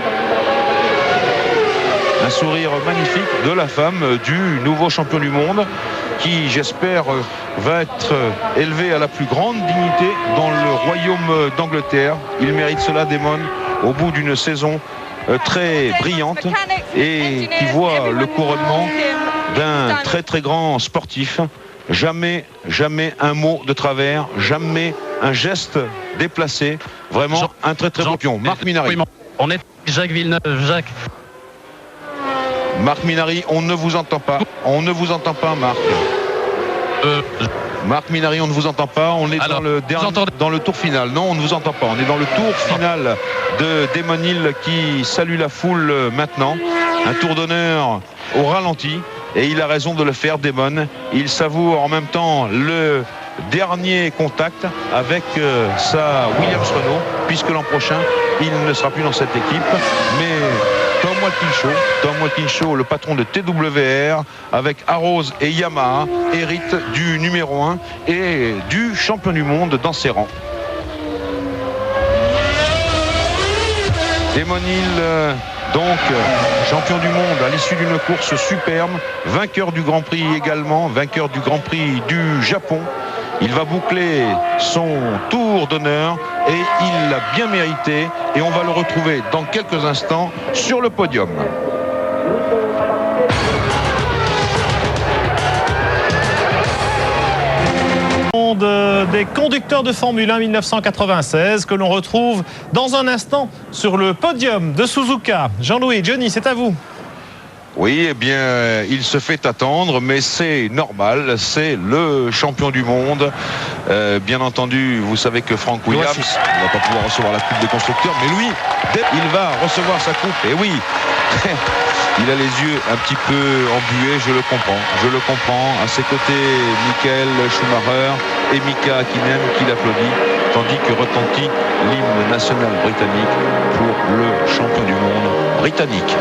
Un sourire magnifique de la femme du nouveau champion du monde qui, j'espère, va être élevé à la plus grande dignité dans le royaume d'Angleterre. Il mérite cela, Damon, au bout d'une saison très brillante et qui voit le couronnement d'un très très grand sportif. Jamais un mot de travers, jamais un geste déplacé. Vraiment un très très bon champion. Marc Minardi. On est Jacques Villeneuve. Jacques. Marc Minardi, on ne vous entend pas. On ne vous entend pas, Marc. Marc Minary, on ne vous entend pas. On est dans le tour final. Non, on ne vous entend pas. On est dans le tour final de Damon Hill qui salue la foule maintenant. Un tour d'honneur au ralenti. Et il a raison de le faire, Damon. Il savoure en même temps le dernier contact avec sa Williams-Renault, puisque l'an prochain, il ne sera plus dans cette équipe. Mais Tom Walkinshaw, le patron de TWR, avec Arrows et Yamaha, hérite du numéro 1 et du champion du monde dans ses rangs. Damon Hill, donc champion du monde à l'issue d'une course superbe, vainqueur du Grand Prix également, vainqueur du Grand Prix du Japon. Il va boucler son tour d'honneur et il l'a bien mérité. Et on va le retrouver dans quelques instants sur le podium. Des conducteurs de Formule 1 1996 que l'on retrouve dans un instant sur le podium de Suzuka. Jean-Louis, Johnny, c'est à vous. Oui, eh bien, il se fait attendre, mais c'est normal, c'est le champion du monde. Bien entendu, vous savez que Frank Williams ne va pas pouvoir recevoir la coupe des constructeurs, mais lui, il va recevoir sa coupe. Et oui, il a les yeux un petit peu embués, je le comprends. À ses côtés, Michael Schumacher et Mika Hakkinen qui l'applaudit, tandis que retentit l'hymne national britannique pour le champion du monde britannique.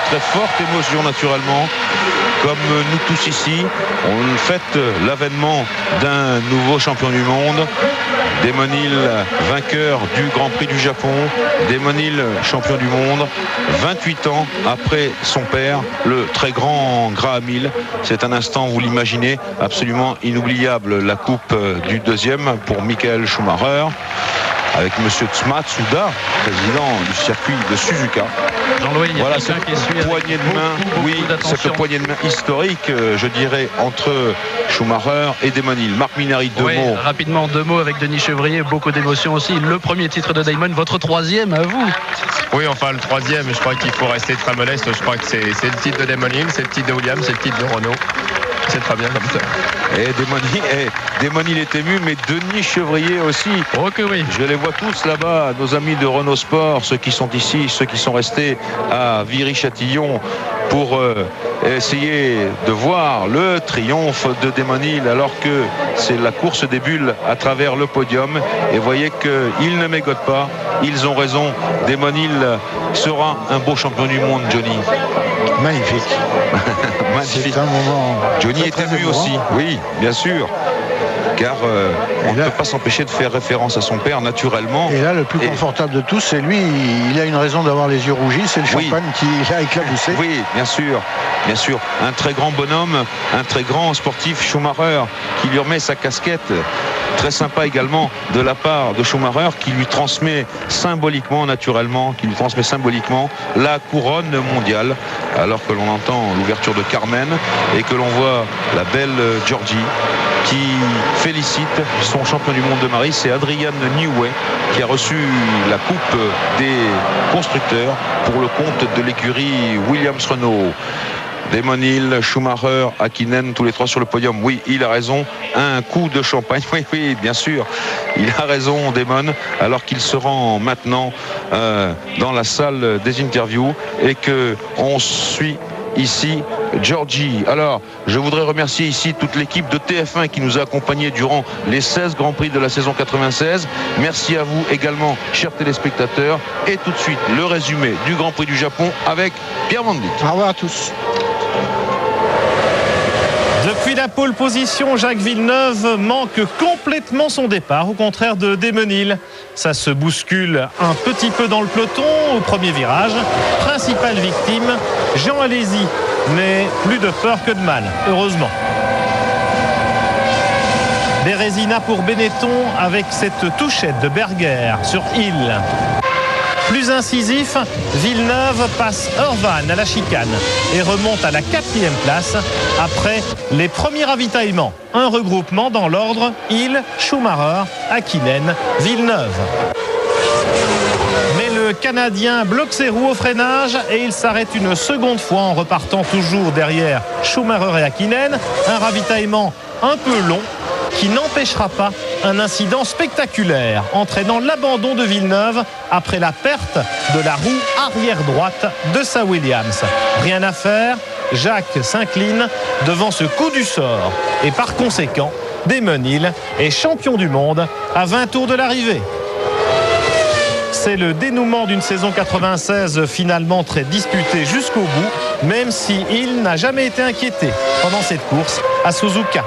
Très forte émotion naturellement, comme nous tous ici. On fête l'avènement d'un nouveau champion du monde. Damon Hill, vainqueur du Grand Prix du Japon. Damon Hill, champion du monde, 28 ans après son père, le très grand Graham Hill. C'est un instant, vous l'imaginez, absolument inoubliable. La coupe du deuxième pour Michael Schumacher, avec monsieur Matsuda, président du circuit de Suzuka. Jean-Louis, voilà cette poignée de main, cette poignée de main historique, je dirais, entre Schumacher et Damon Hill. Marc Minary, deux mots. Rapidement, 2 mots avec Denis Chevrier, beaucoup d'émotions aussi. Le premier titre de Damon, votre troisième à vous. Oui, enfin le troisième, je crois qu'il faut rester très modeste. Je crois que c'est le titre de Damon Hill, c'est le titre de Williams, c'est le titre de Renault. C'est très bien comme ça. Et Damon Hill est ému, mais Denis Chevrier aussi. Oh que oui. Je les vois tous là-bas, nos amis de Renault Sport, ceux qui sont ici, ceux qui sont restés à Viry-Châtillon pour essayer de voir le triomphe de Damon Hill, alors que c'est la course des bulles à travers le podium. Et voyez qu'ils ne mégotent pas, ils ont raison. Damon Hill sera un beau champion du monde, Johnny. Magnifique. Magnifique. C'est un moment. Johnny est ému aussi, oui, bien sûr. Car on ne peut pas s'empêcher de faire référence à son père naturellement. Et là, le plus confortable de tous, c'est lui. Il a une raison d'avoir les yeux rougis, c'est le champagne qui l'a éclaboussé. Oui, bien sûr. Bien sûr, un très grand bonhomme, un très grand sportif, Schumacher, qui lui remet sa casquette. Très sympa également de la part de Schumacher, qui lui transmet symboliquement, naturellement, la couronne mondiale, alors que l'on entend l'ouverture de Carmen et que l'on voit la belle Georgie qui félicite son champion du monde de mari. C'est Adrian Newey qui a reçu la coupe des constructeurs pour le compte de l'écurie Williams-Renault. Damon Hill, Schumacher, Hakkinen, tous les trois sur le podium. Oui, il a raison. Un coup de champagne. Oui, bien sûr. Il a raison, Damon, alors qu'il se rend maintenant dans la salle des interviews et qu'on suit ici Georgie. Alors, je voudrais remercier ici toute l'équipe de TF1 qui nous a accompagnés durant les 16 Grands Prix de la saison 96. Merci à vous également, chers téléspectateurs. Et tout de suite, le résumé du Grand Prix du Japon avec Pierre Van Dyck. Au revoir à tous. Depuis la pole position, Jacques Villeneuve manque complètement son départ, au contraire de Desmenil. Ça se bouscule un petit peu dans le peloton au premier virage. Principale victime, Jean Alesi, mais plus de peur que de mal, heureusement. Bérésina pour Benetton avec cette touchette de Berger sur Hill. Plus incisif, Villeneuve passe Urvan à la chicane et remonte à la 4e place après les premiers ravitaillements. Un regroupement dans l'ordre Hill, Schumacher, Häkkinen, Villeneuve. Mais le Canadien bloque ses roues au freinage et il s'arrête une seconde fois en repartant toujours derrière Schumacher et Häkkinen. Un ravitaillement un peu long qui n'empêchera pas un incident spectaculaire entraînant l'abandon de Villeneuve après la perte de la roue arrière droite de sa Williams. Rien à faire, Jacques s'incline devant ce coup du sort et par conséquent, Desmenil est champion du monde à 20 tours de l'arrivée. C'est le dénouement d'une saison 96 finalement très disputée jusqu'au bout, même si il n'a jamais été inquiété pendant cette course à Suzuka.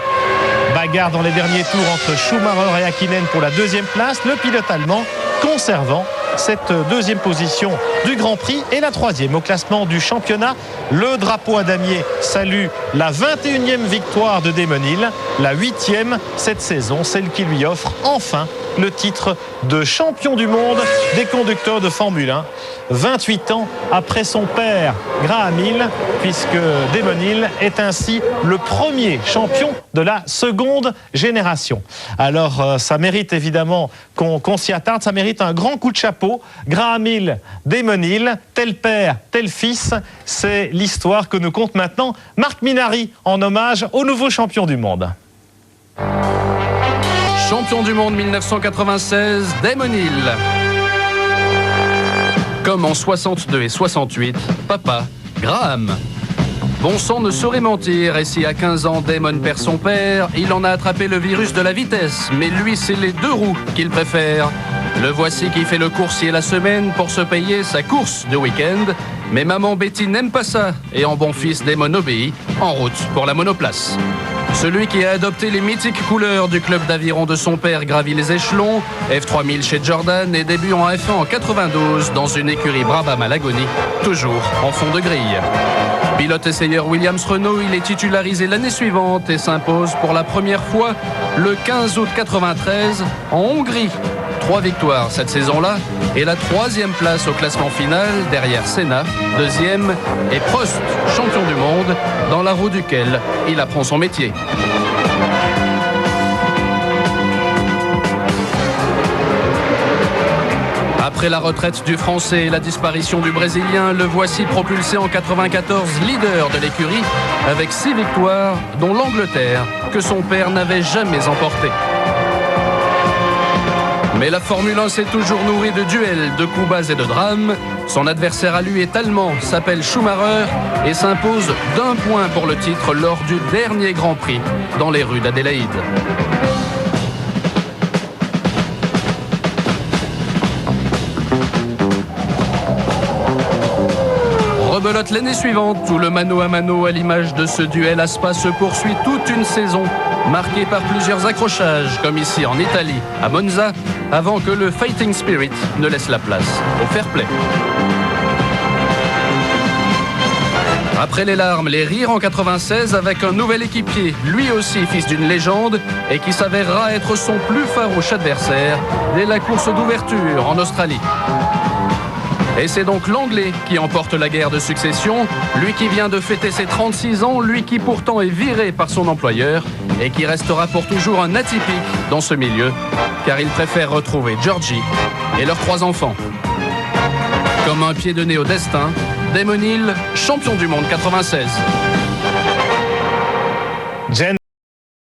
Bagarre dans les derniers tours entre Schumacher et Häkkinen pour la 2e place, le pilote allemand conservant cette 2e position du Grand Prix et la 3e au classement du championnat. Le drapeau à damier salue la 21e victoire de Desmenil, la 8e cette saison, celle qui lui offre enfin le titre de champion du monde des conducteurs de Formule 1. 28 ans après son père Graham Hill, puisque Desmenil est ainsi le premier champion de la seconde génération. Alors ça mérite évidemment qu'on s'y attarde, ça mérite un grand coup de chapeau. Graham Hill, Desmenil, tel père, tel fils, c'est l'histoire que nous conte maintenant Marc Minary en hommage au nouveau champion du monde. Champion du monde 1996, Desmenil. Comme en 62 et 68, papa, Graham. Bon sang ne saurait mentir, et si à 15 ans Damon perd son père, il en a attrapé le virus de la vitesse, mais lui c'est les 2 roues qu'il préfère. Le voici qui fait le coursier la semaine pour se payer sa course de week-end, mais maman Betty n'aime pas ça, et en bon fils Damon obéit, en route pour la monoplace. Celui qui a adopté les mythiques couleurs du club d'aviron de son père gravit les échelons, F3000 chez Jordan et début en F1 en 92 dans une écurie Brabham à Lagony, toujours en fond de grille. Pilote essayeur Williams Renault, il est titularisé l'année suivante et s'impose pour la première fois le 15 août 93 en Hongrie. 3 victoires cette saison-là et la 3e place au classement final derrière Senna, 2e et Prost, champion du monde, dans la roue duquel il apprend son métier. Après la retraite du Français et la disparition du Brésilien, le voici propulsé en 94 leader de l'écurie avec 6 victoires, dont l'Angleterre, que son père n'avait jamais emportée. Mais la Formule 1 s'est toujours nourrie de duels, de coups bas et de drames. Son adversaire à lui est allemand, s'appelle Schumacher et s'impose d'1 point pour le titre lors du dernier Grand Prix dans les rues d'Adélaïde. Rebelote l'année suivante où le mano à mano à l'image de ce duel à Spa se poursuit toute une saison marquée par plusieurs accrochages comme ici en Italie à Monza avant que le fighting spirit ne laisse la place au fair play. Après les larmes, les rires en 96 avec un nouvel équipier, lui aussi fils d'une légende et qui s'avérera être son plus farouche adversaire dès la course d'ouverture en Australie. Et c'est donc l'Anglais qui emporte la guerre de succession, lui qui vient de fêter ses 36 ans, lui qui pourtant est viré par son employeur et qui restera pour toujours un atypique dans ce milieu, car il préfère retrouver Georgie et leurs 3 enfants. Comme un pied de nez au destin, Damon Hill, champion du monde 96.